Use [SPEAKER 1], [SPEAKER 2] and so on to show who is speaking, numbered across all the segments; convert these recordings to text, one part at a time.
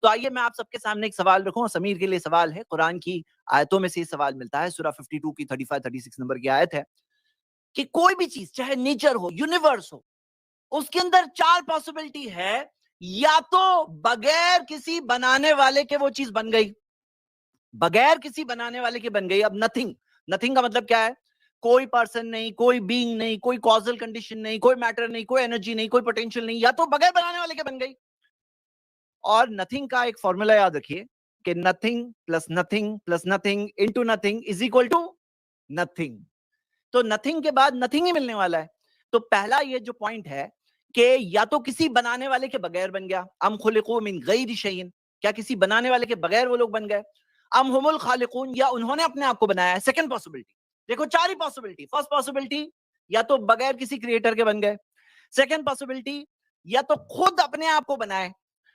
[SPEAKER 1] तो आइए मैं आप सबके सामने एक सवाल रखूं, समीर के लिए सवाल है, कुरान की आयतों में से ये सवाल मिलता है, सूरह 52 की 35-36 नंबर की आयत है कि कोई भी चीज चाहे नेचर हो, यूनिवर्स हो, उसके अंदर 4 पॉसिबिलिटी है, या तो बगैर किसी बनाने वाले के वो चीज बन गई, बगैर किसी बनाने वाले के बन गई। अब नथिंग, नथिंग का मतलब क्या है? कोई पर्सन नहीं, कोई बीइंग नहीं, कोई कॉजल कंडीशन नहीं, कोई मैटर नहीं, कोई एनर्जी नहीं, कोई पोटेंशियल नहीं, या तो बगैर बनाने वाले के बन गई। और नथिंग का एक फॉर्मूला याद रखिए कि nothing plus nothing plus nothing into nothing is equal to nothing. तो नथिंग के बाद नथिंग ही मिलने वाला है। तो पहला ये जो पॉइंट है कि या तो किसी बनाने वाले के बगैर बन गया, अम खुलिकू मिन गैरि शैइन, क्या किसी बनाने वाले के बगैर वो लोग बन गए, अम हुमुल खालिकून, या उन्होंने अपने आप को बनाया है। सेकंड पॉसिबिलिटी, देखो 4 ही पॉसिबिलिटी। फर्स्ट पॉसिबिलिटी, या तो बगैर किसी क्रिएटर के बन गए। सेकंड पॉसिबिलिटी, या तो खुद अपने आप को बनाए,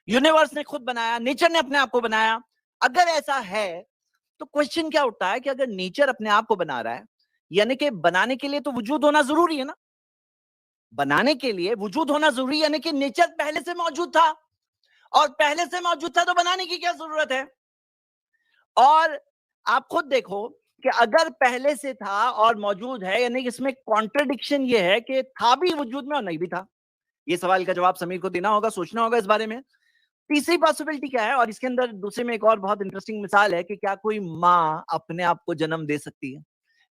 [SPEAKER 1] यूनिवर्स ने खुद बनाया, नेचर ने अपने आप को बनाया। अगर ऐसा है तो क्वेश्चन क्या उठता है कि अगर नेचर अपने आप को बना रहा है, यानी कि बनाने के लिए तो वजूद होना जरूरी है ना, बनाने के लिए वजूद होना जरूरी, यानी कि नेचर पहले से मौजूद था, और पहले से मौजूद था तो बनाने की क्या जरूरत है? और आप खुद देखो कि अगर पहले से था और मौजूद है, यानी कि इसमें कॉन्ट्रडिक्शन ये है कि था भी वजूद में और नहीं भी था। ये सवाल का जवाब समीर को देना होगा, सोचना होगा इस बारे में। तीसरी पॉसिबिलिटी क्या है, और इसके अंदर दूसरे में एक और बहुत इंटरेस्टिंग मिसाल है कि क्या कोई माँ अपने आप को जन्म दे सकती है?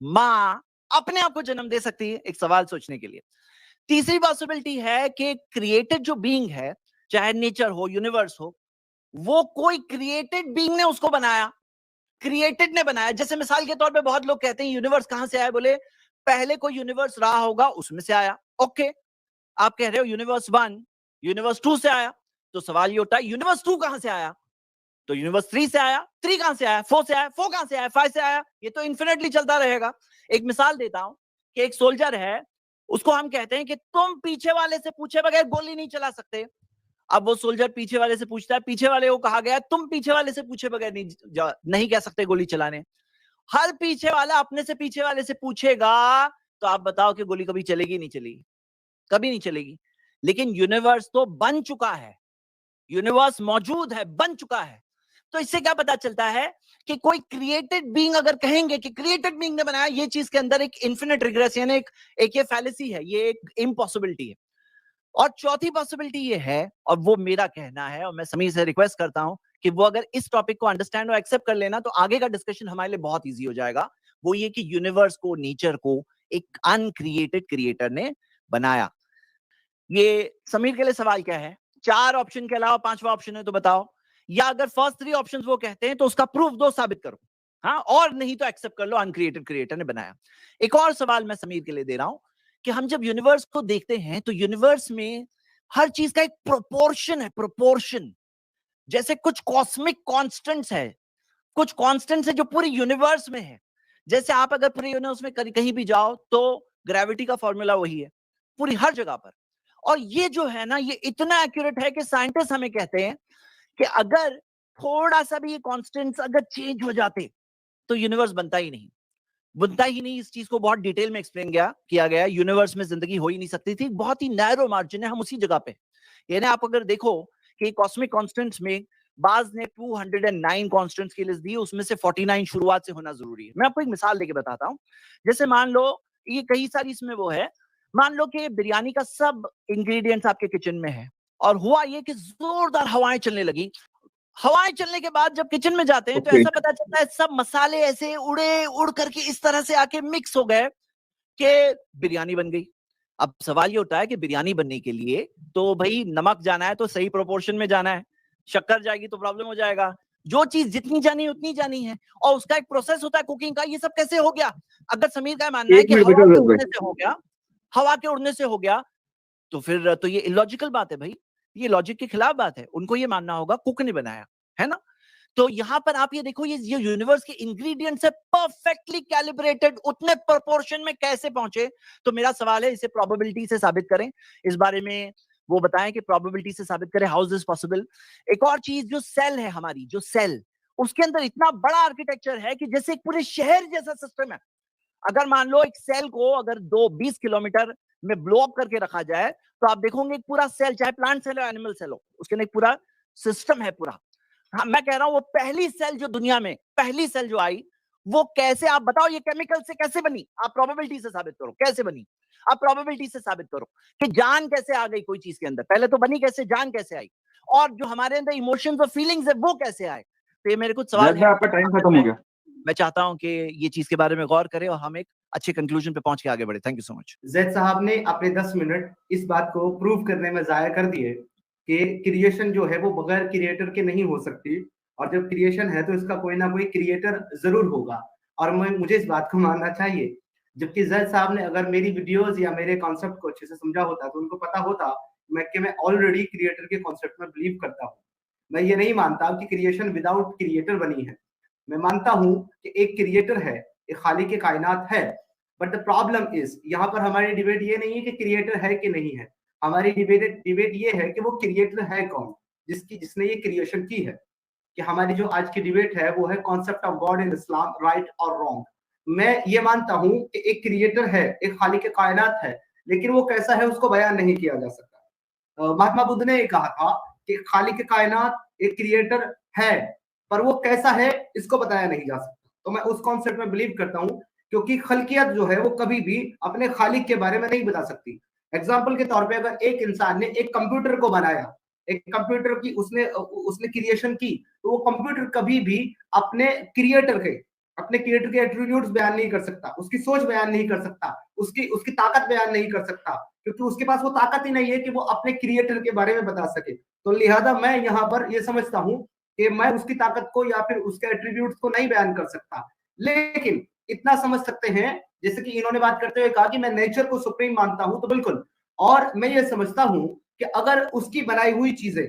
[SPEAKER 1] माँ अपने आप को जन्म दे सकती है? एक सवाल सोचने के लिए। तीसरी पॉसिबिलिटी है कि क्रिएटेड जो बीइंग है, चाहे नेचर हो, यूनिवर्स हो, वो कोई क्रिएटेड बीइंग ने उसको बनाया, क्रिएटेड ने बनाया। जैसे मिसाल के तौर पे बहुत लोग कहते हैं यूनिवर्स कहां से आया, बोले पहले कोई यूनिवर्स रहा होगा उसमें से आया। ओके, आप कह रहे हो यूनिवर्स 1 यूनिवर्स 2 से आया, तो सवाल ये होता है यूनिवर्स 2 कहां से आया? तो यूनिवर्स 3 से आया, 3 कहां से आया? 4 से आया, 4 कहां से आया? 5 से आया। ये तो इन्फिनेटली चलता रहेगा। एक मिसाल देता हूं कि एक सोल्जर है, उसको हम कहते हैं कि तुम पीछे वाले से पूछे बगैर गोली नहीं चला सकते। अब वो सोल्जर पीछे वाले से पूछता है, पीछे वाले को कहा गया तुम पीछे वाले से पूछे बगैर नहीं कह सकते गोली चलाने। हर पीछे वाला अपने से पीछे वाले से पूछेगा, तो आप बताओ कि गोली कभी चलेगी? नहीं चलेगी, कभी नहीं चलेगी। लेकिन यूनिवर्स तो बन चुका है, यूनिवर्स मौजूद है, बन चुका है। तो इससे क्या पता चलता है कि कोई क्रिएटेड बीइंग, अगर कहेंगे कि क्रिएटेड बीइंग ने बनाया, ये चीज के अंदर एक इन्फिनिट रिग्रेस, यानी एक ये फैलेसी है, ये एक इम्पॉसिबिलिटी है। और चौथी पॉसिबिलिटी ये है, और वो मेरा कहना है, और मैं समीर से रिक्वेस्ट करता हूं कि वो अगर इस टॉपिक को अंडरस्टैंड और एक्सेप्ट कर लेना, तो आगे का डिस्कशन हमारे लिए बहुत इजी हो जाएगा। वो ये कि यूनिवर्स को, नेचर को एक अनक्रिएटेड क्रिएटर ने बनाया। ये समीर के लिए सवाल क्या है? 4 ऑप्शन के अलावा 5वां ऑप्शन है तो बताओ, या अगर फर्स्ट 3 ऑप्शंस वो कहते हैं तो उसका प्रूफ दो, साबित करो। हाँ, और नहीं तो एक्सेप्ट कर लो अनक्रिएटेड क्रिएटर ने बनाया। एक और सवाल मैं समीर के लिए दे रहा हूं कि हम जब यूनिवर्स को देखते हैं तो यूनिवर्स में हर चीज का एक प्रोपोर्शन है, प्रोपोर्शन। जैसे कुछ कॉस्मिक कांस्टेंट्स है, कुछ कांस्टेंट्स है जो पूरे यूनिवर्स में है। जैसे आप अगर पूरे यूनिवर्स में कहीं भी जाओ तो ग्रेविटी का फॉर्मूला वही है पूरी हर जगह पर। और ये जो है ना, ये इतना एक्यूरेट है कि साइंटिस्ट हमें कहते हैं कि अगर थोड़ा सा भी ये कांस्टेंट्स अगर चेंज हो जाते तो यूनिवर्स बनता ही नहीं, बनता ही नहीं। इस चीज को बहुत डिटेल में एक्सप्लेन किया गया। यूनिवर्स में जिंदगी हो ही नहीं सकती थी, बहुत ही नैरो मार्जिन है, हम उसी जगह पे। यानी आप अगर देखो कि कॉस्मिक कांस्टेंट्स में बाज ने 209 कांस्टेंट्स की लिस्ट दी, उसमें से 49 शुरुआत से होना जरूरी है। मैं आपको एक मिसाल देके बताता हूं। जैसे मान लो, ये कई सारी इसमें वो है, मान लो कि बिरयानी का सब इंग्रेडिएंट्स आपके किचन में है, और हुआ ये कि जोरदार हवाएं चलने लगी। हवाएं चलने के बाद जब किचन में जाते हैं तो
[SPEAKER 2] ओके
[SPEAKER 1] ऐसा पता चलता है सब मसाले ऐसे उड़ करके इस तरह से आके मिक्स हो गए कि बिरयानी बन गई। अब सवाल ये होता है कि बिरयानी बनने के लिए तो भाई नमक जाना है तो सही प्रोपोर्शन में जाना है, शक्कर जाएगी तो प्रॉब्लम हो जाएगा। जो चीज जितनी जानी है उतनी जानी है, और उसका एक प्रोसेस होता है कुकिंग का। ये सब कैसे हो गया? अगर समीर का मानना है
[SPEAKER 2] एक
[SPEAKER 1] कि
[SPEAKER 2] मिनट
[SPEAKER 1] हवा
[SPEAKER 2] बेटा
[SPEAKER 1] के
[SPEAKER 2] भाई।
[SPEAKER 1] उड़ने से हो गया, हवा के उड़ने से हो गया, तो फिर तो ये इलॉजिकल बात है भाई, ये लॉजिक के खिलाफ बात है। उनको ये मानना होगा कुक ने बनाया है ना। तो यहां पर आप ये देखो, ये यूनिवर्स के इंग्रेडिएंट्स है परफेक्टली कैलिब्रेटेड, उतने प्रोपोर्शन में कैसे पहुंचे? तो मेरा सवाल है, इसे प्रोबेबिलिटी से साबित करें। इस बारे में वो बताएं कि प्रोबेबिलिटी से साबित करें, हाउ इज दिस पॉसिबल। एक और चीज, जो सेल है हमारी, जो सेल, उसके अंदर इतना बड़ा आर्किटेक्चर है कि जैसे एक पूरे शहर जैसा सिस्टम है। अगर मान लो एक सेल को अगर 20 किलोमीटर में ब्लो अप करके रखा जाए, तो आप देखोगे एक पूरा सेल, चाहे प्लांट सेल हो एनिमल सेल हो, उसके अंदर एक पूरा सिस्टम है पूरा। हाँ, मैं कह रहा हूं वो पहली सेल जो दुनिया में पहली सेल जो आई, वो कैसे, आप बताओ ये केमिकल से कैसे बनी? आप प्रोबेबिलिटी से साबित करो कैसे बनी। आप प्रोबेबिलिटी से साबित करो कि जान कैसे आ गई कोई चीज के अंदर, पहले तो बनी कैसे, जान कैसे आई, और जो हमारे अंदर इमोशंस और फीलिंग्स है वो कैसे आए। तो ये मेरे कुछ सवाल
[SPEAKER 2] जैद
[SPEAKER 1] है,
[SPEAKER 2] भाई आपका टाइम खत्म हो गया।
[SPEAKER 1] मैं चाहता हूं कि ये चीज के बारे में गौर करें और हम एक अच्छे कंक्लूजन पे पहुंच के आगे बढ़े। Thank you so much.
[SPEAKER 3] Zaid साहब ने अपने 10 मिनट इस बात को प्रूव करने में जाया कर दिए कि क्रिएशन जो है वो बगैर क्रिएटर के नहीं हो सकती, और जब क्रिएशन है तो इसका कोई ना कोई क्रिएटर जरूर होगा, और मुझे इस बात को मानना चाहिए। जबकि जैद साहब ने अगर मेरी वीडियोस या मेरे कॉन्सेप्ट को अच्छे से समझा होता तो उनको पता होता मैं ऑलरेडी क्रिएटर के कॉन्सेप्ट में बिलीव करता हूँ। मैं ये नहीं मानता कि क्रिएशन विदाउट क्रिएटर बनी है। मैं मानता हूं कि एक क्रिएटर है, एक खालिक के कायनात है। बट द प्रॉब्लम इज, यहाँ पर हमारी डिबेट ये नहीं है कि क्रिएटर है कि नहीं है, हमारी डिबेट ये है कि वो क्रिएटर है कौन, जिसने ये क्रिएशन की है। कि हमारी जो आज की डिबेट है वो है concept of God in Islam, right और रॉन्ग। मैं ये मानता हूं कि एक क्रिएटर है, एक खालिक के कायनात है, लेकिन वो कैसा है उसको बयान नहीं किया जा सकता। महात्मा बुद्ध ने ये कहा था कि खालिक के कायनात एक क्रिएटर है, पर वो कैसा है इसको बताया नहीं जा सकता। तो मैं उस कॉन्सेप्ट में बिलीव करता हूँ, क्योंकि खलकियत जो है वो कभी भी अपने खालिक के बारे में नहीं बता सकती। एग्जाम्पल के तौर पे अगर एक इंसान ने एक कंप्यूटर को बनाया, एक कंप्यूटर की उसने क्रिएशन की, तो वो कंप्यूटर कभी भी अपने क्रिएटर के एट्रीब्यूट्स बयान नहीं कर सकता, उसकी सोच बयान नहीं कर सकता, उसकी ताकत बयान नहीं कर सकता, क्योंकि उसके पास वो ताकत ही नहीं है कि वो अपने क्रिएटर के बारे में बता सके। तो लिहाजा मैं यहाँ पर ये समझता हूँ कि मैं उसकी ताकत को या फिर उसके एट्रीब्यूट्स को नहीं बयान कर सकता, लेकिन इतना समझ सकते हैं, जैसे कि इन्होंने बात करते हुए कहा कि मैं नेचर को सुप्रीम मानता हूं, तो बिल्कुल। और मैं ये समझता हूं कि अगर उसकी बनाई हुई चीजें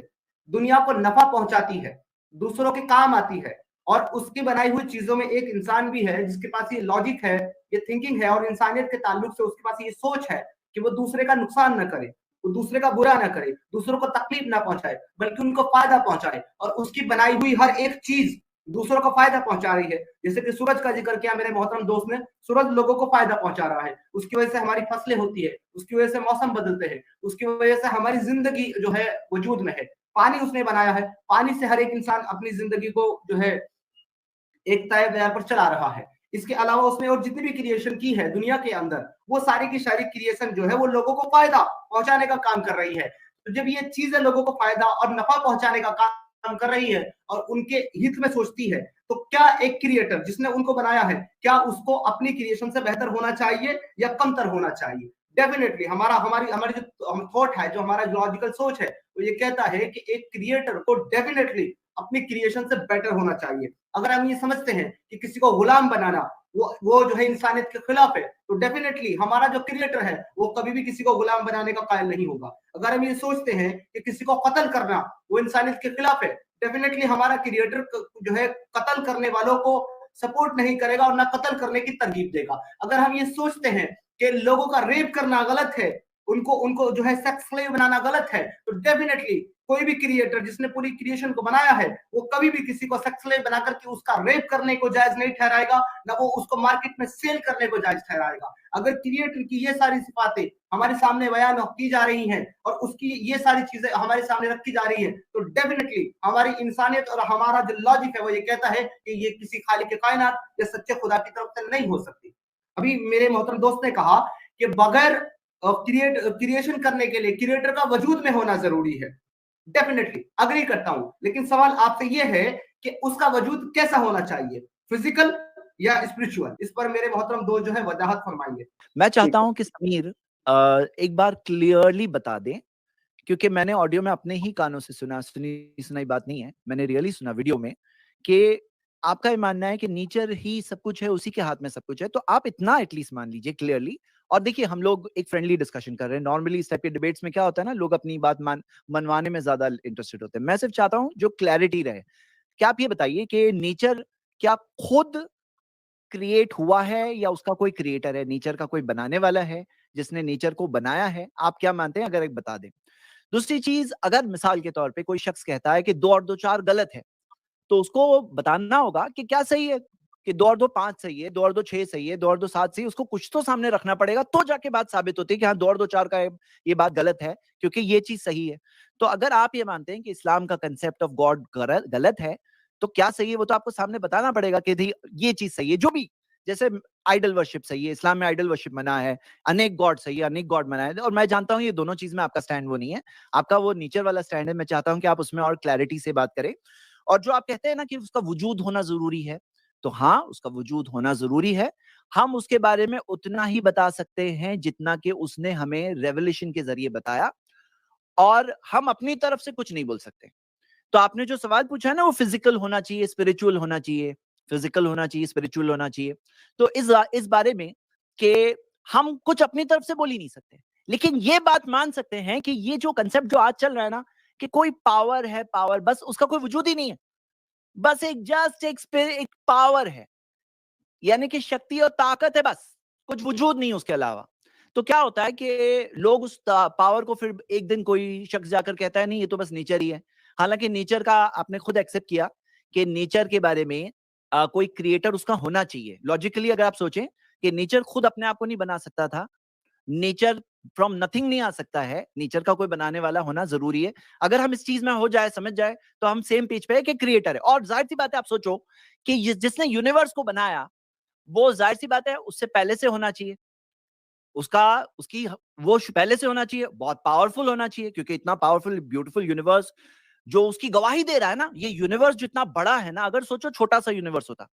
[SPEAKER 3] दुनिया को नफा पहुंचाती है, दूसरों के काम आती है, और उसकी बनाई हुई चीजों में एक इंसान भी है जिसके पास ये लॉजिक है, ये थिंकिंग है, और इंसानियत के ताल्लुक से उसके पास ये सोच है कि वो दूसरे का नुकसान न करे, वो दूसरे का बुरा ना करे, दूसरों को तकलीफ ना पहुंचाए, बल्कि उनको फायदा पहुंचाए, और उसकी बनाई हुई हर एक चीज दूसरों को फायदा पहुंचा रही है। जैसे कि सूरज का जिक्र किया मेरे मोहतरम दोस्त ने, सूरज लोगों को फायदा पहुंचा रहा है, उसकी वजह से हमारी फसलें होती है, उसकी वजह से मौसम बदलते हैं, उसकी वजह से हमारी जिंदगी जो है वजूद में है। पानी उसने बनाया है, पानी से हर एक इंसान अपनी जिंदगी को जो है एक तय व्यय पर चला रहा है। इसके अलावा उसने और जितनी भी क्रिएशन की है दुनिया के अंदर, वो सारी की सारी क्रिएशन जो है वो लोगों को फायदा पहुंचाने का काम कर रही है। तो जब ये चीजें लोगों को फायदा और नफा पहुंचाने का काम कर रही है और उनके हित में सोचती है, तो क्या एक क्रिएटर जिसने उनको बनाया है, क्या उसको अपनी क्रिएशन से बेहतर होना चाहिए या कमतर होना चाहिए? डेफिनेटली हमारा हमारी हमारी जो थॉट है, जो हमारा लॉजिकल सोच है, वो ये कहता है कि एक क्रिएटर को डेफिनेटली अपनी क्रिएशन से बेटर होना चाहिए। अगर हम ये समझते हैं कि किसी को गुलाम बनाना वो जो है इंसानियत के खिलाफ है, तो डेफिनेटली हमारा जो क्रिएटर है वो कभी भी किसी को गुलाम बनाने का कायल नहीं होगा। अगर हम ये सोचते हैं कि किसी को कत्ल करना वो इंसानियत के खिलाफ है, डेफिनेटली हमारा क्रिएटर जो है कत्ल करने वालों को सपोर्ट नहीं करेगा और ना कत्ल करने की तरकीब देगा। अगर हम ये सोचते हैं कि लोगों का रेप करना गलत है, उनको उनको जो है सेक्स स्लेव बनाना गलत है, तो डेफिनेटली कोई भी क्रिएटर जिसने पूरी क्रिएशन को बनाया है वो कभी भी किसी को सेक्स स्लेव बना करके उसका रेप करने को जायज नहीं ठहराएगा, ना वो उसको मार्केट में सेल करने को जायज ठहराएगा। अगर क्रिएटर की ये सारी सिफातें हमारे सामने बयान की जा रही हैं और उसकी ये सारी चीजें हमारे सामने रखी जा रही है, तो डेफिनेटली हमारी इंसानियत और हमारा जो लॉजिक है वो ये कहता है कि ये किसी खालिक के कायनात या सच्चे खुदा की तरफ से नहीं हो सकती। अभी मेरे मोहतरम दोस्त ने कहा कि बगैर क्रिएशन करने के लिए क्रिएटर का वजूद में होना जरूरी है। डेफिनेटली अग्री करता हूं, लेकिन सवाल आपसे यह है कि उसका वजूद कैसा होना चाहिए, फिजिकल या स्पिरिचुअल? इस पर मेरे मोहतरम दोस्त जो है वजाहत फरमाएंगे।
[SPEAKER 1] मैं चाहता हूं कि समीर एक बार क्लियरली बता दें, क्योंकि मैंने ऑडियो में अपने ही कानों से सुना, सुनी सुनाई बात नहीं है, मैंने रियली सुना वीडियो में कि आपका ये मानना है कि नेचर ही सब कुछ है, उसी के हाथ में सब कुछ है। तो आप इतना एटलीस्ट मान लीजिए क्लियरली। और देखिए हम लोग एक फ्रेंडली डिस्कशन कर रहे हैं, नॉर्मली इस टाइप के डिबेट्स में क्या होता है ना, लोग अपनी बात मनवाने में ज्यादा इंटरेस्टेड होते हैं। मैं सिर्फ चाहता हूं जो क्लैरिटी रहे। क्या आप ये बताइए कि नेचर क्या खुद क्रिएट हुआ है या उसका कोई क्रिएटर है, नेचर का कोई बनाने वाला है जिसने नेचर को बनाया है? आप क्या मानते हैं, अगर एक बता दें। दूसरी चीज, अगर मिसाल के तौर पे कोई शख्स कहता है कि 2 और 2 4 गलत है, तो उसको बताना होगा कि क्या सही है, कि 2 और 2 5 सही है, 2 और 2 6 सही है, 2 और 2 7 सही है, उसको कुछ तो सामने रखना पड़ेगा, तो जाके बात साबित होती है कि हाँ 2 और 2 4 का ये बात गलत है, क्योंकि ये चीज सही है। तो अगर आप ये मानते हैं कि इस्लाम का कंसेप्ट ऑफ गॉड गलत है, तो क्या सही है वो तो आपको सामने बताना पड़ेगा कि ये चीज सही है। जो भी, जैसे आइडल वर्शिप सही है, इस्लाम में आइडल वर्शिप मना है, अनेक गॉड सही है, अनेक गॉड मना है, और मैं जानता हूं ये दोनों चीज में आपका स्टैंड वो नहीं है, आपका वो नेचर वाला स्टैंड है। मैं चाहता हूं कि आप उसमें और क्लैरिटी से बात करें। और जो आप कहते हैं ना कि उसका वजूद होना जरूरी है, तो हाँ उसका वजूद होना जरूरी है। हम उसके बारे में उतना ही बता सकते हैं जितना कि उसने हमें रेवलेशन के जरिए बताया, और हम अपनी तरफ से कुछ नहीं बोल सकते। तो आपने जो सवाल पूछा है ना, वो फिजिकल होना चाहिए, स्पिरिचुअल होना चाहिए, फिजिकल होना चाहिए, स्पिरिचुअल होना चाहिए। तो इस बारे में कि हम कुछ अपनी तरफ से बोल ही नहीं सकते, लेकिन ये बात मान सकते हैं कि ये जो कंसेप्ट जो आज चल रहा है ना, कि कोई पावर है, पावर बस उसका कोई वजूद ही नहीं है, बस एक जस्ट एक पावर है, यानी कि शक्ति और ताकत है, बस कुछ वजूद नहीं उसके अलावा। तो क्या होता है कि लोग उस पावर को फिर एक दिन कोई शख्स जाकर कहता है नहीं ये तो बस नेचर ही है। हालांकि नेचर का आपने खुद एक्सेप्ट किया कि नेचर के बारे में कोई क्रिएटर उसका होना चाहिए। लॉजिकली अगर आप सोचें कि नेचर खुद अपने आप को नहीं बना सकता था, नेचर फ्रॉम नथिंग नहीं आ सकता है, नेचर का कोई बनाने वाला होना जरूरी है। अगर हम इस चीज में हो जाए, समझ जाए, तो हम सेम पेज पे है कि क्रिएटर है। और जाहिर सी बात है, आप सोचो कि जिसने यूनिवर्स को बनाया, वो जाहिर सी बात है उससे पहले से होना चाहिए, उसका उसकी वो पहले से होना चाहिए, बहुत पावरफुल होना चाहिए, क्योंकि इतना पावरफुल ब्यूटीफुल यूनिवर्स जो उसकी गवाही दे रहा है ना, ये यूनिवर्स जितना बड़ा है ना, अगर सोचो छोटा सा यूनिवर्स होता,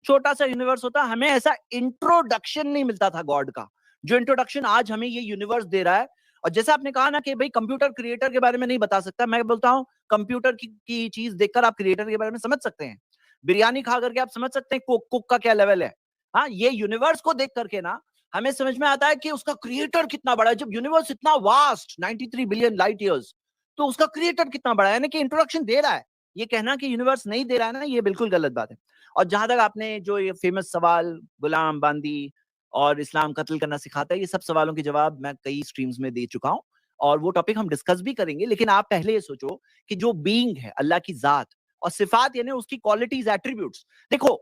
[SPEAKER 1] छोटा सा यूनिवर्स होता, हमें ऐसा इंट्रोडक्शन नहीं मिलता था गॉड का, जो इंट्रोडक्शन आज हमें ये यूनिवर्स दे रहा है। और जैसे आपने कहा ना कि भाई कंप्यूटर क्रिएटर के बारे में नहीं बता सकता, मैं बोलता हूं कंप्यूटर की चीज देखकर आप क्रिएटर के बारे में समझ सकते हैं, बिरयानी खा करके आप समझ सकते हैं कुक का क्या लेवल है। हाँ, ये यूनिवर्स को देख करके ना हमें समझ में आता है कि उसका क्रिएटर कितना बड़ा है। जब यूनिवर्स इतना वास्ट 93 बिलियन लाइट ईयर्स, तो उसका क्रिएटर कितना बड़ा है, यानी कि इंट्रोडक्शन दे रहा है। ये कहना कि यूनिवर्स नहीं दे रहा है ना, ये बिल्कुल गलत बात है। और जहां तक आपने जो ये फेमस सवाल गुलाम बांदी और इस्लाम कत्ल करना सिखाता है, ये सब सवालों के जवाब मैं कई स्ट्रीम्स में दे चुका हूं, और वो टॉपिक हम डिस्कस भी करेंगे। लेकिन आप पहले ये सोचो कि जो बीइंग है, अल्लाह की जात और सिफात, यानी उसकी क्वालिटीज, एट्रीब्यूट्स, देखो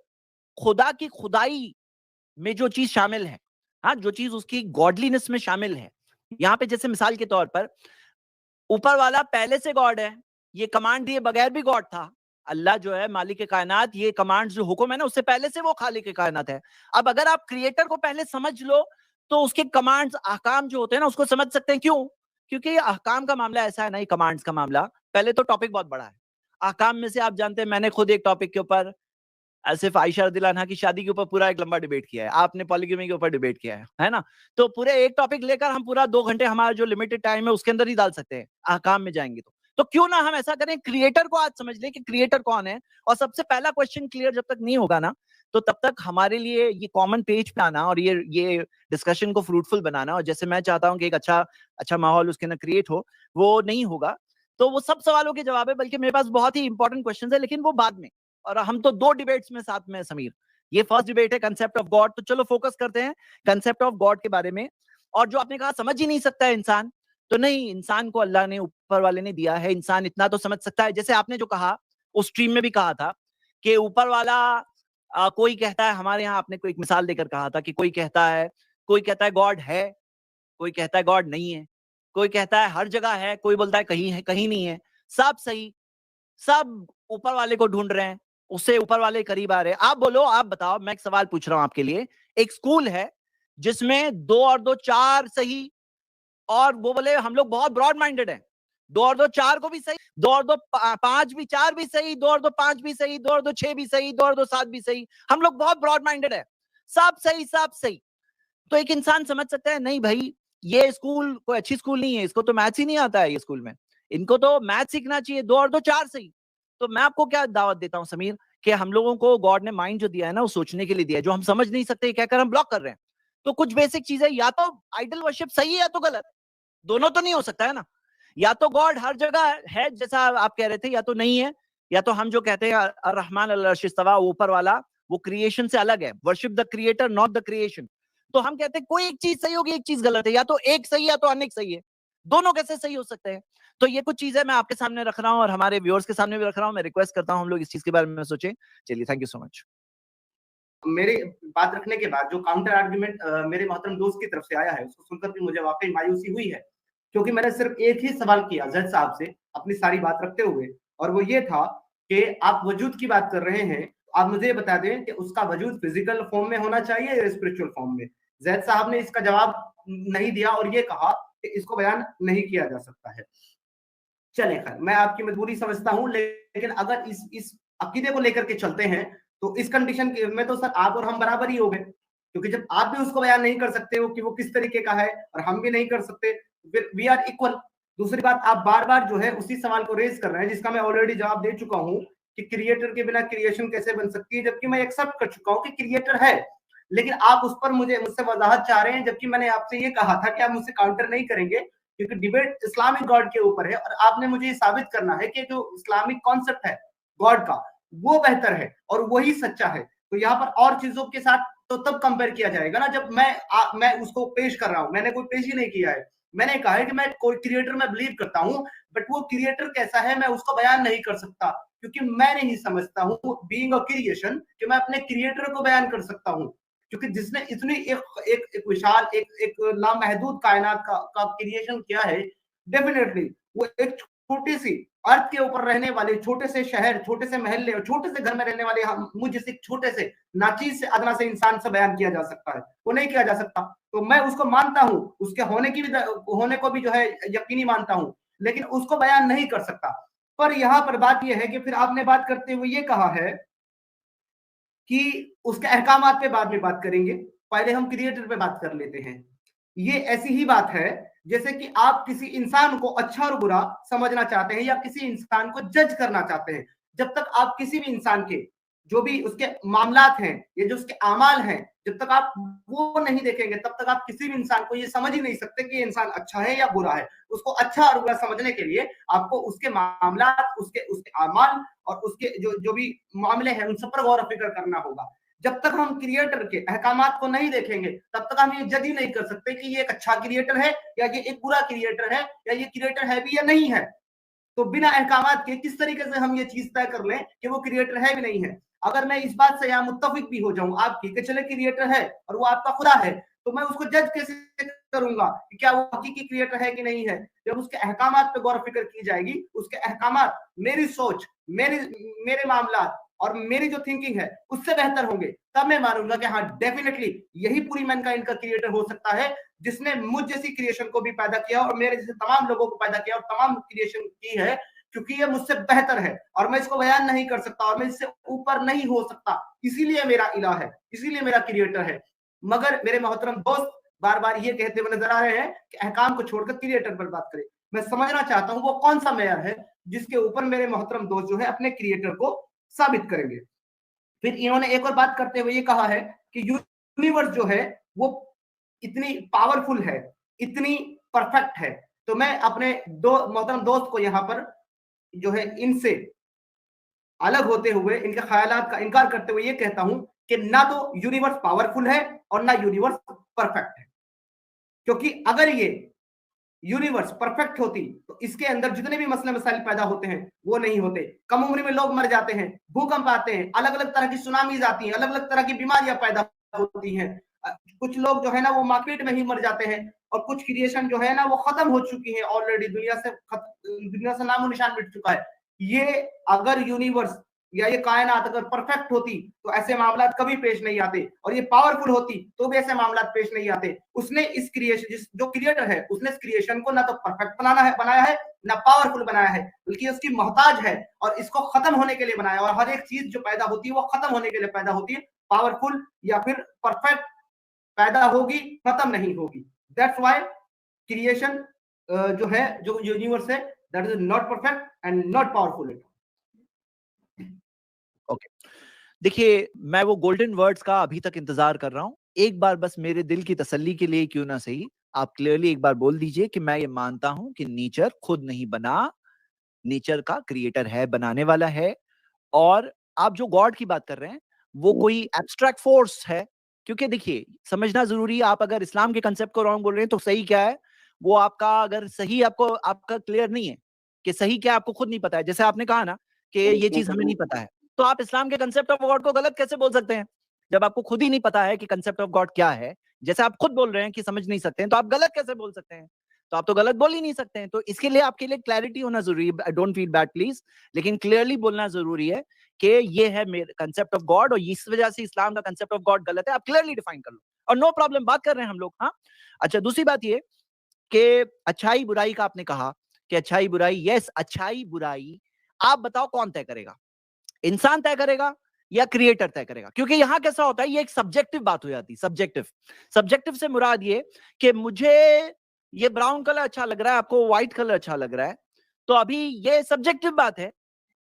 [SPEAKER 1] खुदा की खुदाई में जो चीज शामिल है, हाँ जो चीज उसकी गॉडलीनेस में शामिल है, यहाँ पे जैसे मिसाल के तौर पर ऊपर वाला पहले से गॉड है, ये कमांड दिए बगैर भी गॉड था। अल्लाह जो है मालिक के कायनात, ये कमांड जो हुक्म है ना, उससे पहले से वो खालिक के कायनात है। अब अगर आप क्रिएटर को पहले समझ लो, तो उसके कमांड्स अहकाम जो होते हैं ना, उसको समझ सकते हैं। क्यों? क्योंकि ये अहकाम का मामला ऐसा है ना, ये कमांड्स का मामला, पहले तो टॉपिक बहुत बड़ा है। अहकाम में से आप जानते हैं, मैंने खुद एक टॉपिक के ऊपर सिर्फ आयशा रज़ियल्लाहु अन्हा की शादी के ऊपर पूरा एक लंबा डिबेट किया है, आपने पॉलीगैमी के ऊपर डिबेट किया है ना? तो पूरे एक टॉपिक लेकर हम पूरा 2 घंटे, हमारा जो लिमिटेड टाइम है उसके अंदर ही डाल सकते हैं, अहकाम में जाएंगे तो क्यों ना हम ऐसा करें, क्रिएटर को आज समझ लें कि क्रिएटर कौन है। और सबसे पहला क्वेश्चन क्लियर जब तक नहीं होगा ना, तो तब तक हमारे लिए ये कॉमन पेज पे आना और ये डिस्कशन को फ्रूटफुल बनाना, और जैसे मैं चाहता हूँ कि एक अच्छा माहौल उसके अंदर क्रिएट हो, वो नहीं होगा। तो वो सब सवालों के जवाब है, बल्कि मेरे पास बहुत ही इंपॉर्टेंट क्वेश्चन है, लेकिन वो बाद में। और हम तो 2 डिबेट्स में साथ में समीर, ये फर्स्ट डिबेट है कंसेप्ट ऑफ गॉड, तो चलो फोकस करते हैं कंसेप्ट ऑफ गॉड के बारे में। और जो आपने कहा समझ ही नहीं सकता है इंसान, तो नहीं, इंसान को अल्लाह ने, ऊपर वाले ने दिया है, इंसान इतना तो समझ सकता है। जैसे आपने जो कहा उस स्ट्रीम में भी कहा था कि ऊपर वाला कोई कहता है, हमारे यहाँ आपने कोई एक मिसाल देकर कहा था कि कोई कहता है गॉड है, कोई कहता है गॉड नहीं है, कोई कहता है हर जगह है कहीं है कहीं नहीं है। सब सही, सब ऊपर वाले को ढूंढ रहे हैं, उससे ऊपर वाले करीब आ रहे हैं। आप बोलो, आप बताओ, मैं एक सवाल पूछ रहा हूं आपके लिए। एक स्कूल है जिसमें 2 और 2 4 सही, और वो बोले हम लोग बहुत ब्रॉड माइंडेड हैं, 2 और 2 4 को भी सही, 2 और 2 5 भी, 4 भी सही, 2 और 2 5 भी सही, 2 और 2 6 भी सही, 2 और 2 7 भी सही, हम लोग बहुत ब्रॉड माइंडेड है, सब सही सब सही। तो एक इंसान समझ सकता है नहीं भाई, ये स्कूल कोई अच्छी स्कूल नहीं है, इसको तो मैथ्स ही नहीं आता है, ये स्कूल में इनको तो मैथ्स सीखना चाहिए, 2 और 2 4 सही। तो मैं आपको क्या दावत देता हूं समीर, कि हम लोगों को गॉड ने माइंड जो दिया है ना, वो सोचने के लिए दिया है, जो हम समझ नहीं सकते कहकर हम ब्लॉक कर रहे हैं। तो कुछ बेसिक चीजें, या तो आइडल वर्शिप सही है या तो गलत, दोनों तो नहीं हो सकता है ना। या तो गॉड हर जगह है जैसा आप कह रहे थे, या तो नहीं है। या तो हम जो कहते हैं अर्रहमान अल अर्श इस्तवा, ऊपर वाला वो क्रिएशन से अलग है, worship the creator not the creation. तो हम कहते हैं कोई एक चीज सही होगी, एक चीज गलत है, या तो एक सही या तो अनेक सही है, दोनों कैसे सही हो सकते हैं। तो ये कुछ चीजें मैं आपके सामने रख रहा हूं और हमारे व्यूअर्स के सामने भी रख रहा हूं। मैं रिक्वेस्ट करता हूं हम लोग इस चीज के बारे में सोचें। चलिए, थैंक यू सो मच।
[SPEAKER 3] मेरे बात रखने के बाद जो काउंटर आर्ग्यूमेंट मेरे मोहतरम दोस्त की तरफ से आया है उसको सुनकर भी मुझे वाकई मायूसी हुई है, क्योंकि मैंने सिर्फ एक ही सवाल किया जज साहब से अपनी सारी बात रखते हुए, और वो ये था कि आप वजूद की बात कर रहे हैं, आप मुझे ये बता दें कि उसका वजूद फिजिकल फॉर्म में होना चाहिए या स्पिरिचुअल फॉर्म में। जैद साहब ने इसका जवाब नहीं दिया और ये कहा कि इसको बयान नहीं किया जा सकता है। चले खैर, मैं आपकी मजबूरी समझता हूं, लेकिन अगर इस अकीदे को लेकर के चलते हैं तो इस कंडीशन में तो सर आप और हम बराबर ही हो गए, क्योंकि जब आप भी उसको बयान नहीं कर सकते हो कि वो किस तरीके का है और हम भी नहीं कर सकते, फिर वी आर इक्वल। दूसरी बात, आप बार बार जो है उसी सवाल को रेज कर रहे हैं जिसका मैं ऑलरेडी जवाब दे चुका हूं कि क्रिएटर के बिना क्रिएशन कैसे बन सकती है, जबकि मैं एक्सेप्ट कर चुका हूं कि क्रिएटर है, लेकिन आप उस पर मुझसे वजाहत चाह रहे हैं, जबकि मैंने आपसे ये कहा था कि आप मुझसे काउंटर नहीं करेंगे, क्योंकि डिबेट इस्लामिक गॉड के ऊपर है और आपने मुझे ये साबित करना है कि जो इस्लामिक कॉन्सेप्ट है गॉड का वो बेहतर है और वही सच्चा है। तो यहाँ पर और चीजों के साथ तो तब कंपेयर किया जाएगा ना जब मैं उसको पेश कर रहा हूं। मैंने कोई पेश ही नहीं किया है, मैंने कहा है कि मैं कोई क्रिएटर में बिलीव करता हूं, बट वो क्रिएटर कैसा है मैं उसको बयान नहीं कर सकता, क्योंकि मैं नहीं समझता हूं बीइंग अ क्रिएशन कि मैं अपने क्रिएटर को बयान कर सकता हूं, क्योंकि जिसने इतनी एक विशाल एक लामहदूद कायनात का क्रिएशन किया है, डेफिनेटली वो एक छोटी सी अर्थ के ऊपर रहने वाले छोटे से शहर, छोटे से महल्ले और छोटे से घर में रहने वाले हम मुझ जैसे छोटे से नाचीज से अदना से इंसान से बयान किया जा सकता है, वो नहीं किया जा सकता। तो मैं उसको मानता हूं, उसके होने को भी जो है यकीनी मानता हूं, लेकिन उसको बयान नहीं कर सकता। पर यहाँ पर बात यह है कि फिर आपने बात करते हुए ये कहा है कि उसके अहकामात पे बाद में बात करेंगे, पहले हम क्रिएटर पे बात कर लेते हैं। ये ऐसी ही बात है जैसे कि आप किसी इंसान को अच्छा और बुरा समझना चाहते हैं या किसी इंसान को जज करना चाहते हैं। जब तक आप किसी भी इंसान के जो भी उसके मामलात हैं, ये जो उसके आमाल हैं, जब तक आप वो नहीं देखेंगे तब तक आप किसी भी इंसान को ये समझ ही नहीं सकते कि ये इंसान अच्छा है या बुरा है। उसको अच्छा और बुरा समझने के लिए आपको उसके मामलात, उसके उसके आमाल और उसके जो जो भी मामले हैं उन सब पर गौर फिक्र करना होगा। जब तक हम क्रिएटर के अहकामात को नहीं देखेंगे तब तक हम ये जज ही नहीं कर सकते कि ये एक अच्छा क्रिएटर है या ये एक बुरा क्रिएटर है या ये क्रिएटर है भी या नहीं है। तो बिना अहकामात के किस तरीके से हम ये चीज तय कर लें कि वो क्रिएटर है भी नहीं है। अगर मैं इस बात से यहाँ मुत्तफिक भी हो जाऊं आपकी कि चले क्रिएटर है और वो आपका खुदा है, तो मैं उसको जज कैसे करूंगा कि क्या वो हकीकी क्रिएटर है कि नहीं है। जब उसके अहकामात पे गौर फिक्र की जाएगी, उसके अहकामात मेरी सोच, मेरे मामला और मेरी जो थिंकिंग है उससे बेहतर होंगे, तब मैं मानूंगा कि हाँ डेफिनेटली यही पूरी मैनकाइंड का क्रिएटर हो सकता है, जिसने मुझ जैसी क्रिएशन को भी पैदा किया और मेरे जैसे तमाम लोगों को पैदा किया और तमाम क्रिएशन की है, क्योंकि ये मुझसे बेहतर है और मैं इसको बयान नहीं कर सकता और मैं इससे ऊपर नहीं हो सकता, इसीलिए मेरा इलाह है, इसीलिए मेरा क्रिएटर है। मगर मेरे मोहतरम दोस्त बार बार ये कहते हुए नजर आ रहे हैं कि अहकाम को छोड़कर क्रिएटर पर बात करें। मैं समझना चाहता हूं वो कौन सा मेयर है जिसके ऊपर मेरे मोहतरम दोस्त जो है अपने क्रिएटर को साबित करेंगे। फिर इन्होंने एक और बात करते हुए ये कहा है कि यूनिवर्स जो है वो इतनी पावरफुल है, इतनी परफेक्ट है। तो मैं अपने मोहतरम दोस्त को यहाँ पर जो है इनसे अलग होते हुए, इनके ख्यालात का इनकार करते हुए ये कहता हूं कि ना तो यूनिवर्स पावरफुल है और ना यूनिवर्स परफेक्ट है, क्योंकि अगर ये यूनिवर्स परफेक्ट होती तो इसके अंदर जितने भी मसले मसाइल पैदा होते हैं वो नहीं होते। कम उम्र में लोग मर जाते हैं, भूकंप आते हैं, अलग अलग तरह की सुनामीज आती हैं, अलग अलग तरह की बीमारियां पैदा होती हैं। कुछ लोग जो है ना वो मार्केट में ही मर जाते हैं और कुछ क्रिएशन जो है ना वो खत्म हो चुकी है ऑलरेडी, दुनिया से नामो निशान मिट चुका है। ये अगर यूनिवर्स या ये कायनात अगर परफेक्ट होती तो ऐसे मामला कभी पेश नहीं आते, और ये पावरफुल होती तो भी ऐसे मामला पेश नहीं आते। उसने इस क्रिएशन, जो क्रिएटर है उसने इस क्रिएशन को ना तो परफेक्ट बनाया है ना पावरफुल बनाया है, बल्कि उसकी मोहताज है और इसको खत्म होने के लिए बनाया। और हर एक चीज जो पैदा होती है वो खत्म होने के लिए पैदा होती है, पावरफुल या फिर परफेक्ट पैदा होगी, खत्म नहीं होगी। दैट्स व्हाई क्रिएशन जो है, जो यूनिवर्स है, that is not perfect and not powerful.
[SPEAKER 1] Okay, देखिए मैं वो गोल्डन वर्ड्स का अभी तक इंतजार कर रहा हूं। एक बार बस मेरे दिल की तसल्ली के लिए क्यों ना सही, आप क्लियरली एक बार बोल दीजिए कि मैं ये मानता हूं कि नेचर खुद नहीं बना, नेचर का क्रिएटर है, बनाने वाला है। और आप जो गॉड की बात कर रहे हैं वो कोई एब्स्ट्रैक्ट फोर्स है, क्योंकि देखिए समझना जरूरी है। आप अगर इस्लाम के कंसेप्ट को रॉन्ग बोल रहे हैं तो सही क्या है वो आपका, अगर सही आपका क्लियर नहीं है कि सही क्या आपको खुद नहीं पता है, जैसे आपने कहा ना कि ये चीज हमें नहीं पता है, तो आप इस्लाम के कंसेप्ट ऑफ गॉड को गलत कैसे बोल सकते हैं? जब आपको खुद ही नहीं पता है कि कंसेप्ट ऑफ गॉड क्या है, जैसे आप खुद बोल रहे हैं कि समझ नहीं सकते हैं, तो आप गलत कैसे बोल सकते हैं? तो आप तो गलत बोल ही नहीं सकते हैं। तो इसके लिए आपके लिए क्लैरिटी होना जरूरी है। डोंट फील बैड प्लीज, लेकिन क्लियरली बोलना जरूरी है कि ये है कंसेप्ट ऑफ गॉड, और इस वजह से इस्लाम का कंसेप्ट ऑफ गॉड गलत है। आप क्लियरली डिफाइन कर लो, और नो प्रॉब्लम, बात कर रहे हैं हम लोग। हाँ, अच्छा, दूसरी बात ये कि अच्छाई बुराई का आपने कहा कि अच्छाई बुराई, यस, अच्छाई बुराई आप बताओ कौन तय करेगा? इंसान तय करेगा या क्रिएटर तय करेगा? क्योंकि यहां कैसा होता है, ये एक सब्जेक्टिव बात हो जाती है। सब्जेक्टिव, सब्जेक्टिव से मुराद ये कि मुझे ये ब्राउन कलर अच्छा लग रहा है, आपको व्हाइट कलर अच्छा लग रहा है, तो अभी ये सब्जेक्टिव बात है।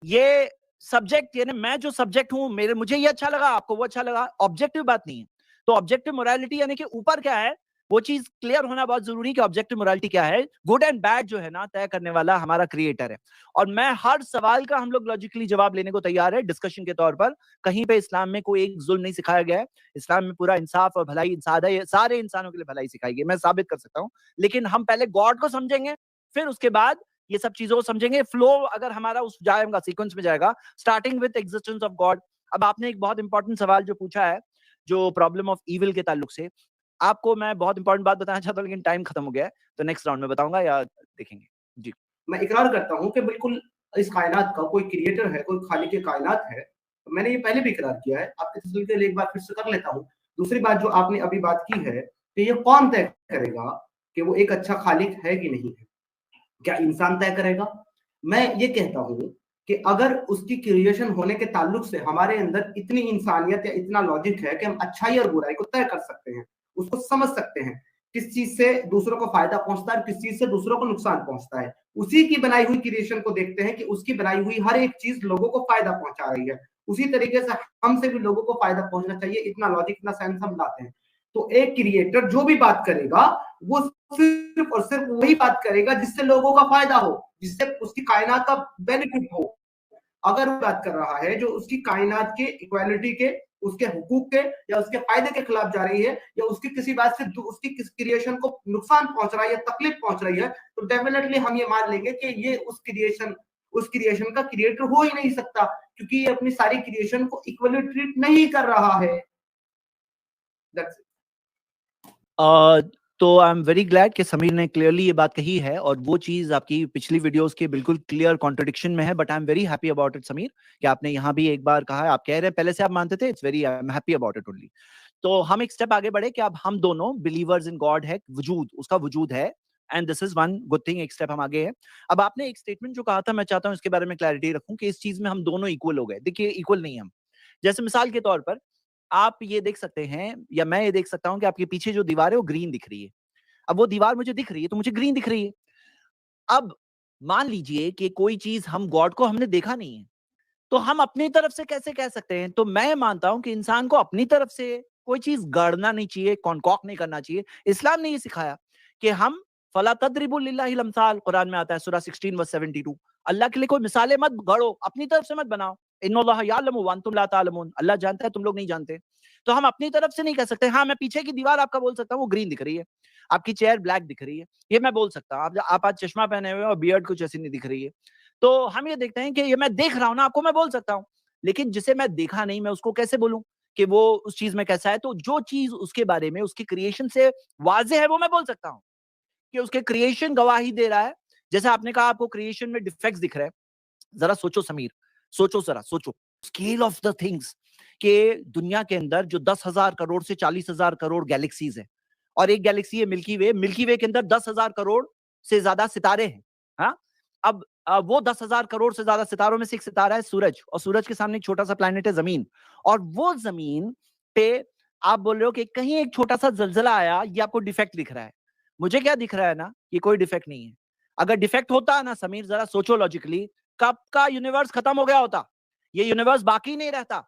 [SPEAKER 1] ये सब्जेक्ट, यानी मैं जो सब्जेक्ट हूं, मुझे ये अच्छा लगा, आपको वो अच्छा लगा, ऑब्जेक्टिव बात नहीं है। तो ऑब्जेक्टिव मोरालिटी यानी कि ऊपर क्या है, वो चीज क्लियर होना बहुत जरूरी कि ऑब्जेक्टिव मोरालिटी क्या है। गुड एंड बैड जो है ना, तय करने वाला हमारा क्रिएटर है। और मैं हर सवाल का हम लोग लॉजिकली जवाब लेने को तैयार है डिस्कशन के तौर पर। कहीं पे इस्लाम में कोई एक जुल्म नहीं सिखाया गया है। इस्लाम में पूरा इंसाफ और भलाई, सारे इंसानों के लिए भलाई सिखाई गई, मैं साबित कर सकता हूं। लेकिन हम पहले गॉड को समझेंगे, फिर उसके बाद ये सब चीजों को समझेंगे। फ्लो अगर हमारा उस जाएगा, सीक्वेंस में जाएगा, starting with existence of God. अब आपने एक बहुत इंपॉर्टेंट सवाल जो पूछा है, जो प्रॉब्लम ऑफ इविल के ताल्लुक से, आपको मैं बहुत इंपॉर्टेंट बात बताना चाहता हूँ, लेकिन टाइम खत्म हो गया है, तो नेक्स्ट राउंड में बताऊंगा या देखेंगे। जी,
[SPEAKER 3] मैं इकरार करता हूं कि बिल्कुल इस कायनात का कोई क्रिएटर है, कोई खालिक कायनात है। मैंने ये पहले भी इकरार किया है, आपके तसल्ली के लिए एक बार फिर से कर लेता हूं। दूसरी बात जो आपने अभी बात की है कि ये कौन तय करेगा कि वो एक अच्छा खालिक है कि नहीं है? क्या इंसान तय करेगा? मैं ये कहता हूं कि अगर उसकी क्रिएशन होने के ताल्लुक से हमारे अंदर इतनी इंसानियत या इतना लॉजिक है कि हम अच्छाई और बुराई को तय कर सकते हैं, उसको समझ सकते हैं, किस चीज से दूसरों को फायदा पहुंचता है, किस चीज से दूसरों को नुकसान पहुंचता है, उसी की बनाई हुई क्रिएशन को देखते हैं कि उसकी बनाई हुई हर एक चीज लोगों को फायदा पहुंचा रही है, उसी तरीके से हमसे भी लोगों को फायदा पहुंचना चाहिए। इतना लॉजिक, इतना साइंस हम लाते हैं। तो एक क्रिएटर जो भी बात करेगा, वो सिर्फ और सिर्फ वही बात करेगा जिससे लोगों का फायदा हो, जिससे उसकी कायनात का बेनिफिट हो। अगर वो बात कर रहा है जो उसकी कायनात के इक्वालिटी के, उसके हुकूक के या उसके फायदे के खिलाफ जा रही है, या उसकी किसी बात से उसकी किस क्रिएशन को नुकसान पहुंच रहा है या तकलीफ पहुंच रही है, तो डेफिनेटली हम ये मान लेंगे कि ये उस क्रिएशन का क्रिएटर हो ही नहीं सकता, क्योंकि ये अपनी सारी क्रिएशन को इक्वली ट्रीट नहीं कर रहा है। That's it.
[SPEAKER 1] तो आई एम वेरी ग्लैड कि समीर ने क्लियरली ये बात कही है, और वो चीज आपकी पिछली वीडियोस के बिल्कुल क्लियर कॉन्ट्रडिक्शन में है। But I am very happy about it Sameer, कि आपने यहाँ भी एक बार कहा है, आप कह रहे हैं पहले से आप मानते थे, it's very, I am happy about it only. तो हम एक स्टेप आगे बढ़े कि अब हम दोनों बिलीवर्स इन गॉड है, वजूद, उसका वजूद है, and this is one good thing, एक स्टेप हम आगे हैं। अब आपने एक स्टेटमेंट जो कहा था, मैं चाहता हूँ इसके बारे में क्लैरिटी रखूं कि इस चीज में हम दोनों इक्वल हो गए। देखिए, इक्वल नहीं हम। जैसे मिसाल के तौर पर आप ये देख सकते हैं, या मैं ये देख सकता हूं कि आपके पीछे जो दीवार है वो ग्रीन दिख रही है। अब वो दीवार मुझे दिख रही है, तो मुझे ग्रीन दिख रही है। अब मान लीजिए कि कोई चीज, हम गॉड को हमने देखा नहीं है, तो हम अपनी तरफ से कैसे कह सकते हैं? तो मैं मानता हूं कि इंसान को अपनी तरफ से कोई चीज गढ़ना नहीं चाहिए, कॉन्कॉक नहीं करना चाहिए। इस्लाम ने ये सिखाया कि हम फला तदरिबु लिल्लाहिल अमसाल, कुरान में आता है सूरह 16 वर्स 72, अल्लाह के लिए कोई मिसालें मत गढ़ो, अपनी तरफ से मत बनाओ। इन्नल्लाह यालमु व अंतुम ला तालमून, अल्लाह जानता है, तुम लोग नहीं जानते। तो हम अपनी तरफ से नहीं कह सकते। हाँ, मैं पीछे की दीवार आपका बोल सकता हूँ, वो ग्रीन दिख रही है, आपकी चेयर ब्लैक दिख रही है, ये मैं बोल सकता हूँ। आप आज चश्मा पहने हुए और बियर्ड कुछ ऐसी नहीं दिख रही है। तो हम ये देखते हैं कि ये मैं देख रहा हूं ना, आपको मैं बोल सकता हूं, लेकिन जिसे मैं देखा नहीं, मैं उसको कैसे बोलूं कि वो उस चीज में कैसा है? तो जो चीज उसके बारे में, उसके क्रिएशन से वाजे है, वो मैं बोल सकता हूं कि उसके क्रिएशन गवाही दे रहा है। जैसे आपने कहा आपको क्रिएशन में डिफेक्ट्स दिख रहे हैं, जरा सोचो समीर, सोचो, जरा सोचो स्केल ऑफ द थिंग्स, कि दुनिया के अंदर जो 10,000 करोड़ से 40,000 करोड़ गैलेक्सीज है, और एक गैलेक्सी है मिल्की वे, मिल्की वे के अंदर 10,000 करोड़ से ज्यादा सितारे हैं। हाँ, अब वो 10,000 करोड़ से ज्यादा सितारों में से एक सितारा है सूरज, और सूरज के सामने एक छोटा सा प्लैनेट है जमीन। और वो जमीन पे आप बोल रहे हो कि कहीं एक छोटा सा जलजला आया, ये आपको डिफेक्ट दिख रहा है। मुझे क्या दिख रहा है ना, ये कोई डिफेक्ट नहीं है। अगर डिफेक्ट होता ना समीर, जरा सोचो लॉजिकली, कब का यूनिवर्स खत्म हो गया होता, ये यूनिवर्स बाकी नहीं रहता।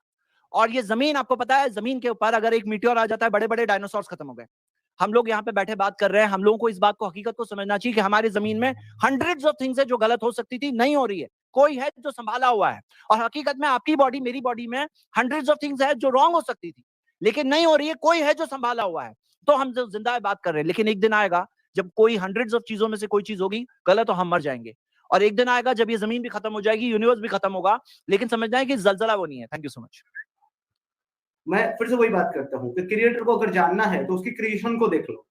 [SPEAKER 1] और ये जमीन, आपको पता है, जमीन के ऊपर अगर एक मीटियोर आ जाता है, बड़े बड़े डायनासोर्स खत्म हो गए। हम लोग यहाँ पे बैठे बात कर रहे हैं, हम लोगों को इस बात को, हकीकत को समझना चाहिए कि हमारी जमीन में हंड्रेड्स ऑफ थिंग्स है जो गलत हो सकती थी, नहीं हो रही है। कोई है जो संभाला हुआ है, और हकीकत में आपकी बॉडी, मेरी बॉडी में हंड्रेड्स ऑफ थिंग्स है जो रॉन्ग हो सकती थी, लेकिन नहीं हो रही है। कोई है जो संभाला हुआ है। तो हम जो जिंदा है बात कर रहे हैं, लेकिन एक दिन आएगा जब कोई हंड्रेड्स ऑफ चीजों में से कोई चीज होगी गलत, तो हम मर जाएंगे। और एक दिन आएगा जब ये जमीन भी खत्म हो जाएगी, यूनिवर्स भी खत्म होगा, लेकिन समझना है कि जलजला वो नहीं है। Thank you so much.
[SPEAKER 3] मैं फिर से वही बात करता हूँ कि क्रिएटर को अगर जानना है तो उसकी क्रिएशन को देख लो।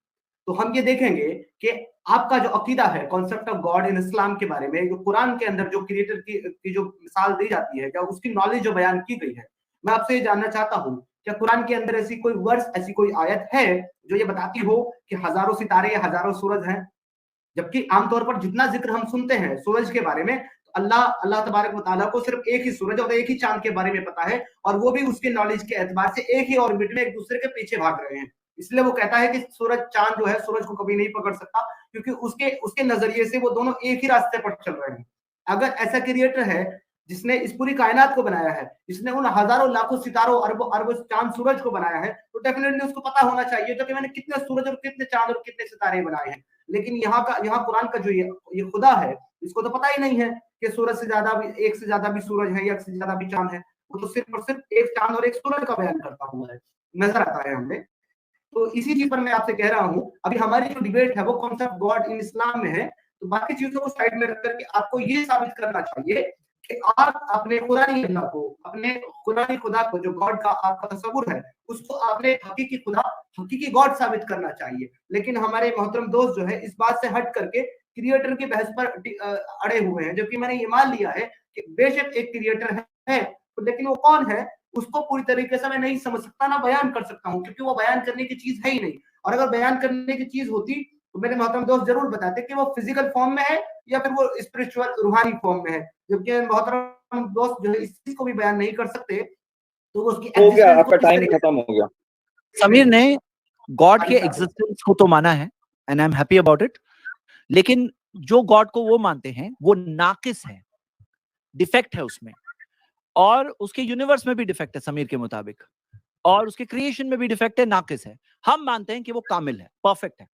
[SPEAKER 3] तो हम ये देखेंगे कि आपका जो अकीदा है कॉन्सेप्ट ऑफ गॉड इन इस्लाम के बारे में, जो कुरान के अंदर जो क्रिएटर की जो मिसाल दी जाती है, क्या उसकी नॉलेज जो बयान की गई है, मैं आपसे ये जानना चाहता हूँ, क्या कुरान के अंदर ऐसी कोई वर्स, ऐसी कोई आयत है जो ये बताती हो कि हजारों सितारे या हजारों सूरज हैं? जबकि आमतौर पर जितना जिक्र हम सुनते हैं सूरज के बारे में, तो अल्लाह तबारक व तआला को सिर्फ एक ही सूरज और एक ही चांद के बारे में पता है, और वो भी उसके नॉलेज के एतबार से एक ही ऑर्बिट में एक दूसरे के पीछे भाग रहे हैं। इसलिए वो कहता है कि सूरज, चांद जो है सूरज को कभी नहीं पकड़ सकता, क्योंकि उसके उसके नजरिए से वो दोनों एक ही रास्ते पर चल रहे हैं। अगर ऐसा क्रिएटर है जिसने इस पूरी कायनात को बनाया है, जिसने उन हजारों लाखों सितारों अरबों अरबों चांद सूरज को बनाया है, तो डेफिनेटली उसको पता होना चाहिए कि मैंने कितने सूरज और कितने चांद और कितने सितारे बनाए हैं। लेकिन यहाँ कुरान का जो ये खुदा है, इसको तो पता ही नहीं है कि सूरज से ज्यादा भी, एक से ज्यादा भी सूरज है या एक से ज्यादा भी चांद है। वो तो सिर्फ और सिर्फ एक चांद और एक सूरज का बयान करता हुआ है, नजर आता है हमें। तो इसी चीज पर मैं आपसे कह रहा हूँ, अभी हमारी जो डिबेट है वो कॉन्सेप्ट गॉड इन इस्लाम में है। तो बाकी चीजों को साइड में रख करके आपको ये साबित करना चाहिए कि आप अपने कुरानी अल्लाह को, अपने कुरानी खुदा को, जो गॉड का आपका तस्वुर है, उसको आपने हकीकी खुदा, हकीकी गॉड साबित करना चाहिए। लेकिन हमारे मोहतरम दोस्त जो है इस बात से हट करके क्रिएटर की बहस पर अड़े हुए हैं, जबकि मैंने ये मान लिया है कि बेशक एक क्रिएटर है, लेकिन वो कौन है उसको पूरी तरीके से मैं नहीं समझ सकता, ना बयान कर सकता हूँ, क्योंकि वो बयान करने की चीज है ही नहीं। और अगर बयान करने की चीज होती तो मेरे मोहतरम दोस्त जरूर बताते कि वो फिजिकल फॉर्म में है या फिर वो स्पिरिचुअल रूहानी फॉर्म में है। जबकि मोहतरम दोस्त जो है इस चीज को भी बयान नहीं कर सकते, तो वो उसकी
[SPEAKER 2] हो गया,
[SPEAKER 3] एग्जिस्टेंस
[SPEAKER 2] आपका
[SPEAKER 3] को किस
[SPEAKER 2] टाइम
[SPEAKER 3] तरीके
[SPEAKER 2] खत्म हो गया।
[SPEAKER 1] समीर ने गॉड के एग्जिस्टेंस को तो माना है and I am happy about it, लेकिन जो गॉड को वो मानते हैं वो नाकिस है, डिफेक्ट है उसमें, और उसके यूनिवर्स में भी डिफेक्ट है समीर के मुताबिक, और उसके क्रिएशन में भी डिफेक्ट है, नाकिस है। हम मानते हैं कि वो कामिल है, परफेक्ट है।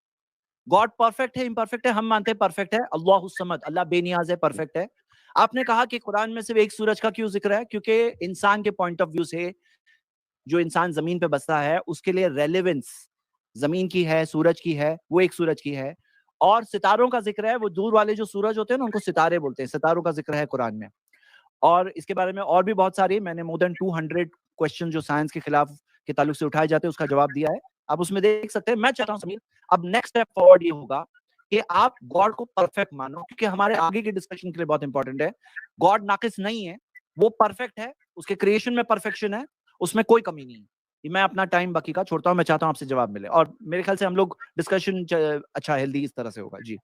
[SPEAKER 1] गॉड परफेक्ट है, इम्परफेक्ट है? हम मानते हैं परफेक्ट है। अल्लाहु समद, अल्लाह बेनियाज है, परफेक्ट है। आपने कहा कि कुरान में सिर्फ एक सूरज का क्यों जिक्र है? क्योंकि इंसान के पॉइंट ऑफ व्यू से, जो इंसान जमीन पे बसता है उसके लिए रेलेवेंस जमीन की है, सूरज की है, वो एक सूरज की है। और सितारों का जिक्र है, वो दूर वाले जो सूरज होते हैं ना उनको सितारे बोलते हैं, सितारों का जिक्र है कुरान में। और इसके बारे में और भी बहुत सारी, मैंने मोर देन 200 क्वेश्चन जो साइंस के खिलाफ के ताल्लुक से उठाए जाते हैं उसका जवाब दिया है, आप उसमें देख सकते हैं। मैं चाहता हूं समीर, अब नेक्स्ट स्टेप फॉरवर्ड ये होगा कि आप गॉड को परफेक्ट मानो, क्योंकि हमारे आगे के डिस्कशन के लिए बहुत इंपॉर्टेंट है। गॉड नाकिस नहीं है, वो परफेक्ट है, उसके क्रिएशन में परफेक्शन है, उसमें कोई कमी नहीं है। मैं अपना टाइम बाकी का छोड़ता हूं, मैं चाहता हूं आपसे जवाब मिले, और मेरे ख्याल से हम लोग डिस्कशन अच्छा हेल्दी इस तरह से होगा। जी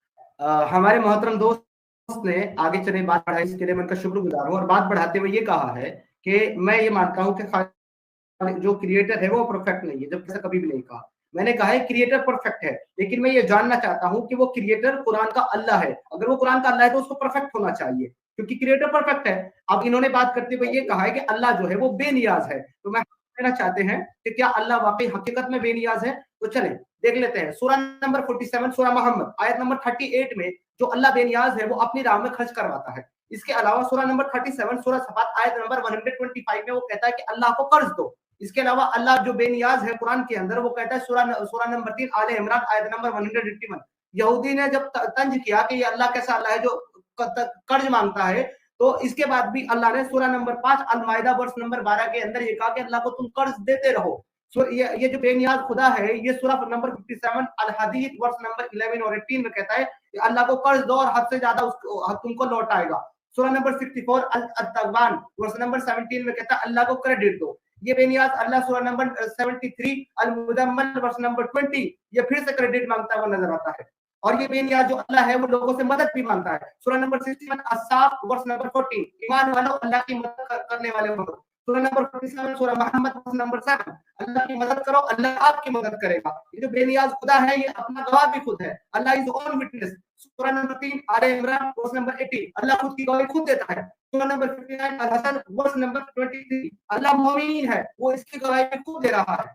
[SPEAKER 3] हमारे मोहतरम दोस्त ने आगे चले बात बढ़ाई, इसके लिए मैं उनका शुक्रगुजार हूँ। और बात बढ़ाते हुए ये कहा है कि मैं ये मानता हूँ कि जो क्रिएटर है वो परफेक्ट नहीं है, जबकि ऐसा कभी भी नहीं कहा। मैंने कहा है क्रिएटर परफेक्ट है, लेकिन मैं ये जानना चाहता हूँ कि वो क्रिएटर कुरान का अल्लाह है। अगर वो कुरान का अल्लाह है तो उसको परफेक्ट होना चाहिए, क्योंकि क्रिएटर परफेक्ट है। अब इन्होंने बात करते हुए ये कहा है कि अल्लाह जो है वो बेनियाज है। तो मैं कहना चाहते हैं कि क्या अल्लाह वाकई हकीकत में बेनियाज है? तो चले देख लेते हैं। सूरह नंबर 47 सूरह मोहम्मद आयत नंबर 38 में जो अल्लाह बेनियाज है वो अपनी राह में खर्च करवाता है। इसके अलावा सूरह नंबर 37 सूरह सफात आयत नंबर 125 में वो कहता है कि अल्लाह को कर्ज दो। इसके अलावा अल्लाह जो बेनियाज है कुरान के अंदर, वो कहता है सूरह नंबर 3 आले इमरान आयत नंबर 181। यहूदी ने जब तंज किया कि ये अल्लाह कैसा अल्लाह है जो कर्ज मांगता है, तो इसके बाद भी अल्लाह ने सूरह नंबर 5 अल माइदा वर्स नंबर 12 के अंदर ये कहा कि अल्लाह को तुम कर्ज देते रहो। ये जो बेनियाज खुदा है, ये सूरह नंबर 57 अल हदीद वर्स नंबर 11 और 18 में कहता है कि अल्लाह को कर्ज दो और हद से ज्यादा उसको तुमको लौट आएगा। सूरह नंबर 64 अल तगवान वर्स नंबर 17 में कहता है अल्लाह को क्रेडिट दो। ये बेनियाज अल्लाह सूरह नंबर 73 अल मुदम्मल वर्स नंबर 20 ये फिर से क्रेडिट मांगता हुआ नजर आता है। और ये बेनियाज जो अल्लाह है वो लोगों से मदद भी मांगता है। सूरह नंबर 61 अस-साफ वर्स नंबर 40 ईमान वालों अल्लाह की मदद करने वाले हो। सूरह नंबर 47 सूरह मोहम्मद वर्स नंबर 7 अल्लाह की मदद करो, अल्लाह आपकी मदद करेगा। ये जो बेनियाज खुदा है ये अपना गवाह भी खुद है, अल्लाह इज ओन विटनेस। सूरह नंबर 3 आले इमरान वर्स नंबर 80 अल्लाह खुद की गवाही खुद देता है। सूरह नंबर 59 अल हसन वर्स नंबर 23 अल्लाह मुमीन है, वो इसकी गवाही भी खुद दे रहा है।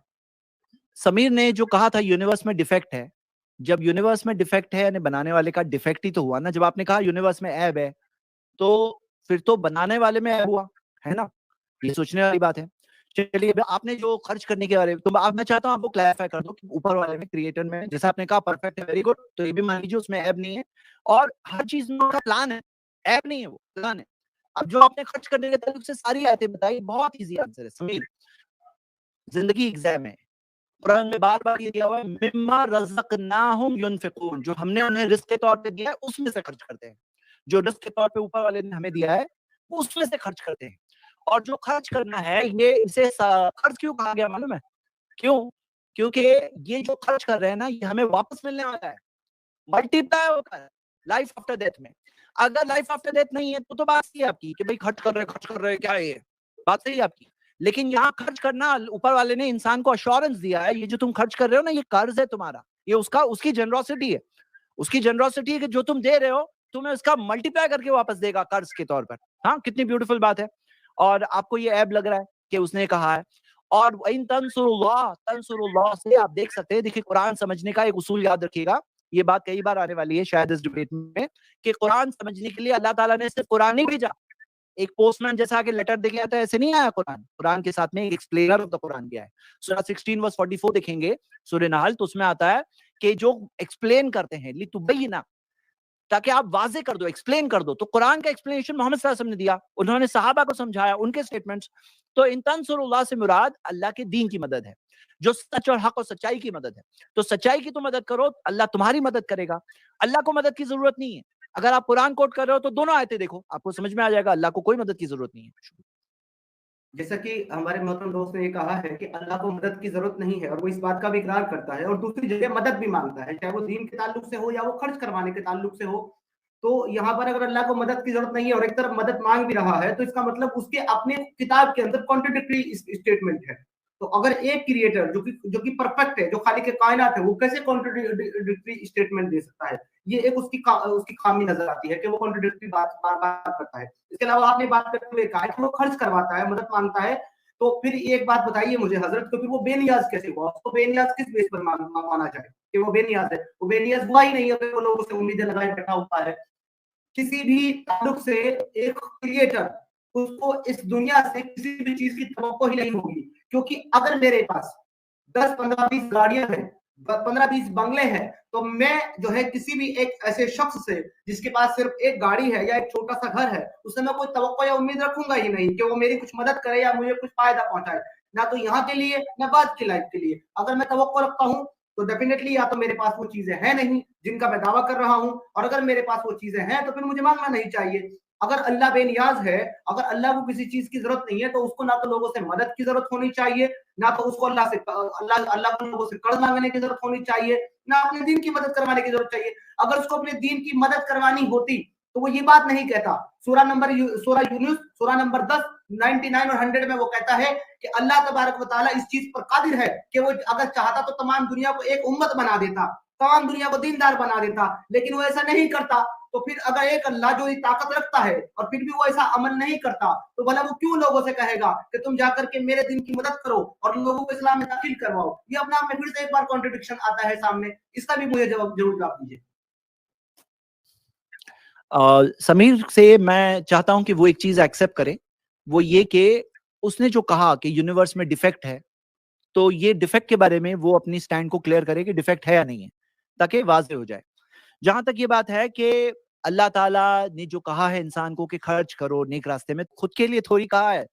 [SPEAKER 1] समीर ने जो कहा था यूनिवर्स में डिफेक्ट है, जब यूनिवर्स में डिफेक्ट है यानी बनाने वाले का डिफेक्ट ही तो हुआ ना। जब आपने कहा यूनिवर्स में ऐब है, तो फिर तो बनाने वाले में ऐब हुआ है ना, ये सोचने वाली बात है। चलिए, आपने जो खर्च करने के बारे में, तो अब मैं चाहता हूं आपको क्लैरिफाई कर दो कि ऊपर वाले में, क्रिएटर में, जैसा आपने कहा परफेक्ट है, वेरी गुड, तो ये भी मान लीजिए उसमें ऐब नहीं है, और हर चीज में उसका प्लान है, ऐब नहीं है, वो प्लान है। अब जो आपने खर्च करने के ताल्लुक से सारी आयतें बताई, बहुत इजी आंसर है समीर। जिंदगी एग्जाम है। कुरान में बार बार ये दिया हुआ है, मिम्मा रज़क़नाहुम युनफिकून, जो हमने उन्हें रिस्क के तौर पे दिया है उसमें से खर्च करते हैं। जो रिस्क के तौर पे ऊपर वाले ने हमें दिया है उसमें से खर्च करते हैं। और जो खर्च करना है ये इसे खर्च क्यों कहा गया मालूम है? क्यों? क्योंकि ये जो खर्च कर रहे हैं ना ये हमें वापस मिलने वाला है, मल्टीप्लाई होकर लाइफ आफ्टर डेथ में। अगर लाइफ आफ्टर डेथ नहीं है तो बात सही है आपकी कि भाई खर्च कर रहे हैं क्या है ये, बात सही है आपकी। लेकिन यहाँ खर्च करना ऊपर वाले ने इंसान को अश्योरेंस दिया है, ये जो तुम खर्च कर रहे हो ना ये कर्ज है तुम्हारा, ये उसकी जेनरोसिटी है, उसकी जेनरोसिटी है कि जो तुम दे रहे हो तुम्हें उसका मल्टीप्लाई करके वापस देगा कर्ज के तौर पर। हाँ, कितनी ब्यूटीफुल बात है। और आपको ये ऐब लग रहा है कि उसने कहा है। और इन तंसुरुल्लाह से आप देख सकते हैं, देखिए कुरान समझने का एक उसूल याद रखिएगा, ये बात कई बार आने वाली है शायद इस डिबेट में, कि कुरान समझने के लिए अल्लाह ताला ने सिर्फ कुरान नहीं भेजा, एक पोस्टमैन जैसा आके लेटर देके आता है, ऐसे नहीं आया कुरान। कुरान के साथ में एक एक्सप्लेनर ऑफ द कुरान गया है। सूरा 16 वर्स 44 देखेंगे सूरह नहल, तो उसमें आता है कि जो एक्सप्लेन करते हैं लितुबय्यिना, ताकि आप वाजे कर दो, एक्सप्लेन कर दो। तो कुरान का एक्सप्लेनेशन मोहम्मद सल्लल्लाहु अलैहि वसल्लम ने दिया, उन्होंने सहाबा को समझाया, उनके स्टेटमेंट्स। तो इन तंसुरुल्लाह से मुराद अल्लाह के दीन की मदद है, जो सच और हक और सच्चाई की मदद है। तो सच्चाई की तो मदद करो, अल्लाह तुम्हारी मदद करेगा। अल्लाह को मदद की जरूरत नहीं है। अगर आप कुरान कोट कर रहे हो तो दोनों आयतें देखो, आपको समझ में आ जाएगा अल्लाह को कोई मदद की जरूरत नहीं है।
[SPEAKER 3] जैसा कि हमारे मोहतरम दोस्त ने ये कहा है कि अल्लाह को मदद की जरूरत नहीं है और वो इस बात का भी इकरार करता है और दूसरी जगह मदद भी मांगता है, चाहे वो दीन के ताल्लुक से हो या वो खर्च करवाने के ताल्लुक से हो। तो यहाँ पर अगर अल्लाह को मदद की जरूरत नहीं है और एक तरफ मदद मांग भी रहा है तो इसका मतलब उसके अपने किताब के अंदर कॉन्ट्रडिक्टरी स्टेटमेंट है। तो अगर एक क्रिएटर जो कि परफेक्ट है, जो खालिक के कायनात है, वो कैसे कॉन्ट्रडिक्टरी स्टेटमेंट दे सकता है? ये एक उसकी खामी नजर आती है कि वो कॉन्ट्रडिक्टरी बात बार बार करता है। इसके अलावा आपने बात करते हुए कहा कि वो खर्च करवाता है, मदद मांगता है। तो फिर एक बात बताइए मुझे हजरत, तो फिर वो बेनियाज कैसे हुआ? उसको बेनियाज किस बेस पर माना जाए कि वो बेनियाज है? वो बेनियाज हुआ ही नहीं है, वो लोगों से उम्मीदें लगाए बैठा हुआ है। किसी भी ताल्लुक से एक क्रिएटर, उसको इस दुनिया से किसी भी चीज की तवक्को ही नहीं होगी, क्योंकि अगर मेरे पास 10, 15, 20 गाड़ियां हैं, 15, 20 बंगले हैं, तो मैं जो है किसी भी एक ऐसे शख्स से जिसके पास सिर्फ एक गाड़ी है या एक छोटा सा घर है, उससे मैं कोई तवक्को या उम्मीद रखूंगा ही नहीं कि वो मेरी कुछ मदद करे या मुझे कुछ फायदा पहुंचाए, ना तो यहाँ के लिए ना बाद की लाइफ के लिए। अगर मैं तवक्को रखता हूँ तो डेफिनेटली या तो मेरे पास वो चीजें हैं नहीं जिनका मैं दावा कर रहा हूं, और अगर मेरे पास वो चीजें हैं तो फिर मुझे मांगना नहीं चाहिए। अगर अल्लाह बेनियाज है, अगर अल्लाह को किसी चीज की जरूरत नहीं है, तो उसको ना तो लोगों से मदद की जरूरत होनी चाहिए, ना तो उसको अल्लाह को लोगों से कर्ज मांगने की जरूरत होनी चाहिए, ना अपने दीन की मदद करवाने की जरूरत चाहिए। अगर उसको अपने दीन की मदद करवानी होती तो वो ये बात नहीं कहता। सूरा यूनुस सूरा नंबर 10, 99 और 100 में वो कहता है कि अल्लाह तबारक व तआला इस चीज पर कादिर है कि वो अगर चाहता तो तमाम दुनिया को एक उम्मत बना देता, तमाम दुनिया को दीनदार बना देता, लेकिन वो ऐसा नहीं करता। तो फिर अगर एक अल्लाह जो ताकत रखता है और फिर भी वो ऐसा अमल नहीं करता, तो भला वो क्यों लोगों से कहेगा कि तुम जाकर के मेरे दिन की मदद करो और लोगों को इस्लाम में दाखिल करवाओ? ये अपने आप में फिर से एक बार कॉन्ट्रडिक्शन आता है सामने। इसका भी मुझे जरूर जवाब दीजिए।
[SPEAKER 1] समीर से मैं चाहता हूं कि वो एक चीज एक्सेप्ट करे, वो ये कि उसने जो कहा कि यूनिवर्स में डिफेक्ट है, तो ये डिफेक्ट के बारे में वो अपनी स्टैंड को क्लियर करे कि डिफेक्ट है या नहीं है, ताकि वाज़ेह हो जाए। जहां तक ये बात है कि अल्लाह ताला ने जो कहा है इंसान को कि खर्च करो नेक रास्ते में, खुद के लिए थोड़ी कहा है।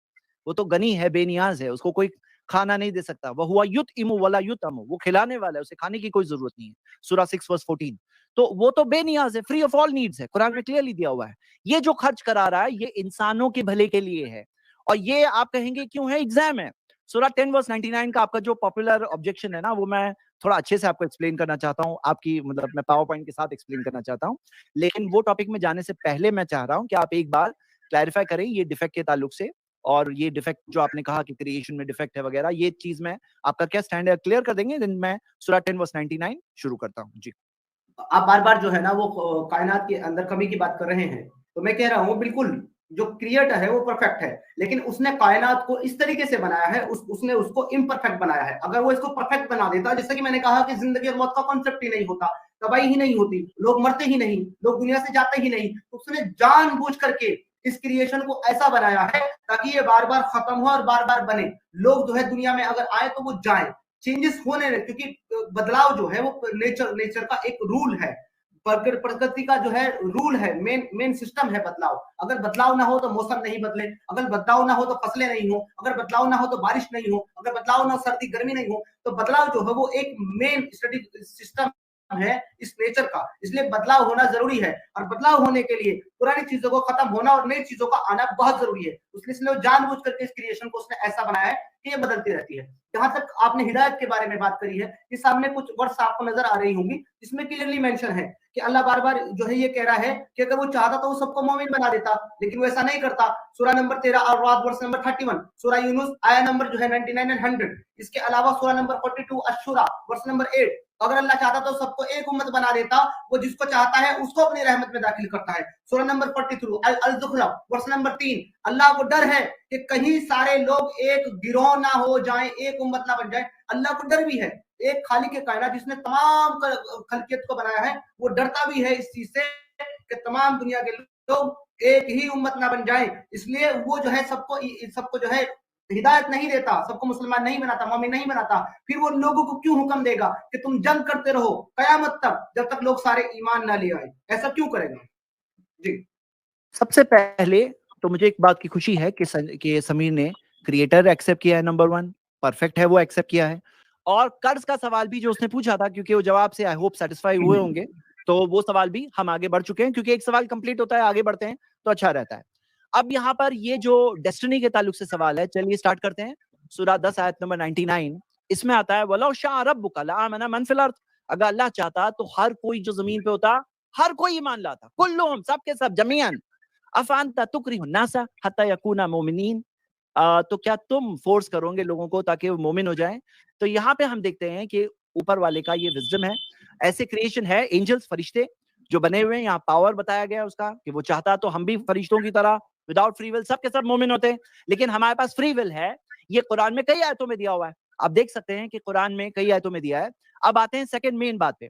[SPEAKER 1] वो तो गनी है, बेनियाज है, उसको कोई खाना नहीं दे सकता। वह हुआ युतइमु वला युतअमु, वो खिलाने वाला है, उसे खाने की कोई जरूरत नहीं है। सूरा 6 वर्स 14। तो वो तो बेनियाज है, फ्री ऑफ ऑल नीड्स है, कुरान में क्लियरली दिया हुआ है। ये जो खर्च करा रहा है ये इंसानों के भले के लिए है। और ये आप कहेंगे क्यों है? एग्जाम है। सूरा 10 वर्स 99 का आपका जो पॉपुलर ऑब्जेक्शन है ना, वो मैं थोड़ा अच्छे से आपको एक्सप्लेन करना चाहता हूँ, आपकी मतलब मैं पावर पॉइंट के साथ एक्सप्लेन करना चाहता हूँ। लेकिन वो टॉपिक में जाने से पहले मैं चाह रहा हूँ कि आप एक बार क्लैरिफाई करें ये डिफेक्ट के ताल्लुक से, और ये डिफेक्ट जो आपने कहा कि क्रिएशन में डिफेक्ट है वगैरह, ये चीज में आपका क्या स्टैंड है क्लियर कर देंगे, देन मैं सूरा 10 वर्स 99 शुरू करता हूँ। जी।
[SPEAKER 3] आप बार बार जो है ना वो कायनात के अंदर कमी की बात कर रहे हैं, तो मैं कह रहा हूँ बिल्कुल जो क्रिएटर है वो परफेक्ट है, लेकिन उसने कायनात को इस तरीके से बनाया है, उसने उसको इम्परफेक्ट बनाया है। अगर वो इसको परफेक्ट बना देता, जैसे कि मैंने कहा कि जिंदगी और मौत का कॉन्सेप्ट ही नहीं होता, तबाही ही नहीं होती, लोग मरते ही नहीं, लोग दुनिया से जाते ही नहीं, तो उसने जानबूझ करके इस क्रिएशन को ऐसा बनाया है ताकि ये बार बार खत्म हो और बार बार बने। लोग जो है दुनिया में अगर आए तो वो जाए, चेंजेस होने लगे, क्योंकि बदलाव जो है वो नेचर का एक रूल है। प्रकृति का जो है रूल है, मेन सिस्टम है बदलाव। अगर बदलाव ना हो तो मौसम नहीं बदले, अगर बदलाव ना हो तो फसलें नहीं हो, अगर बदलाव ना हो तो बारिश नहीं हो, अगर बदलाव ना हो सर्दी गर्मी नहीं हो, तो बदलाव जो है वो एक मेन स्टडी सिस्टम है इस नेचर का। इसलिए बदलाव होना जरूरी है, और बदलाव होने के लिए पुरानी चीजों को खत्म होना और नई चीजों का आना बहुत जरूरी है। इसलिए वो जानबूझ करके इस क्रिएशन को उसने ऐसा बनाया है कि ये बदलती रहती है। जहां तक आपने हिदायत के बारे में बात करी है, ये सामने कुछ वर्ड्स आपको नजर आ रही होंगी जिसमें क्लियरली मेंशन है कि अल्लाह बार बार जो है ये कह रहा है कि अगर वो चाहता तो वो सबको मोमिन बना देता, लेकिन वो ऐसा नहीं करता। सूरा नंबर 13 और वर्स नंबर 31, सूरा यूनुस आया नंबर जो है 99 एंड 100, इसके अलावा सूरा नंबर 42 अश-शूरा वर्स नंबर 8, अगर अल्लाह चाहता तो सबको एक उम्मत बना देता, वो जिसको चाहता है उसको अपनी रहमत में दाखिल करता है। सूरा नंबर 43 अल-ज़ुखरफ वर्स नंबर 3, अल्लाह को डर है कि कहीं सारे लोग एक गिरोह ना हो जाएं, एक उम्मत ना बन जाए। अल्लाह को डर भी है, एक खालिक के कायनात जिसने तमाम खलकियत को बनाया है, वो डरता भी है इस चीज से कि तमाम दुनिया के लोग एक ही उम्मत ना बन जाएं। इसलिए वो जो है सबको जो है हिदायत नहीं देता, सबको मुसलमान नहीं बनाता, मोमिन नहीं बनाता। फिर वो लोगों को क्यों हुक्म देगा कि तुम जंग करते रहो कयामत तक, जब तक लोग सारे ईमान ना ले आए? ऐसा क्यों करेगा? जी,
[SPEAKER 1] सबसे पहले तो मुझे एक बात की खुशी है कि समीर ने क्रिएटर एक्सेप्ट किया है, नंबर 1 परफेक्ट है, वो एक्सेप्ट किया है। और कर्ज का सवाल भी जो उसने पूछा था, क्योंकि वो जवाब से आई होप सेटिस्फाई हुए होंगे, तो वो सवाल भी हम आगे बढ़ चुके हैं, क्योंकि एक सवाल कंप्लीट होता है, आगे बढ़ते हैं तो अच्छा रहता है। अब यहाँ पर ये जो डेस्टिनी के ताल्लुक से सवाल है, चलिए स्टार्ट करते हैं। सूरा 10 आयत नंबर 99, इसमें आता है वलौ शाअ रब्बुका लआमना मन फिल अर्द, अगर अल्लाह चाहता तो हर कोई जो जमीन पे होता, हर कोई ईमान लाता, कुल्लुहुम, सब के सब, जमीअन, अफअंता तुकरिहु नासा हत्ता यकूना मोमिनीन, तो क्या तुम फोर्स करोगे लोगों को ताकि वो मोमिन हो जाएं? तो यहाँ पे हम देखते हैं कि ऊपर वाले का ये विजडम है। ऐसे क्रिएशन है, एंजल्स, फरिश्ते जो बने हुए हैं, यहाँ पावर बताया गया उसका कि वो चाहता तो हम भी फरिश्तों की तरह विदाउट फ्री विल सब के सब मोमिन होते हैं, लेकिन हमारे पास फ्री विल है। ये कुरान में कई आयतों में दिया हुआ है, आप देख सकते हैं कि कुरान में कई आयतों में दिया है। अब आते हैं सेकंड मेन बात पे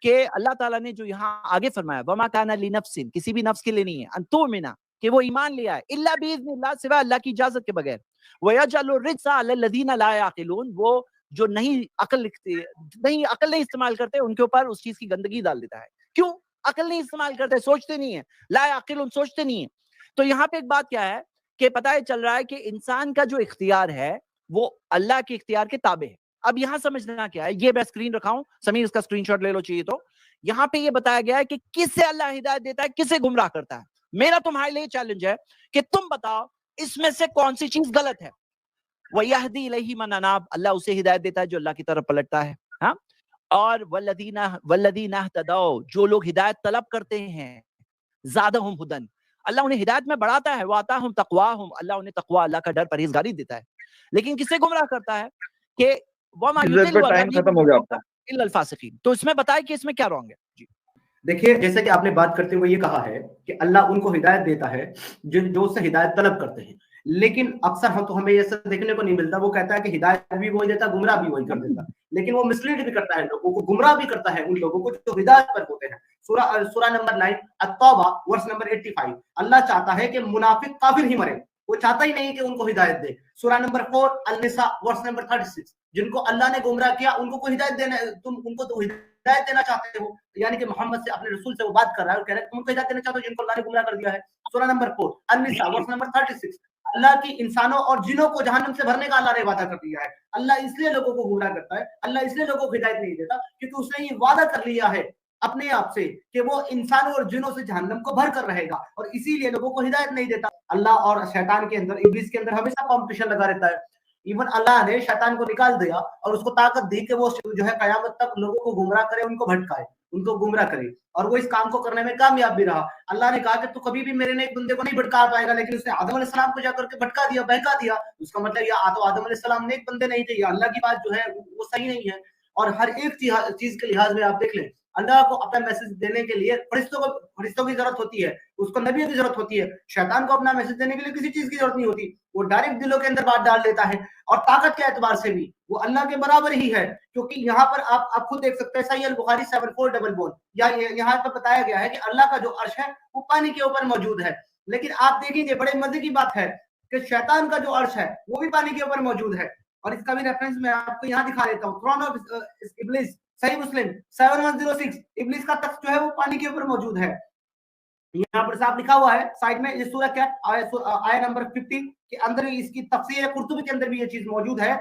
[SPEAKER 1] कि अल्लाह ताला ने जो यहाँ आगे फरमाया, वमा काना लिनफ्सिन, किसी भी नफ्स के लिए नहीं है, अन तुमिना, कि वो ईमान ले आए, इल्ला बिइज़्निल्लाह, सिवा अल्लाह की इजाजत के बगैर, वयजअलु रिज्सा अलल्लज़ीना ला याक़िलून, वो जो नहीं अकल नहीं इस्तेमाल करते उनके ऊपर उस चीज की गंदगी डाल देता है। क्यों? अकल नहीं इस्तेमाल करते, सोचते नहीं है, ला याक़िलून, सोचते नहीं है। तो यहाँ पे एक बात क्या है कि पता है चल रहा है कि इंसान का जो इख्तियार है वो अल्लाह के इख्तियार के ताबे है। अब यहां समझना क्या है, ये मैं स्क्रीन रखा हूं, समीर इसका स्क्रीनशॉट ले लो चाहिए तो। यहां पे ये बताया गया है कि किससे अल्लाह हिदायत देता है, किसे गुमराह करता है। मेरा तुम्हारे लिए चैलेंज है कि तुम बताओ इसमें से कौन सी चीज गलत है। वयहदी इलैहि मन अनाब, अल्लाह उसे हिदायत देता है जो अल्लाह की तरफ पलटता है। हाँ, और वल्लदीना तदौ, जो लोग हिदायत तलब करते हैं, ज़ादहुम हुदन, अल्लाह उन्हें हिदायत में बढ़ाता है, वाताहुम तक़वाहुम, अल्लाह उन्हें तक़वा, अल्लाह का डर, परहेजगारी देता है। लेकिन किसे गुमराह करता है कि वमा युदिल्लु
[SPEAKER 2] टाइम खत्म हो गया आपका।
[SPEAKER 1] इल्लल फासिकीन। तो इसमें बताएं कि इसमें क्या रॉन्ग है जी।
[SPEAKER 3] देखिए, जैसे कि आपने बात करते हुए ये कहा है कि अल्लाह उनको हिदायत देता है जो उससे हिदायत तलब करते हैं, लेकिन अक्सर हमें ऐसा देखने को नहीं मिलता। वो कहता है कि हिदायत भी वही देता, गुमराह भी वही कर देता, लेकिन वो मिसलीड भी करता है लोगों को, गुमराह भी करता है उन लोगों को जो हिदायत पर होते हैं। सूरा नंबर 9 अत-तौबा वर्स नंबर 85, अल्लाह चाहता है कि मुनाफिक काफिर ही मरे, वो चाहता ही नहीं कि उनको हिदायत दे। सूरा नंबर 4 अल-निसा वर्स नंबर 36, जिनको अल्लाह ने गुमराह किया उनको कोई हिदायत देना, तुम उनको तो हिदायत देना चाहते हो, यानी कि मोहम्मद से, अपने रसूल से वो बात कर रहा है और कह रहा है तुम उनको हिदायत देना चाहते हो जिनको अल्लाह ने गुमराह कर दिया है। सूरा नंबर 4 अन-निसा वर्स नंबर 36, अल्लाह की इंसानों और जिनों को जहन्नम से भरने का अल्लाह ने वादा कर दिया है। अल्लाह इसलिए लोगों को गुमराह करता है, अल्लाह इसलिए लोगों को हिदायत नहीं देता क्योंकि उसने ये वादा कर लिया है अपने आप से कि वो इंसानों और जिनों से जहन्नम को भर कर रहेगा, और इसीलिए लोगों को हिदायत नहीं देता। अल्लाह और शैतान के अंदर, इब्लीस के अंदर हमेशा कॉम्पिटिशन लगा रहता है। इवन अल्लाह ने शैतान को निकाल दिया और उसको ताकत दी कि वो जो है कयामत तक लोगों को गुमराह करे, उनको भटकाए, उनको गुमराह करे, और वो इस काम को करने में कामयाब भी रहा। अल्लाह ने कहा कि तू कभी भी मेरे नेक बंदे को नहीं भटका पाएगा, लेकिन उसने आदम अलैहिस्सलाम को जाकर के भटका दिया, बहका दिया। उसका मतलब ये तो आदम अलैहिस्सलाम नेक बंदे नहीं थे, अल्लाह की बात जो है वो सही नहीं है। और हर एक चीज के लिहाज में आप देख लें, अल्लाह को अपना मैसेज देने के लिए फरिश्तों की जरूरत होती है, उसको नबियों की जरूरत होती है। शैतान को अपना मैसेज देने के लिए किसी चीज की जरूरत नहीं होती, वो डायरेक्ट दिलों के अंदर बात डाल देता है। और ताकत के एतबार से भी वो अल्लाह के बराबर ही है, क्योंकि यहाँ पर आप खुद देख सकते हैं, सही अल-बुखारी 7411, यहाँ पर बताया गया है कि अल्लाह का जो अर्श है वो पानी के ऊपर मौजूद है। लेकिन आप देखेंगे, बड़े मजे की बात है कि शैतान का जो अर्श है वो भी पानी के ऊपर मौजूद है। और इसका भी रेफरेंस मैं आपको यहाँ दिखा देता हूँ, कुरान ऑफ इब्लिस सही मुस्लिम 7106 इब्लीस का तख्त जो है वो पानी के ऊपर मौजूद है। यहाँ पर साफ लिखा हुआ है साइड में, इस सूरह क्या आया नंबर 50 के अंदर इसकी तफसीर कुर्तुबी के अंदर भी ये चीज मौजूद है।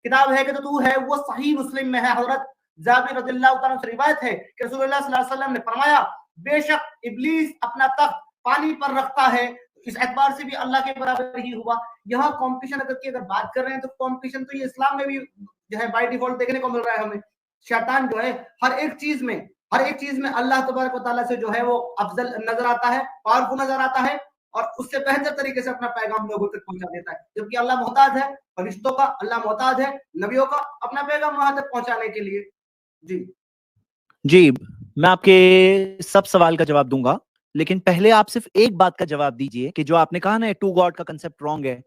[SPEAKER 3] किताब है कि तो तू है वो सही मुस्लिम में है। हजरत जाबिर रज़ियल्लाहु ताला से रिवायत है कि रसूलुल्लाह सल्लल्लाहु अलैहि वसल्लम ने फरमाया बेशक इब्लीस अपना तख्त पानी पर रखता है। इस एतबार से भी अल्लाह के बराबर ही हुआ। यहाँ कॉम्पिटिशन अगर बात कर रहे हैं तो कॉम्पिटिशन तो ये इस्लाम में भी जो है बाय डिफॉल्ट देखने को मिल रहा है हमें। शैतान जो है हर एक चीज में अल्लाह तबारक व तआला से जो है वो अफजल नजर आता है, पावरफुल नजर आता है और उससे बेहतर तरीके से अपना पैगाम लोगों तक पहुंचा देता है। जबकि अल्लाह मोहताज है फरिश्तों का, अल्लाह मोहताज है नबियों का अपना पैगाम वहां तक पहुंचाने के लिए।
[SPEAKER 1] जी, मैं आपके सब सवाल का जवाब दूंगा, लेकिन पहले आप सिर्फ एक बात का जवाब दीजिए कि जो आपने कहा ना टू गॉड का कंसेप्ट रॉन्ग है,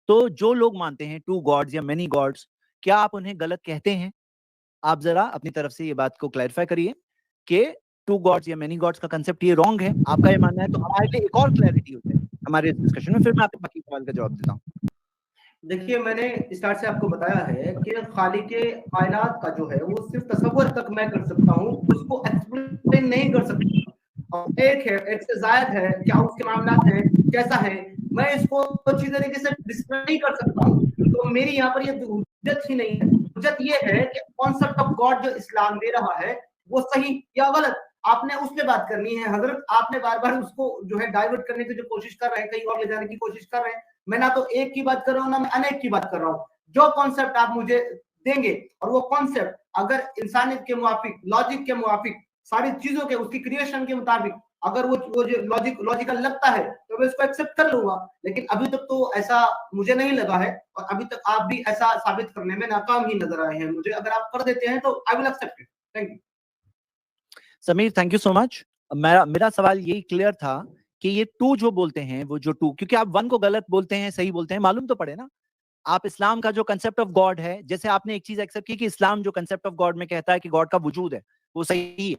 [SPEAKER 1] तो जो लोग मानते हैं टू गॉड्स या मेनी गॉड्स, क्या आप उन्हें गलत कहते हैं? आप जरा अपनी तरफ से ये बात को क्लैरिफाई करिए कि टू गॉड्स या मेनी गॉड्स का कंसेप्ट ये रॉन्ग है, आपका ये मानना है, तो हमारे लिए एक और क्लैरिटी हो जाए हमारे इस डिस्कशन में, फिर मैं आपके बाकी सवाल का जवाब देता हूँ।
[SPEAKER 3] देखिए मैंने स्टार्ट से आपको बताया है कि खालिके कायनात का जो है वो सिर्फ तसव्वुर तक मैं कर सकता हूँ, उसको एक्सप्लेन नहीं कर सकता। और एक है, एक से जायद है, क्या उसके मामलात हैं, कैसा है, मैं इसको अच्छी तरीके से डिस्क्राइब नहीं कर सकता हूँ। तो मेरी यहाँ पर ये हुज्जत ही नहीं है। हुज्जत ये है कि कॉन्सेप्ट ऑफ गॉड जो इस्लाम दे रहा है वो सही या गलत, आपने उस पर बात करनी है। हजरत आपने बार बार उसको जो है डाइवर्ट करने की जो कोशिश कर रहे हैं, कहीं और ले जाने की कोशिश कर रहे हैं। मैं ना तो एक की बात कर रहा हूँ ना मैं अनेक की बात कर रहा हूँ। जो कॉन्सेप्ट आप मुझे देंगे और वो कॉन्सेप्ट अगर इंसानियत के मुवाफिक, लॉजिक के मुवाफिक, सारी चीजों के उसकी क्रिएशन के मुताबिक अगर वो जो लॉजिकल लगता है तो मैं इसको एक्सेप्ट कर लूंगा। लेकिन अभी तक तो ऐसा मुझे नहीं लगा है और अभी तक आप भी ऐसा साबित करने में नाकाम ही नजर आए हैं मुझे। अगर आप कर देते हैं तो I will accept it. Thank you
[SPEAKER 1] Sameer, thank you so much. मेरा सवाल यही क्लियर था कि ये टू जो बोलते हैं, वो जो टू, क्योंकि आप वन को गलत बोलते हैं, सही बोलते हैं, मालूम तो पड़े ना। आप इस्लाम का जो कंसेप्ट ऑफ गॉड है, जैसे आपने एक चीज एक्सेप्ट की कि इस्लाम जो कंसेप्ट ऑफ गॉड में कहता है कि गॉड का वजूद है, वो सही है,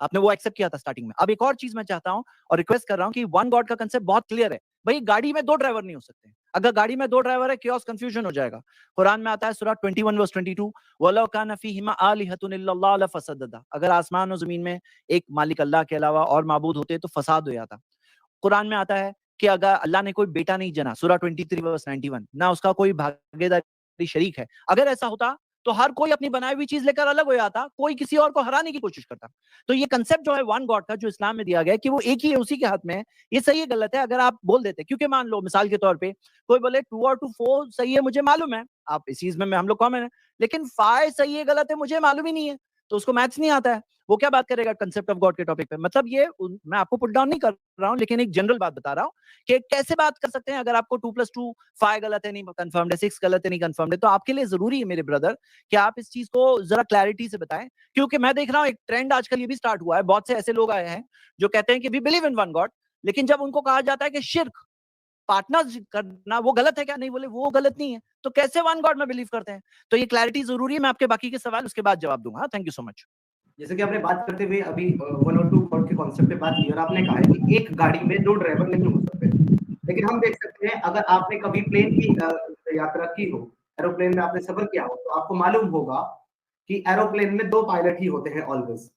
[SPEAKER 1] आपने वो एक्सेप्ट किया था स्टार्टिंग में। अब एक और चीज मैं चाहता हूं और रिक्वेस्ट कर रहा हूं कि वन गॉड का कंसेप्ट बहुत क्लियर है। भाई गाड़ी में दो ड्राइवर नहीं हो सकते। अगर गाड़ी में दो ड्राइवर है, chaos कंफ्यूजन हो जाएगा। कुरान में आता है सूरह 21 वर्स 22, वलौ कान फीहिमा आलिहतुन इल्लल्लाह लफसददा, अगर आसमान और जमीन में एक मालिक अल्लाह के अलावा और माबूद होते तो फसाद हो जाता। कुरान में आता है कि अगर अल्लाह ने कोई बेटा नहीं जना, सूरह 23 वर्स 91, ना उसका कोई भागीदारी शरीक है। अगर ऐसा होता तो हर कोई अपनी बनाई हुई चीज लेकर अलग हो जाता, कोई किसी और को हराने की कोशिश करता। तो ये कंसेप्ट जो है वन गॉड का, जो इस्लाम में दिया गया है कि वो एक ही है, उसी के हाथ में है, ये सही है गलत है? अगर आप बोल देते, क्योंकि मान लो मिसाल के तौर पे कोई बोले 2 और 2 4 सही है, मुझे मालूम है, आप इस चीज में हम लोग कॉमन है, लेकिन 5 सही है गलत है मुझे मालूम ही नहीं है, तो उसको मैथ्स नहीं आता है, वो क्या बात करेगा कंसेप्ट ऑफ गॉड के टॉपिक पे? मतलब ये मैं आपको पुट डाउन नहीं कर रहा हूं, लेकिन एक जनरल बात बता रहा हूं कि कैसे बात कर सकते हैं। अगर आपको 2 + 2 5 गलत है, नहीं कंफर्म्ड है, 6 गलत है, नहीं कंफर्म्ड है, तो आपके लिए जरूरी है मेरे ब्रदर कि आप इस चीज को जरा क्लैरिटी से बताएं। क्योंकि मैं देख रहा हूं एक ट्रेंड आजकल ये भी स्टार्ट हुआ है, बहुत से ऐसे लोग आए हैं जो कहते हैं कि we believe in one God, लेकिन जब उनको कहा जाता है कि शिर्क, पार्टनर करना, वो गलत है क्या? नहीं, बोले वो गलत नहीं है, तो कैसे वन गॉड में बिलीव करते हैं? तो ये क्लैरिटी जरूरी है। मैं आपके बाकी के सवाल उसके बाद जवाब दूंगा। Thank you so much.
[SPEAKER 3] जैसे कि आपने बात करते हुए अभी 1 और 2 गॉड के कॉन्सेप्ट पे बात की और आपने कहा है कि एक गाड़ी में दो ड्राइवर नहीं हो सकते। लेकिन हम देख सकते हैं अगर आपने कभी प्लेन की यात्रा की हो, एरोप्लेन में आपने सफर किया हो, तो आपको मालूम होगा कि एरोप्लेन में दो पायलट ही होते हैं ऑलवेज।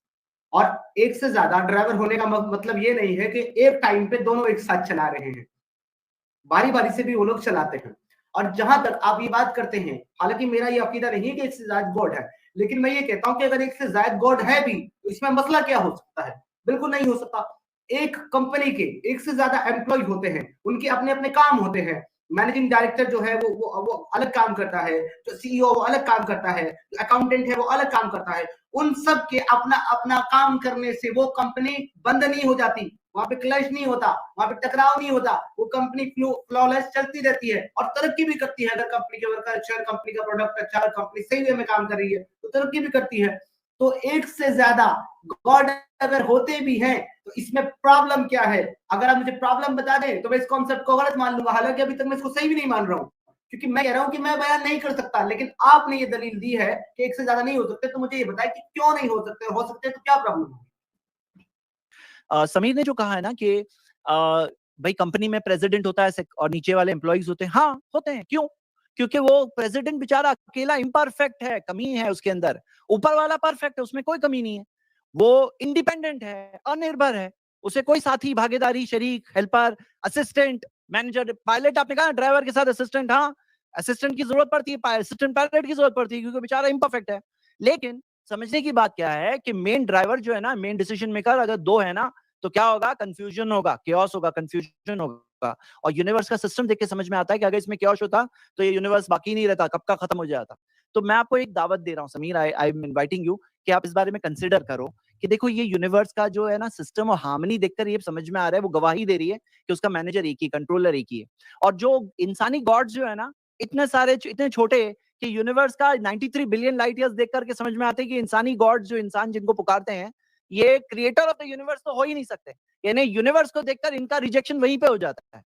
[SPEAKER 3] और एक से ज्यादा ड्राइवर होने का मतलब ये नहीं है कि एक टाइम पे दोनों एक साथ चला रहे हैं, बारी बारी से भी वो लोग चलाते हैं। और जहां तक आप ये बात करते हैं, हालांकि मेरा ये अकीदा नहीं है कि एक से ज्यादा गॉड है, लेकिन मैं ये कहता हूं कि अगर एक से ज्यादा गॉड है भी तो इसमें मसला क्या हो सकता है? बिल्कुल नहीं हो सकता। एक कंपनी के एक से ज्यादा एम्प्लॉय होते हैं, उनके अपने अपने काम होते हैं। मैनेजिंग डायरेक्टर जो है वो अलग काम करता है, जो सीईओ वो अलग काम करता है, जो अकाउंटेंट है वो अलग काम करता है। उन सब के अपना अपना काम करने से वो कंपनी बंद नहीं हो जाती, वहां पे क्लैश नहीं होता, वहां पे टकराव नहीं होता, वो कंपनी फ्लॉलेस चलती रहती है और तरक्की भी करती है। अगर कंपनी के वर्कर अच्छा, कंपनी का प्रोडक्ट अच्छा, कंपनी सही वे में काम कर रही है तो तरक्की भी करती है। तो एक से ज्यादा गॉड अगर होते भी हैं तो इसमें प्रॉब्लम क्या है? अगर आप मुझे प्रॉब्लम बता दें तो मैं इस कॉन्सेप्ट को गलत मान लूंगा, हालांकि अभी तक मैं इसको सही भी नहीं मान रहा हूँ, क्योंकि मैं कह रहा हूं कि मैं बयान नहीं कर सकता। लेकिन आपने ये दलील दी है कि एक से ज्यादा नहीं हो सकते, तो मुझे ये बताएं कि क्यों नहीं हो सकते तो क्या प्रॉब्लम है?
[SPEAKER 1] समीर ने जो कहा है ना कि भाई कंपनी में प्रेसिडेंट होता है और नीचे वाले एम्प्लॉइज होते हैं, हाँ होते हैं, क्यों? क्योंकि वो प्रेसिडेंट बेचारा अकेला इम्परफेक्ट है, कमी है उसके अंदर। ऊपर वाला परफेक्ट है, उसमें कोई कमी नहीं है। वो इंडिपेंडेंट है, अनिर्भर है, उसे कोई साथी, भागीदारी, शरीक, हेल्पर, असिस्टेंट, मैनेजर, पायलट, आपने कहा ड्राइवर के साथ असिस्टेंट, हाँ असिस्टेंट की जरूरत पड़ती है, असिस्टेंट पायलट की जरूरत पड़ती है, क्योंकि बेचारा इम्परफेक्ट है। लेकिन समझने की बात क्या है कि मेन ड्राइवर जो है ना, मेन डिसीजन मेकर अगर दो है ना, तो क्या होगा? कंफ्यूजन होगा, केओस होगा, कंफ्यूजन होगा। और यूनिवर्स का सिस्टम देख के समझ में आता है कि अगर इसमें केओस होता तो ये यूनिवर्स बाकी नहीं रहता, कब का खत्म हो जाता। तो मैं आपको एक दावत दे रहा हूं Sameer, I am inviting you कि आप इस बारे में कंसिडर करो कि देखो ये यूनिवर्स का जो है ना सिस्टम और हार्मनी देखकर ये समझ में आ रहा है, वो गवाही दे रही है कि उसका मैनेजर एक ही, कंट्रोलर एक ही है। और जो इंसानी गॉड्स जो है ना, इतने सारे, इतने छोटे कि यूनिवर्स का 93 बिलियन लाइट ईयर्स देख करके समझ में आते हैं कि इंसानी गॉड्स, जो इंसान जिनको पुकारते हैं, ये क्रिएटर ऑफ द यूनिवर्स तो हो ही नहीं सकते। यानी यूनिवर्स को देखकर इनका रिजेक्शन वहीं पे हो जाता है।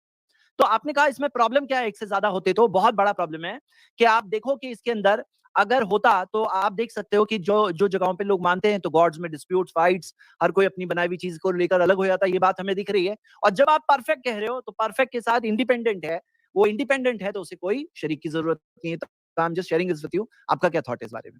[SPEAKER 1] तो आपने कहा इसमें प्रॉब्लम क्या है? एक से ज्यादा होते तो बहुत बड़ा प्रॉब्लम है कि आप देखो कि इसके अंदर अगर होता तो आप देख सकते हो कि जो जो जगहों पे लोग मानते हैं तो गॉड्स में डिस्प्यूट्स, फाइट्स, हर कोई अपनी बनाई हुई चीज को लेकर अलग हो जाता है, ये बात हमें दिख रही है। और जब आप परफेक्ट कह रहे हो तो परफेक्ट के साथ इंडिपेंडेंट है, वो इंडिपेंडेंट है तो उसे कोई शरीक की जरूरत नहीं है। तो I am just sharing this with you. आपका क्या थॉट है इस बारे में?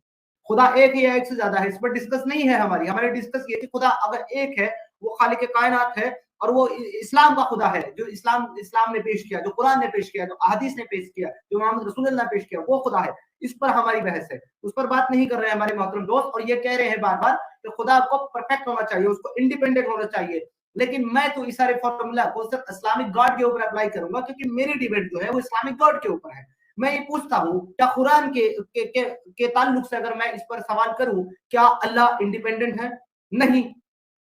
[SPEAKER 3] खुदा एक ही है, एक से ज्यादा है, इस पर डिस्कस नहीं है। हमारी डिस्कस ये कि खुदा अगर एक है, वो खालिक कायनात है, और वो इस्लाम का खुदा है, जो इस्लाम ने पेश किया, जो कुरान ने पेश किया, जो अहदीस ने पेश किया, जो मोहम्मद रसूलुल्लाह ने पेश किया, वो खुदा है। इस पर हमारी बहस है, उस पर बात नहीं कर रहे हैं हमारे मोहतरम दोस्त। और ये कह रहे हैं बार बार कि खुदा को परफेक्ट होना चाहिए, उसको इंडिपेंडेंट होना चाहिए। लेकिन मैं तो इस सारे फॉर्मूला को सिर्फ इस्लामिक गॉड के ऊपर अप्लाई करूंगा, क्योंकि मेरी डिबेट जो है वो इस्लामिक गॉड के ऊपर है। मैं ये पूछता हूँ, क्या कुरान के ताल्लुक से अगर मैं इस पर सवाल करूं, क्या अल्लाह इंडिपेंडेंट है? नहीं।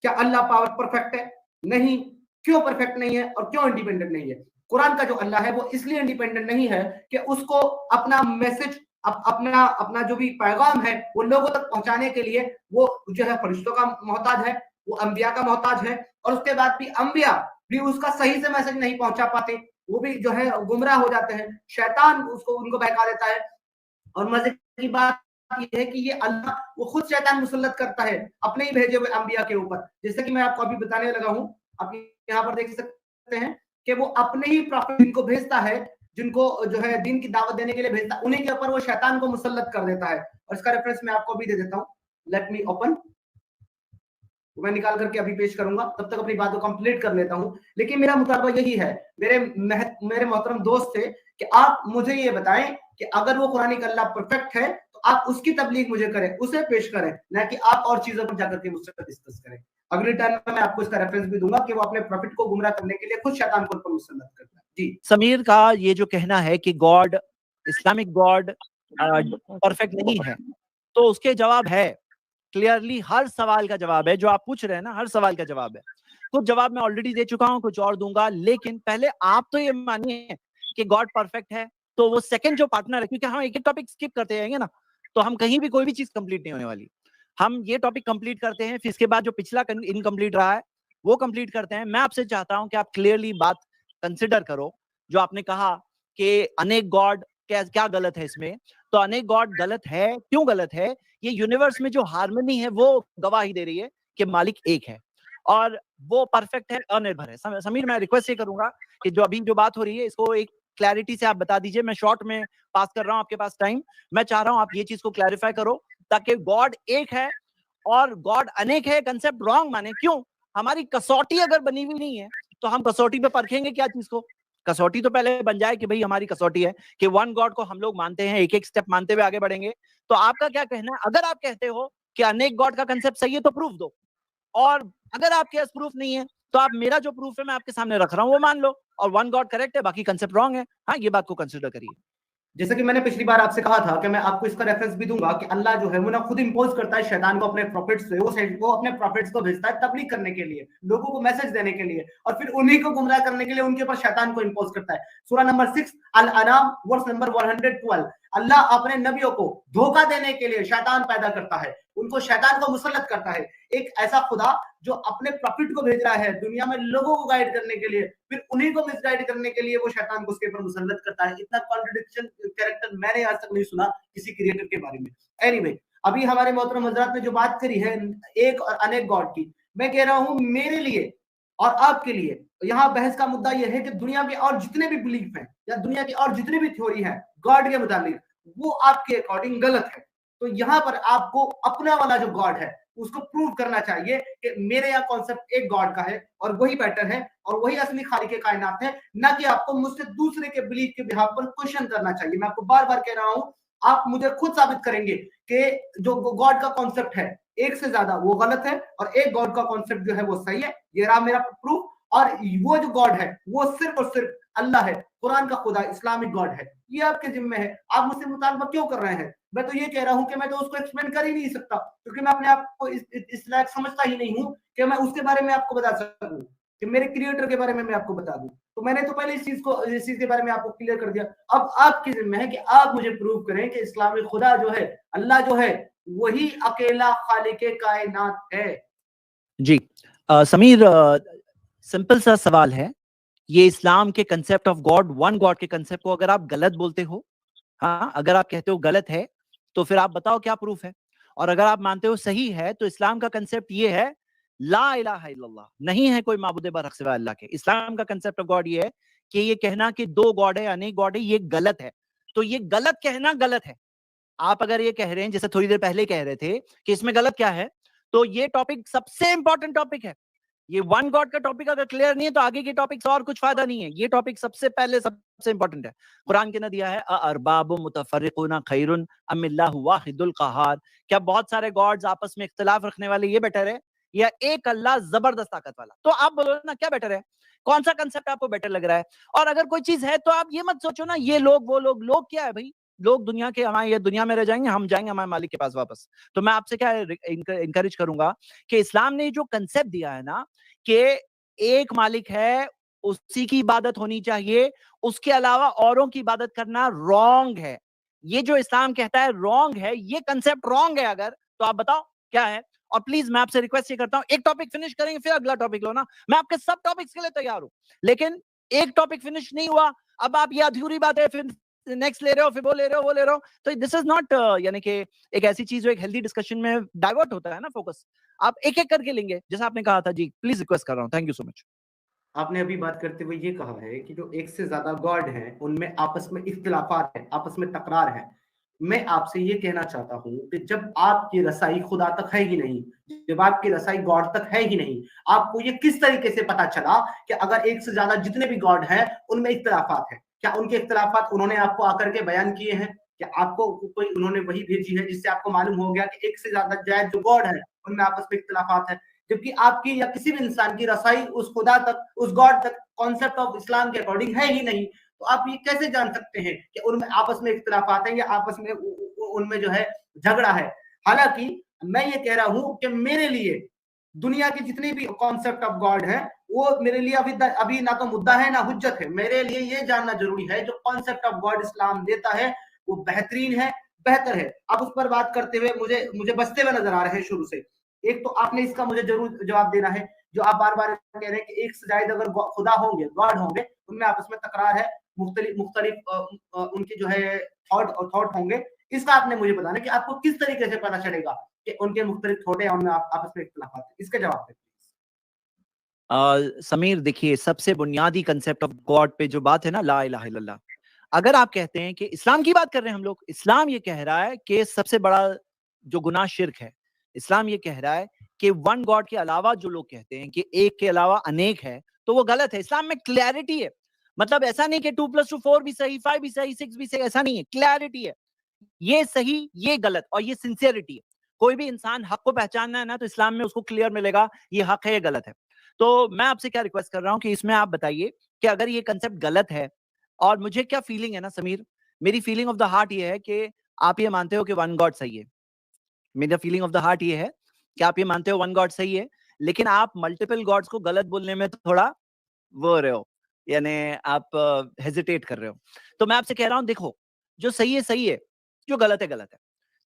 [SPEAKER 3] क्या अल्लाह पावर परफेक्ट है? नहीं। क्यों परफेक्ट नहीं है और क्यों इंडिपेंडेंट नहीं है? कुरान का जो अल्लाह है वो इसलिए इंडिपेंडेंट नहीं है कि उसको अपना मैसेज, अपना अपना जो भी पैगाम है वो लोगों तक पहुंचाने के लिए वो जो है फरिश्तों का मोहताज है, वो अंबिया का मोहताज है। और उसके बाद भी अंबिया भी उसका सही से मैसेज नहीं पहुंचा पाते, वो भी जो है गुमराह हो जाते हैं, शैतान उसको उनको बहका देता है। और मजे की बात ये है कि ये अल्लाह वो खुद शैतान मुसल्लत करता है अपने ही भेजे हुए अंबिया के ऊपर। जैसे कि मैं आपको अभी बताने लगा हूं, आप यहाँ पर देख सकते हैं कि वो अपने ही प्रॉफिट जिनको भेजता है, जिनको जो है दीन की दावत देने के लिए भेजता है, उन्हीं के ऊपर वो शैतान को मुसल्लत कर देता है। और इसका रेफरेंस मैं आपको अभी दे देता हूँ। लेट मी ओपन, मैं निकाल करके अभी पेश करूंगा, तब तक अपनी बात को कंप्लीट कर लेता हूं। लेकिन मेरा मुतालबा यही है मेरे मोहतरम दोस्त से कि आप मुझे ये बताएं कि अगर वो कुरानी का अल्लाह परफेक्ट है तो आप उसकी तबलीग मुझे करें, उसे पेश करें, ना कि आप और चीजों पर जाकर के मुझसे डिस्कस करें। अगले टाइम में मैं आपको इसका रेफरेंस भी दूंगा कि वो अपने प्रॉफिट को गुमराह करने के लिए खुद शैतान को ऊपर मुसल्लत करता है। जी
[SPEAKER 1] समीर का ये जो कहना है कि गॉड, इस्लामिक गॉड परफेक्ट नहीं है, तो उसके जवाब है क्लियरली, हर सवाल का जवाब है जो आप पूछ रहे हैं ना, हर सवाल का जवाब है। कुछ जवाब मैं ऑलरेडी दे चुका हूं, कुछ और दूंगा। लेकिन पहले आप तो ये मानिए कि गॉड परफेक्ट है, तो वो सेकंड जो पार्टनर है, क्योंकि हम एक एक टॉपिक स्किप करते जाएंगे ना, तो हम कहीं भी कोई भी चीज कंप्लीट नहीं होने वाली। हम ये टॉपिक कंप्लीट करते हैं, फिर इसके बाद जो पिछला इनकम्प्लीट रहा है वो कंप्लीट करते हैं। मैं आपसे चाहता हूं कि आप क्लियरली बात कंसिडर करो। जो आपने कहा कि अनेक गॉड, क्या गलत है इसमें? तो अनेक गॉड गलत है, क्यों गलत है? ये यूनिवर्स में जो हार्मनी है वो गवाही दे रही है कि मालिक एक है और वो परफेक्ट है, अनिर्भर है। समीर, मैं रिक्वेस्ट ये करूंगा कि जो अभी जो बात हो रही है इसको एक क्लैरिटी से आप बता दीजिए। मैं शॉर्ट में पास कर रहा हूं, आपके पास टाइम। मैं चाह रहा हूं आप ये चीज को क्लैरिफाई करो, ताकि गॉड एक है और गॉड अनेक है कंसेप्ट रॉन्ग माने। क्यों? हमारी कसौटी अगर बनी हुई नहीं है तो हम कसौटी पे परखेंगे क्या चीज को? कसौटी तो पहले बन जाए कि भाई हमारी कसौटी है कि वन गॉड को हम लोग मानते हैं, एक एक स्टेप मानते हुए आगे बढ़ेंगे। तो आपका क्या कहना है? अगर आप कहते हो कि अनेक गॉड का कंसेप्ट सही है तो प्रूफ दो, और अगर आपके पास प्रूफ नहीं है तो आप मेरा जो प्रूफ है मैं आपके सामने रख रहा हूं वो मान लो, और वन गॉड करेक्ट है, बाकी कंसेप्ट रॉन्ग है। हाँ, ये बात को कंसिडर करिए।
[SPEAKER 3] जैसे कि मैंने पिछली बार आपसे कहा था कि मैं आपको इसका रेफरेंस भी दूंगा कि अल्लाह जो है वो ना खुद इंपोज करता है शैतान को अपने प्रॉफिट्स से, वो अपने प्रॉफिट्स को भेजता है तबलीग करने के लिए, लोगों को मैसेज देने के लिए, और फिर उन्हीं को गुमराह करने के लिए उनके ऊपर शैतान को इंपोज करता है। सूरा नंबर 6 अल अनाम वर्स नंबर 112, अल्लाह अपने नबियों को धोखा देने के लिए शैतान पैदा करता है, उनको शैतान को मुसल्लत करता है। एक ऐसा खुदा जो अपने प्रॉफिट को भेज रहा है दुनिया में लोगों को गाइड करने के लिए, फिर उन्हीं को मिसगाइड करने के लिए वो शैतान को उसके ऊपर मुसल्लत करता है। इतना कॉन्ट्रडिक्शन कैरेक्टर मैंने आज तक नहीं सुना किसी क्रिएटर के बारे में। एनीवे, अभी हमारे मोहतरम हजरात ने जो बात करी है एक और अनेक गॉड की, मैं कह रहा हूं मेरे लिए और आपके लिए यहाँ बहस का मुद्दा यह है कि दुनिया के और जितने भी बिलीफ हैं या दुनिया की और जितनी भी थ्योरी है गॉड के मुताबिक, वो आपके अकॉर्डिंग गलत है। तो यहाँ पर आपको अपना वाला जो गॉड है उसको प्रूव करना चाहिए कि मेरे यहाँ कॉन्सेप्ट एक गॉड का है और वही बेटर है और वही असली खालिक के कायनात है, ना कि आपको मुझसे दूसरे के बिलीफ के बिहाफ पर क्वेश्चन करना चाहिए। मैं आपको बार बार कह रहा हूं, आप मुझे खुद साबित करेंगे कि जो गॉड का कॉन्सेप्ट है एक से ज्यादा वो गलत है और एक गॉड का कॉन्सेप्ट जो है वो सही है। ये रहा मेरा प्रूफ। और वो जो गॉड है वो सिर्फ और सिर्फ अल्लाह है, कुरान का खुदा, इस्लामिक गॉड है। ये आपके जिम्मे है। आप मुझसे मुतालबा क्यों कर रहे हैं? मैं तो ये कह रहा हूं कि मैं तो उसको एक्सप्लेन कर ही नहीं सकता, क्योंकि मैं अपने आप को इस लायक समझता ही नहीं हूं कि मैं उसके बारे में आपको बता सकूं, कि मेरे क्रिएटर के बारे में मैं आपको बता दूं। तो मैंने तो पहले इस चीज के बारे में आपको क्लियर कर दिया। अब आपकी जिम्मे है कि आप मुझे प्रूव करें कि इस्लामिक खुदा जो है, अल्लाह जो है, वही अकेला खालिके कायनात है।
[SPEAKER 1] जी समीर, सिंपल सा सवाल है। ये इस्लाम के concept of God, one God के कंसेप्ट को अगर आप गलत बोलते हो, हाँ, अगर आप कहते हो गलत है, तो फिर आप बताओ क्या प्रूफ है। और अगर आप मानते हो सही है, तो इस्लाम का कंसेप्ट ये है, ला इलाहा इल्लल्लाह, नहीं है कोई माबूद बहक सिवा अल्लाह के। इस्लाम का कंसेप्ट ऑफ गॉड ये है कि ये कहना कि दो गॉड है, अनेक गॉड है, ये गलत है। तो ये गलत कहना गलत है। आप अगर ये कह रहे हैं, जैसे थोड़ी देर पहले कह रहे थे कि इसमें गलत क्या है, तो ये टॉपिक सबसे इंपॉर्टेंट टॉपिक है। ये वन गॉड का टॉपिक अगर क्लियर नहीं है, तो आगे के टॉपिक्स और कुछ फायदा नहीं है। ये टॉपिक सबसे पहले सबसे इंपॉर्टेंट है। कुरान के ने दिया है, अरबाबु मुतफर्रिकुना खैरुन अमिल्लाहु वाहिदुल कहार। क्या बहुत सारे गॉड्स आपस में इख्तिलाफ रखने वाले ये बेटर है, या एक अल्लाह जबरदस्त ताकत वाला? तो आप बोलो ना क्या बेटर है, कौन सा कंसेप्ट आपको बेटर लग रहा है? और अगर कोई चीज है तो आप ये मत सोचो ना ये लोग वो लोग क्या है भाई? लोग दुनिया के, हमारे ये दुनिया में रह जाएंगे, हम जाएंगे हमारे मालिक के पास वापस। तो मैं आपसे क्या इंकरेज करूंगा कि इस्लाम ने जो कंसेप्ट दिया है ना, कि एक मालिक है, उसी की इबादत होनी चाहिए, उसके अलावा औरों की इबादत करना रॉन्ग है। ये जो इस्लाम कहता है रॉन्ग है, ये कंसेप्ट रॉन्ग है। अगर तो आप बताओ क्या है। और प्लीज मैं आपसे रिक्वेस्ट ये करता हूं, एक टॉपिक फिनिश करेंगे फिर अगला टॉपिक लो ना। मैं आपके सब टॉपिक्स के लिए तैयार हूं, लेकिन एक टॉपिक फिनिश नहीं हुआ, अब आप ये अधूरी बात है, फिर नेक्स्ट ले रहे हो, फिर वो ले रहे हो, वो ले रहे हो। तो दिस इज नॉट, यानी कि एक ऐसी चीज जो एक हेल्दी डिस्कशन में डाइवर्ट होता है ना फोकस। आप एक एक करके लेंगे जैसा आपने कहा था। जी प्लीज रिक्वेस्ट कर रहा हूँ, थैंक यू सो मच।
[SPEAKER 3] आपने अभी बात करते हुए ये कहा है कि जो एक से ज्यादा गॉड हैं उनमें आपस में इख्तिलाफात है, आपस में तकरार है। मैं आपसे ये कहना चाहता हूं कि जब आपकी रसाई खुदा तक है ही नहीं, जब आपकी रसाई गॉड तक है ही नहीं, आपको ये किस तरीके से पता चला कि अगर एक से ज्यादा जितने भी गॉड हैं उनमें इख्तिलाफात है? क्या उनके इख्तिलाफात उन्होंने आपको आकर के बयान किए हैं? क्या आपको कोई उन्होंने वही भेजी है जिससे आपको मालूम हो गया कि एक से ज्यादा जायद जो गॉड है उनमें आपस में इख्तिलाफात है? जबकि आपकी या किसी भी इंसान की रसाई उस खुदा तक, उस गॉड तक कॉन्सेप्ट ऑफ इस्लाम के अकॉर्डिंग है ही नहीं। तो आप ये कैसे जान सकते हैं कि उनमें आपस में इख्तिलाफात है या आपस में उनमें जो है झगड़ा है? हालांकि मैं ये कह रहा हूं कि मेरे लिए दुनिया के जितने भी कॉन्सेप्ट ऑफ गॉड है वो मेरे लिए अभी ना तो मुद्दा है ना हुज्जत है। मेरे लिए ये जानना जरूरी है जो कॉन्सेप्ट ऑफ गॉड इस्लाम देता है वो बेहतरीन है, बेहतर है। आप उस पर बात करते हुए मुझे बचते हुए नजर आ रहे हैं शुरू से। एक तो आपने इसका मुझे जरूर जवाब देना है, जो आप बार बार कह रहे हैं कि एक से ज्यादा अगर खुदा होंगे, गॉड होंगे, उनमें आपस में तकरार है, मुख्तलिफ मुख्तलिफ उनके जो है थॉट होंगे। इसका आपने मुझे बताना कि आपको किस तरीके से पता चलेगा कि उनके मुख्तलिफ थॉट है, उनमें आपस में इख्तिलाफात है। इसका जवाब दें।
[SPEAKER 1] समीर देखिए, सबसे बुनियादी कंसेप्ट ऑफ गॉड पे जो बात है ना, ला इलाहा इल्लल्लाह, अगर आप कहते हैं कि इस्लाम की बात कर रहे हैं हम लोग, इस्लाम ये कह रहा है कि सबसे बड़ा जो गुनाह शिर्क है। इस्लाम ये कह रहा है कि वन गॉड के अलावा जो लोग कहते हैं कि एक के अलावा अनेक है, तो वो गलत है। इस्लाम में क्लैरिटी है। मतलब ऐसा नहीं कि 2+2 4 भी सही, 5 भी सही, 6 भी सही, ऐसा नहीं है। क्लैरिटी है, ये सही ये गलत, और ये सिंसियरिटी है। कोई भी इंसान हक को पहचानना है ना, तो इस्लाम में उसको क्लियर मिलेगा ये हक है ये गलत है। तो मैं आपसे क्या रिक्वेस्ट कर रहा हूं कि इसमें आप बताइए कि अगर ये कंसेप्ट गलत है, और मुझे क्या फीलिंग है ना समीर, मेरी फीलिंग ऑफ द हार्ट ये है कि आप ये मानते हो कि वन गॉड सही है। मेरा फीलिंग ऑफ द हार्ट ये है कि आप ये मानते हो वन गॉड सही है, लेकिन आप मल्टीपल गॉड्स को गलत बोलने में थोड़ा वो रहे हो, यानी आप हेजिटेट कर रहे हो। तो मैं आपसे कह रहा हूं, देखो, जो सही है, जो गलत है गलत है।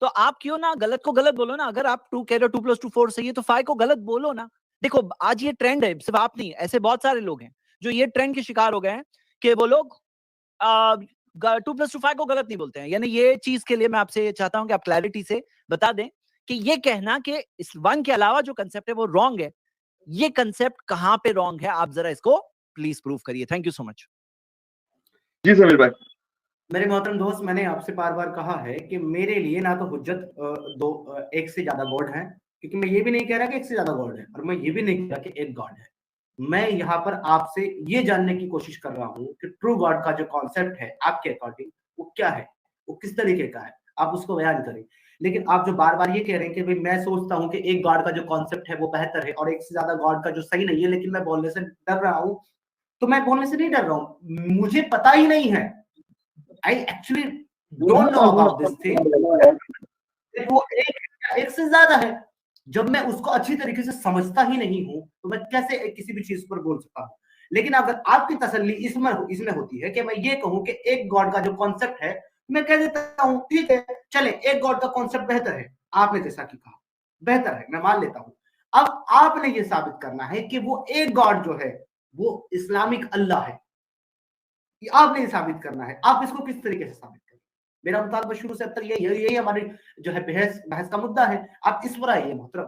[SPEAKER 1] तो आप क्यों ना गलत को गलत बोलो ना। अगर आप 2 कह रहे हो, 2+2 4 सही है, तो 5 को गलत बोलो ना। देखो आज ये ट्रेंड है, सिर्फ आप नहीं, ऐसे बहुत सारे लोग हैं जो ये ट्रेंड के शिकार हो गए हैं कि वो लोग 2+2 5 को गलत नहीं बोलते हैं। यानी ये चीज के लिए मैं आपसे चाहता हूं कि आप क्लैरिटी से बता दें कि ये कहना कि इस वन के अलावा जो कंसेप्ट है वो रॉन्ग है, ये कंसेप्ट कहां पे रॉन्ग है, आप जरा इसको प्लीज प्रूव करिए। Thank you so much.
[SPEAKER 2] जी समीर भाई।
[SPEAKER 3] मेरे मोहतरम दोस्त, मैंने आपसे बार बार कहा है कि मेरे लिए ना तो हुज्जत एक से ज्यादा गॉड है, क्योंकि मैं ये भी नहीं कह रहा कि एक से ज्यादा गॉड है, और मैं ये भी नहीं कह रहा कि एक गॉड है। मैं यहाँ पर आपसे ये जानने की कोशिश कर रहा हूँ कि ट्रू गॉड का जो कॉन्सेप्ट है आपके अकॉर्डिंग वो क्या है, वो किस तरीके का है, आप उसको बयान करें। लेकिन आप जो बार बार ये कह रहे हैं कि भाई मैं सोचता हूँ कि एक गॉड का जो कॉन्सेप्ट है वो बेहतर है और एक से ज्यादा गॉड का जो सही नहीं है, लेकिन मैं बोलने से डर रहा हूँ, तो मैं बोलने से नहीं डर रहा हूँ, मुझे पता ही नहीं है। I actually don't know about this thing. वो एक से ज्यादा है। जब मैं उसको अच्छी तरीके से समझता ही नहीं हूं तो मैं कैसे किसी भी चीज पर बोल सकता हूं। लेकिन अगर आपकी तसल्ली इसमें होती है कि मैं ये कहूं कि एक गॉड का जो कॉन्सेप्ट है, मैं कह देता हूं ठीक है, चले एक गॉड का कॉन्सेप्ट बेहतर है, आपने जैसा कि कहा बेहतर है, मैं मान लेता हूं। अब आपने ये साबित करना है कि वो एक गॉड जो है वो इस्लामिक अल्लाह है, आपने ये साबित करना है। आप इसको किस तरीके से साबित करें? मेरा मुतालबा शुरू से अब तक यही हमारी जो है बहस का मुद्दा है। आप इस पर आइए मोहतरम।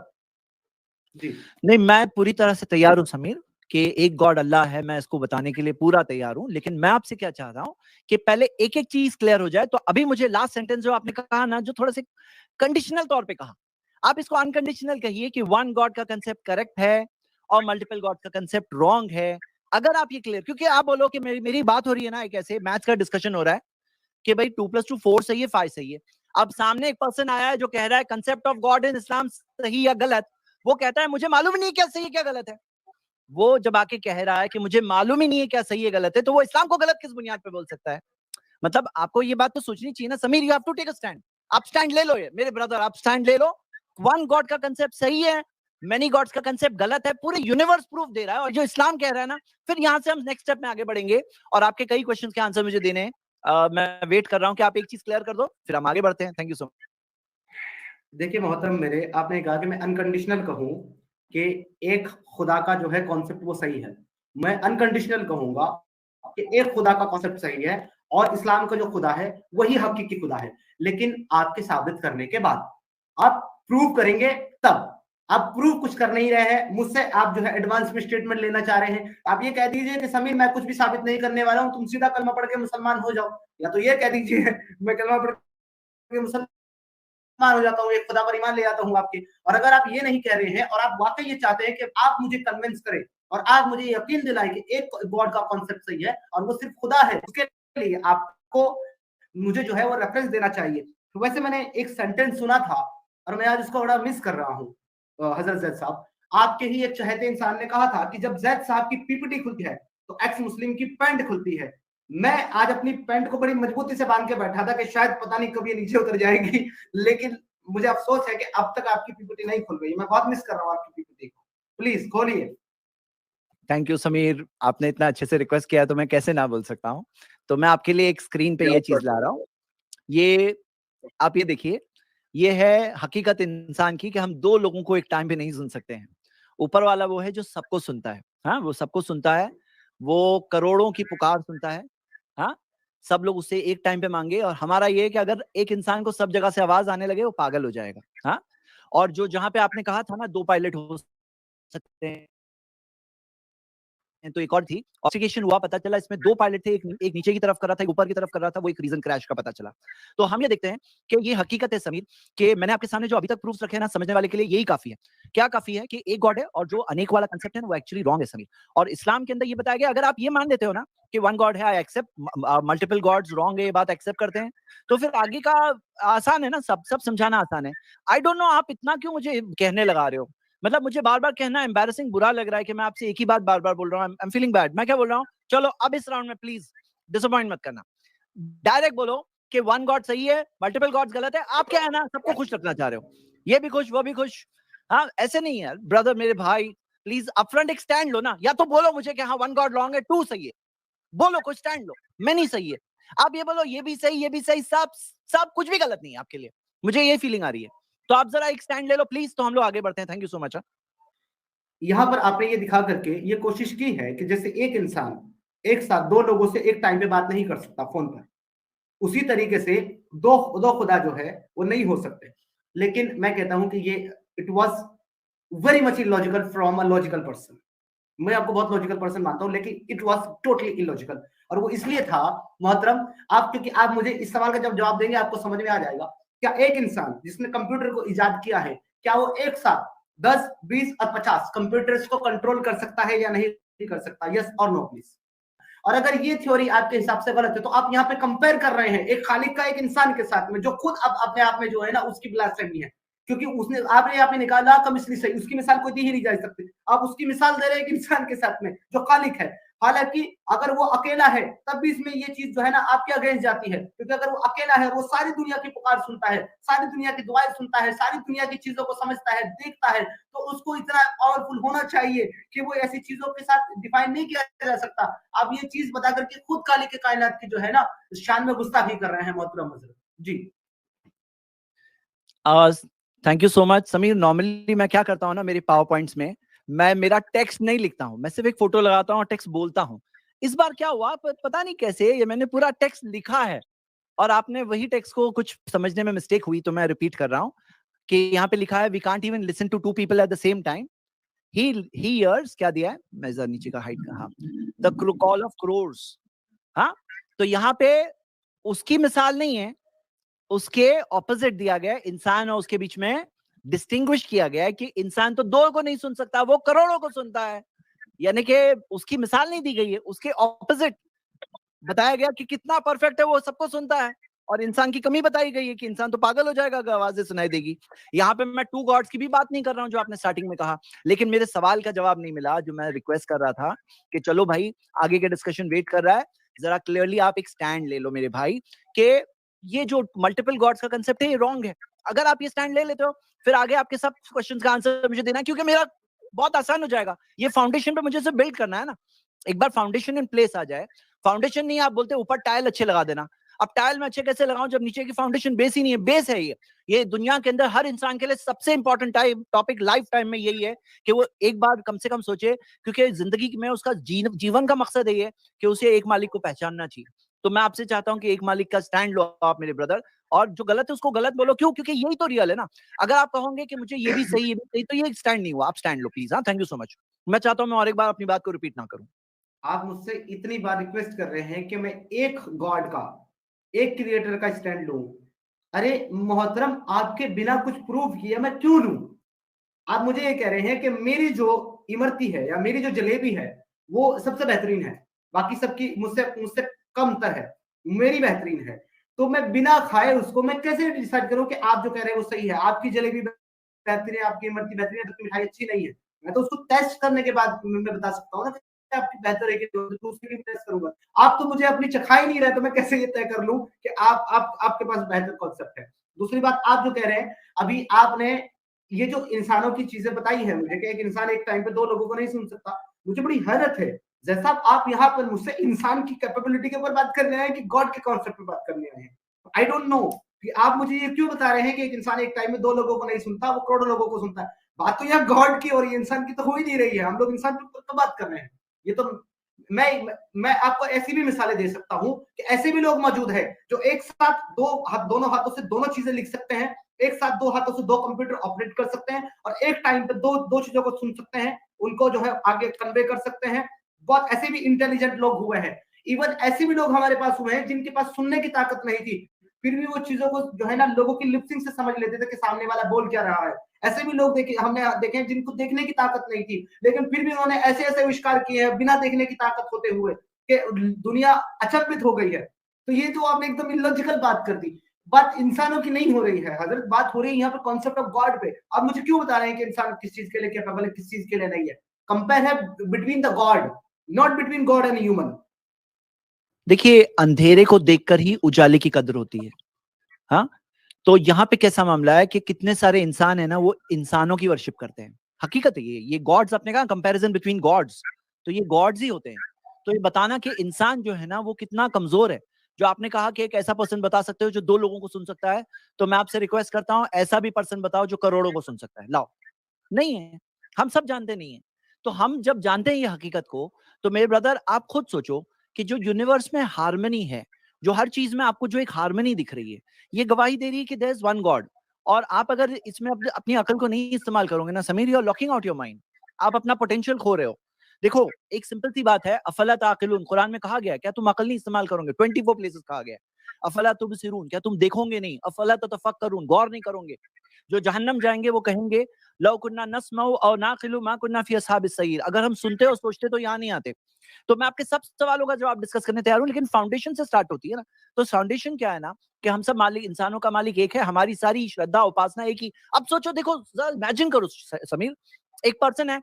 [SPEAKER 3] जी
[SPEAKER 1] नहीं, मैं पूरी तरह से तैयार हूं समीर कि एक गॉड अल्लाह है, मैं इसको बताने के लिए पूरा तैयार हूं। लेकिन मैं आपसे क्या चाहता हूं कि पहले एक एक चीज क्लियर हो जाए। तो अभी मुझे लास्ट सेंटेंस जो आपने कहा ना, जो थोड़ा से कंडीशनल तौर पे कहा, आप इसको अनकंडीशनल कहिए कि वन गॉड का कंसेप्ट करेक्ट है और मल्टीपल गॉड का कंसेप्ट रॉन्ग है। अगर आप ये क्लियर, क्योंकि आप बोलो कि मेरी बात हो रही है ना, एक ऐसे मैथ्स का डिस्कशन हो रहा है कि भाई 2 + 2 4 सही है, 5 सही है। अब सामने एक पर्सन आया है जो कह रहा है कंसेप्ट ऑफ गॉड इन इस्लाम सही या गलत। वो कहता है मुझे मालूम ही नहीं क्या सही है क्या गलत है। वो जब आके कह रहा है कि मुझे मालूम ही नहीं है क्या सही है गलत है, तो वो इस्लाम को गलत किस बुनियाद पे बोल सकता है? मतलब आपको ये बात तो सोचनी चाहिए ना Sameer. You have to take a stand. आप स्टैंड ले लो, ये मेरे ब्रदर, आप स्टैंड ले लो। वन गॉड का कंसेप्ट सही है, मेनी गॉड्स का कंसेप्ट गलत है। पूरे यूनिवर्स प्रूफ दे रहा है और जो इस्लाम कह रहा है ना, फिर यहां से हम नेक्स्ट स्टेप में आगे बढ़ेंगे और आपके कई क्वेश्चंस के आंसर मुझे देने हैं। मैं वेट कर रहा हूं कि आप एक चीज क्लियर कर दो, फिर हम आगे बढ़ते हैं। Thank you so much.
[SPEAKER 3] देखिए मोहतरम मेरे, आपने कहा कि मैं अनकंडीशनल कहूं कि एक खुदा का जो है कॉन्सेप्ट वो सही है। मैं अनकंडीशनल कहूंगा कि एक खुदा का कॉन्सेप्ट सही है और इस्लाम का जो खुदा है वही हकीकी खुदा है। लेकिन आपके साबित करने के बाद आप प्रूव करेंगे तब। आप प्रूव कुछ कर नहीं रहे हैं मुझसे, आप जो है एडवांस में स्टेटमेंट लेना चाह रहे हैं। आप ये कह दीजिए कि समीर मैं कुछ भी साबित नहीं करने वाला हूं, तुम सीधा कलमा पढ़ के मुसलमान हो जाओ, या तो ये कह दीजिए मैं कलमा पढ़ के मुसलमान हो जाता हूँ, एक खुदा पर ईमान ले आता हूँ आपके। और अगर आप ये नहीं कह रहे हैं और आप वाकई ये चाहते हैं कि आप मुझे कन्विंस करें और आप मुझे यकीन दिलाएं कि एक गॉड का कॉन्सेप्ट सही है और वो सिर्फ खुदा है, उसके लिए आपको मुझे जो है वो रेफरेंस देना चाहिए। तो वैसे मैंने एक सेंटेंस सुना था और मैं आज उसको बड़ा मिस कर रहा हूँ। हजरत जैद साहब, आपके ही एक चहेते इंसान ने कहा था कि जब जैद साहब की पीपीटी खुलती है तो एक्स मुस्लिम की पैंट खुलती है। मैं आज अपनी पैंट को बड़ी मजबूती से बांध के बैठा था कि शायद पता नहीं कभी नीचे उतर जाएगी, लेकिन मुझे अफसोस है कि अब तक आपकी पीपीटी नहीं खुल गई। मैं बहुत मिस कर रहा हूँ आपकी पीपीटी को, प्लीज खोलिए।
[SPEAKER 1] थैंक यू समीर, आपने इतना अच्छे से रिक्वेस्ट किया तो मैं कैसे ना बोल सकता हूँ। तो मैं आपके लिए एक स्क्रीन पे ये चीज ला रहा हूँ। ये आप ये देखिए, ये है हकीकत इंसान की कि हम दो लोगों को एक टाइम पे नहीं सुन सकते हैं। ऊपर वाला वो है जो सबको सुनता है, हाँ, वो सबको सुनता है, वो करोड़ों की पुकार सुनता है, हाँ, सब लोग उससे एक टाइम पे मांगे। और हमारा ये है कि अगर एक इंसान को सब जगह से आवाज आने लगे वो पागल हो जाएगा, हाँ। और जो जहां पे आपने कहा था ना 2 पायलट हो सकते हैं, तो एक और थी ऑब्स्टिकेशन हुआ, पता चला इसमें 2 पायलट थे, एक नीचे की तरफ कर रहा था, एक ऊपर की तरफ कर रहा था, वो एक रीजन क्रैश का पता चला। तो हम ये देखते हैं कि ये हकीकत है समीर, कि मैंने आपके सामने जो अभी तक प्रूफ्स रखे हैं ना, समझने वाले के लिए यही काफी है। क्या काफी है कि एक गॉड है और जो अनेक वाला कंसेप्ट है वो एक्चुअली रॉन्ग है समीर। और इस्लाम के अंदर ये बताया गया, अगर आप ये मान लेते हो ना कि वन गॉड है, I accept, multiple gods wrong है, ये बात एक्सेप्ट करते हैं, तो फिर आगे का आसान है ना, सब समझाना आसान है। आई डोंट नो आप इतना क्यों मुझे कहने लगा रहे हो। मतलब मुझे बार बार कहना एम्बैरेसिंग, बुरा लग रहा है कि मैं आपसे एक ही बात बार बार बोल रहा हूँ। I am feeling bad. मैं क्या बोल रहा हूँ, चलो अब इस राउंड में प्लीज डिसअपॉइंट मत करना, डायरेक्ट बोलो कि वन गॉड सही है, मल्टीपल गॉड्स गलत है। आप क्या है ना, सबको खुश रखना चाह रहे हो, ये भी खुश वो भी खुश। हाँ, ऐसे नहीं है ब्रदर, मेरे भाई, प्लीज अपफ्रंट एक स्टैंड लो ना। या तो बोलो मुझे कि हाँ वन गॉड रॉन्ग है, 2 सही है, बोलो, कुछ स्टैंड लो। मैं नहीं सही है, आप ये बोलो ये भी सही ये भी सही, सब कुछ भी गलत नहीं है आपके लिए, मुझे ये फीलिंग आ रही है। तो आप जरा एक स्टैंड ले लो प्लीज, तो हम लोग आगे बढ़ते हैं। Thank you so much.
[SPEAKER 3] यहाँ पर आपने ये दिखा करके ये कोशिश की है कि जैसे एक इंसान एक साथ 2 लोगों से एक टाइम पे बात नहीं कर सकता फोन पर, उसी तरीके से दो खुदा जो है वो नहीं हो सकते। लेकिन मैं कहता हूं कि ये it was very much illogical from a logical person. मैं आपको बहुत लॉजिकल पर्सन मानता हूं, लेकिन इट वाज टोटली इलॉजिकल। और वो इसलिए था मोहतरम, आप क्योंकि आप मुझे इस सवाल का जब जवाब देंगे आपको समझ में आ जाएगा, क्या एक इंसान जिसने कंप्यूटर को इजाद किया है, क्या वो एक साथ 10, 20 और 50 कंप्यूटर्स को कंट्रोल कर सकता है या नहीं कर सकता? यस और नो प्लीज। और अगर ये थ्योरी आपके हिसाब से गलत है तो आप यहाँ पे कंपेयर कर रहे हैं एक खालिक का एक इंसान के साथ में, जो खुद अब अपने आप में जो है ना उसकी ब्लास्फेमी है, क्योंकि उसने आपने यहाँ पे निकाला कमिसली सही, उसकी मिसाल कोई दी ही नहीं जा सकती। आप उसकी मिसाल दे रहे हैं एक इंसान के साथ में जो खालिक है, हालांकि अगर वो अकेला है तब भी इसमें ये चीज जो है ना आपके अगेंस्ट जाती है, क्योंकि अगर वो अकेला है वो सारी दुनिया की पुकार सुनता है, सारी दुनिया की दुआएं सुनता है, सारी दुनिया की चीजों को समझता है, देखता है, तो उसको इतना पावरफुल होना चाहिए कि वो ऐसी चीजों के साथ डिफाइन नहीं किया जा सकता। आप ये चीज बता करके खुद काली के कायनात की जो है ना शान में गुस्ताखी कर रहे हैं मोहतरम हजरत ji.
[SPEAKER 1] Thank you so much Sameer. Normally मैं क्या करता हूँ ना, मेरे पावर पॉइंट्स में मैं मेरा टेक्स्ट नहीं लिखता हूँ, मैं सिर्फ एक फोटो लगाता हूँ और टेक्स्ट बोलता हूँ। इस बार क्या हुआ पता नहीं कैसे, ये मैंने पूरा टेक्स्ट लिखा है और आपने वही टेक्स्ट को कुछ समझने में मिस्टेक हुई, तो मैं रिपीट कर रहा हूँ कि यहाँ पे लिखा है we can't even listen to two people at the same time. He hears, क्या दिया है, मैं जरा नीचे का हाइट का, हाँ, द कॉल ऑफ क्रोर्स। हाँ, तो यहाँ पे उसकी मिसाल नहीं है, उसके ऑपोजिट दिया गया है, इंसान और उसके बीच में डिस्टिंग्विश किया गया है कि इंसान तो दो को नहीं सुन सकता, वो करोड़ों को सुनता है। यानी कि उसकी मिसाल नहीं दी गई है, उसके ऑपोजिट बताया गया कि कितना परफेक्ट है, वो सबको सुनता है। और इंसान की कमी बताई गई है कि इंसान तो पागल हो जाएगा अगर आवाजें सुनाई देगी। यहाँ पे मैं टू गॉड्स की भी बात नहीं कर रहा हूँ जो आपने स्टार्टिंग में कहा, लेकिन मेरे सवाल का जवाब नहीं मिला जो मैं रिक्वेस्ट कर रहा था कि चलो भाई आगे के डिस्कशन वेट कर रहा है, जरा क्लियरली आप एक स्टैंड ले लो मेरे भाई कि ये जो मल्टीपल गॉड्स का कंसेप्ट है ये रॉन्ग है। अगर आप ये स्टैंड ले लेते हो फिर आगे आपके सब क्वेश्चंस का आंसर मुझे देना है, क्योंकि मेरा बहुत आसान हो जाएगा। ये फाउंडेशन पे मुझे सिर्फ बिल्ड करना है ना, एक बार फाउंडेशन इन प्लेस आ जाए। फाउंडेशन नहीं, आप बोलते ऊपर टाइल अच्छे लगा देना, अब टाइल में अच्छे कैसे लगाऊं जब नीचे की फाउंडेशन बेस ही नहीं है। बेस है ये दुनिया के अंदर हर इंसान के लिए सबसे इंपॉर्टेंट टॉपिक लाइफ टाइम में यही है कि वो एक बार कम से कम सोचे, क्योंकि जिंदगी में उसका जीवन का मकसद यही है कि उसे एक मालिक को पहचानना चाहिए। तो मैं आपसे चाहता हूं कि एक मालिक का स्टैंड लो आप मेरे ब्रदर, और जो गलत है उसको गलत बोलो। क्यों? क्योंकि यही तो रियल है ना। अगर आप कहोगे कि मुझे ये भी सही ये भी सही, तो ये स्टैंड नहीं हुआ। आप स्टैंड लो प्लीज। हाँ, थैंक यू सो मच। मैं चाहता हूं मैं और एक बार अपनी बात को रिपीट ना करूं।
[SPEAKER 3] आप मुझसे इतनी बार रिक्वेस्ट कर रहे हैं कि मैं एक गॉड का, एक क्रिएटर का स्टैंड लूं। अरे मोहतरम, आपके बिना कुछ प्रूफ किए मैं क्यों लूं? आप मुझे ये कह रहे हैं कि मेरी जो इमरती है या मेरी जो जलेबी है वो सबसे बेहतरीन है, बाकी सबकी मुझसे मुझसे कमतर है, मेरी बेहतरीन है, तो मैं बिना खाए उसको मैं कैसे डिसाइड करूं कि आप जो कह रहे हैं वो सही है? आपकी जलेबी बेहतरीन है, आपकी इमरती बेहतरीन है, तो मिठाई अच्छी नहीं है। मैं तो उसको टेस्ट करने के बाद मैं बता सकता हूँ ना कि आपकी बेहतर है कि दूसरी भी टेस्ट करूंगा। आप तो मुझे अपनी चखा ही नहीं रहे, तो मैं कैसे ये तय कर लूं कि आप आपके पास बेहतर कॉन्सेप्ट है? दूसरी बात, आप जो कह रहे हैं अभी आपने ये जो इंसानों की चीजें बताई है मुझे कि एक इंसान एक टाइम पे दो लोगों को नहीं सुन सकता, मुझे बड़ी हैरत है। जैसा आप यहाँ पर मुझसे इंसान की कैपेबिलिटी के ऊपर बात कर रहे हैं कि गॉड के कॉन्सेप्ट पे बात करने आए हैं, आई डोंट नो कि आप मुझे ये क्यों बता रहे हैं कि एक इंसान एक टाइम में दो लोगों को नहीं सुनता, वो करोड़ों लोगों को सुनता है। बात तो यहाँ गॉड की और ये इंसान की तो हो ही नहीं रही है, हम लोग इंसान के ऊपर तो बात कर रहे हैं। ये तो मैं आपको ऐसी भी मिसालें दे सकता हूं कि ऐसे भी लोग मौजूद हैं जो एक साथ दोनों हाथों से दोनों चीजें लिख सकते हैं, एक साथ दो हाथों से दो कंप्यूटर ऑपरेट कर सकते हैं और एक टाइम पे दो चीजों को सुन सकते हैं, उनको जो है आगे कन्वे कर सकते हैं। बहुत ऐसे भी इंटेलिजेंट लोग हुए हैं। इवन ऐसे भी लोग हमारे पास हुए हैं जिनके पास सुनने की ताकत नहीं थी, फिर भी वो चीजों को जो है ना लोगों की लिपसिंग से समझ लेते थे कि सामने वाला बोल क्या रहा है। ऐसे भी लोग हमने देखे जिनको देखने की ताकत नहीं थी, लेकिन फिर भी उन्होंने ऐसे ऐसे आविष्कार किए हैं बिना देखने की ताकत होते हुए कि दुनिया अचंभित हो गई है। तो ये तो आपने एकदम इलॉजिकल बात कर दी। बात इंसानों की नहीं हो रही है हजरत, बात हो रही है यहाँ पे कॉन्सेप्ट ऑफ गॉड पे। आप मुझे क्यों बता रहे हैं कि इंसान किस चीज के लिए कैपेबल है, किस चीज के लिए नहीं है? कंपेयर है between the God, not between God and human.
[SPEAKER 1] देखिए, अंधेरे को देखकर ही उजाले की कदर होती है। हाँ, तो यहाँ पे कैसा मामला है कि कितने सारे इंसान है ना, वो इंसानों की वर्शिप करते हैं। हकीकत है ये गॉड्स, आपने कहा कंपैरिजन बिटवीन गॉड्स, तो ये गॉड्स ही होते हैं। तो ये बताना कि इंसान जो है ना वो कितना कमजोर है। जो आपने कहा कि एक ऐसा पर्सन बता सकते हो जो दो लोगों को सुन सकता है, तो मैं आपसे रिक्वेस्ट करता हूं ऐसा भी पर्सन बताओ जो करोड़ों को सुन सकता है। लाओ, नहीं है, हम सब जानते नहीं है। तो हम जब जानते हैं ये हकीकत को, तो मेरे ब्रदर आप खुद सोचो कि जो यूनिवर्स में हार्मनी है, जो हर चीज में आपको जो एक हार्मनी दिख रही है, ये गवाही दे रही है कि देयर इज वन गॉड। और आप अगर इसमें अपनी अकल को नहीं इस्तेमाल करोगे ना Sameer, you are locking out your mind, आप अपना पोटेंशियल खो रहे हो। देखो एक सिंपल सी बात है, अफला ताकिलून कुरान में कहा गया है, क्या तुम अकल नहीं इस्तेमाल करोगे? 24 प्लेसेस कहा गया है। अफला तुबसिरून, क्या तुम देखोगे नहीं? अफला ततफक्करून, गौर नहीं करोगे? जो जहन्नम जाएंगे वो कहेंगे लौ कुन्ना नस्मउ औ नाक़िलु मा कुन्ना फी अस्हाबिस सईर, अगर हम सुनते और सोचते तो यहाँ नहीं आते। तो मैं आपके सब सवालों का जवाब डिस्कस करने तैयार हूँ, लेकिन फाउंडेशन से स्टार्ट होती है ना। तो फाउंडेशन क्या है ना, कि हम सब मालिक, इंसानों का मालिक एक है, हमारी सारी श्रद्धा उपासना एक ही। अब सोचो, देखो इमेजिन करो समीर, एक पर्सन है,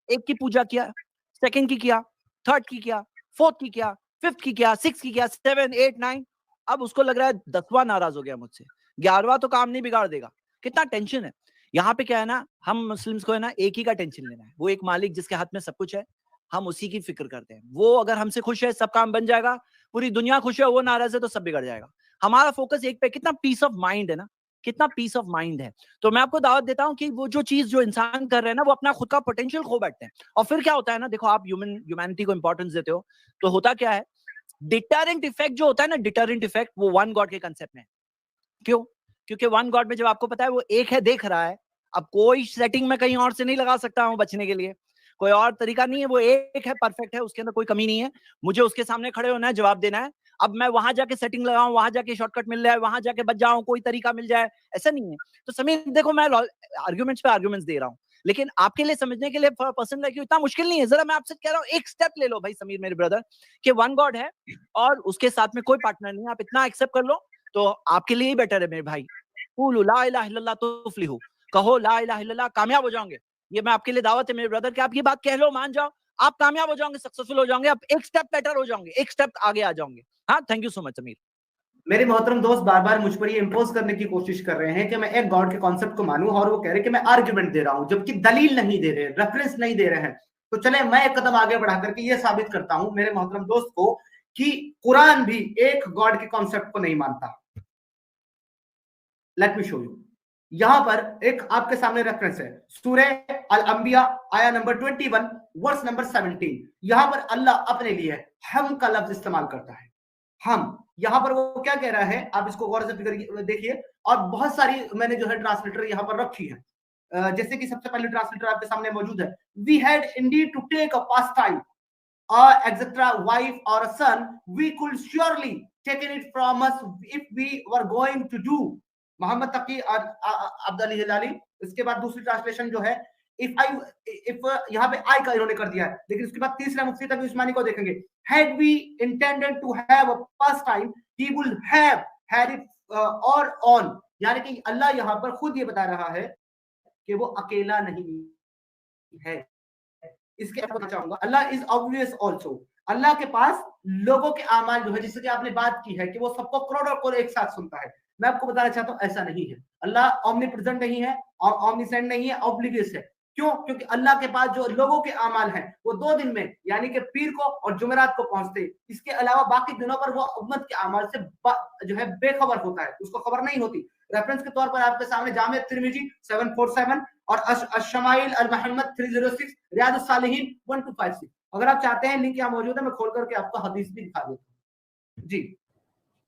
[SPEAKER 1] एक की पूजा किया, सेकंड की किया, थर्ड की किया, फोर्थ की किया, फिफ्थ की किया, सिक्स की किया, 7, 8, 9, अब उसको लग रहा है 10वां नाराज हो गया मुझसे, 11वां तो काम नहीं बिगाड़ देगा। कितना टेंशन है। यहाँ पे क्या है ना, हम मुस्लिम्स को है ना एक ही का टेंशन लेना है, वो एक मालिक जिसके हाथ में सब कुछ है, हम उसी की फिक्र करते हैं। वो अगर हमसे खुश है सब काम बन जाएगा, पूरी दुनिया खुश है, वो नाराज है तो सब बिगड़ जाएगा। हमारा फोकस एक पे, कितना पीस ऑफ माइंड है ना, कितना पीस ऑफ माइंड है। तो मैं आपको दावत देता हूं कि वो जो चीज जो इंसान कर रहे हैं ना, वो अपना खुद का पोटेंशियल खो बैठते हैं। और फिर क्या होता है ना, देखो आप ह्यूमैनिटी को इंपॉर्टेंस देते हो, तो होता क्या है, डिटरेंट इफेक्ट जो होता है ना, डिटरेंट इफेक्ट, वो वन गॉड के कंसेप्ट में। क्यों? क्योंकि वन गॉड में जब आपको पता है वो एक है, देख रहा है, अब कोई सेटिंग में कहीं और से नहीं लगा सकता हूं बचने के लिए, कोई और तरीका नहीं है, वो एक है, परफेक्ट है, उसके अंदर कोई कमी नहीं है। मुझे उसके सामने खड़े होना है, जवाब देना है। अब मैं वहां जाके सेटिंग लगाऊं, वहां जाके शॉर्टकट मिल जाए, वहां जाके बच जाऊं, कोई तरीका मिल जाए, ऐसा नहीं है। तो समीर देखो, मैं आर्ग्यूमेंट्स पे आर्ग्यूमेंट्स दे रहा हूं, लेकिन आपके लिए समझने के लिए पर्सन लाइक यू इतना मुश्किल नहीं है। जरा मैं आपसे कह रहा हूं, एक स्टेप ले लो भाई समीर मेरे ब्रदर, कि वन गॉड है और उसके साथ में कोई पार्टनर नहीं है, आप इतना एक्सेप्ट कर लो तो आपके लिए ही बेटर है मेरे भाई। कूलू ला इलाहा इल्लल्लाह तुफ्लिहू, कहो ला इलाहा इल्लल्लाह, कामयाब हो जाओगे। ये मैं आपके लिए दावत है मेरे ब्रदर कि आप ये बात कह लो, मान जाओ, आप कामयाब हो जाओगे, सक्सेसफुल हो जाओगे, आप एक स्टेप बेटर हो जाओगे, एक स्टेप आगे आ जाओगे। हाँ, thank you so much Sameer.
[SPEAKER 3] मेरे मोहतरम दोस्त बार बार मुझ पर ये इंपोज करने की कोशिश कर रहे हैं कि मैं एक गॉड के कॉन्सेप्ट को मानूं, और वो कह रहे हैं कि मैं आर्ग्यूमेंट दे रहा हूं, जबकि दलील नहीं दे रहे, रेफरेंस नहीं दे रहे हैं। तो चले मैं एक कदम आगे बढ़ा करके ये साबित करता हूं मेरे मोहतरम दोस्त को कि कुरान भी एक गॉड के कॉन्सेप्ट को नहीं मानता। Let me show you. यहां पर एक आपके सामने रेफरेंस है, सूरह अल अंबिया आया नंबर 21 वर्स नंबर 17। यहां पर अल्लाह अपने लिए हम का लफ्ज इस्तेमाल करता है, हम। यहां पर वो क्या कह रहा है, आप इसको गौर से फिक्र देखिए। और बहुत सारी मैंने जो है ट्रांसलेटर यहां पर रखी है, जैसे कि सबसे पहले ट्रांसलेटर आपके सामने मौजूद है, we had indeed to take a pass time etc. wife or a son, we could surely taken it from us if we were going to do। Mohammad Taqi Abdul Hilali. इसके बाद दूसरी ट्रांसलेशन जो है, इफ यहाँ पे आई का इन्होंने कर दिया है, लेकिन उसके बाद तीसरा मुफ्ती तकी उस्मानी को देखेंगे, had we intended to have a pastime he would have had it or on। यानी कि अल्लाह यहाँ पर खुद ये बता रहा है कि वो अकेला नहीं है। इसके बताना चाहूंगा, अल्लाह इज ऑब्वियस ऑल्सो। अल्लाह के पास लोगों के आमाल जो है, जिससे कि आपने बात की है कि वो सबको करोड़ों करोड़ एक साथ सुनता है, मैं आपको बताना चाहता हूं ऐसा नहीं है। अल्लाह ओमनी प्रेजेंट नहीं है, ओमनीसेंट नहीं है, ऑब्लिवियस है। क्यों? क्योंकि अल्लाह के पास जो लोगों के आमाल हैं वो 2 दिन में, यानी कि पीर को और जुमेरात को पहुंचते। इसके अलावा बाकी दिनों पर वो उम्मत के आमाल से जो है बेखबर होता है, उसको खबर नहीं होती। रेफरेंस के तौर पर आपके सामने जामे तिर्मिजी 747 और अश-शमाइल अल-मुहम्मद 306, रियादुस सालिहीन 1256। अगर आप चाहते हैं लिंक यहाँ मौजूद है, मैं खोल करके आपको हदीस भी दिखा देता हूँ। जी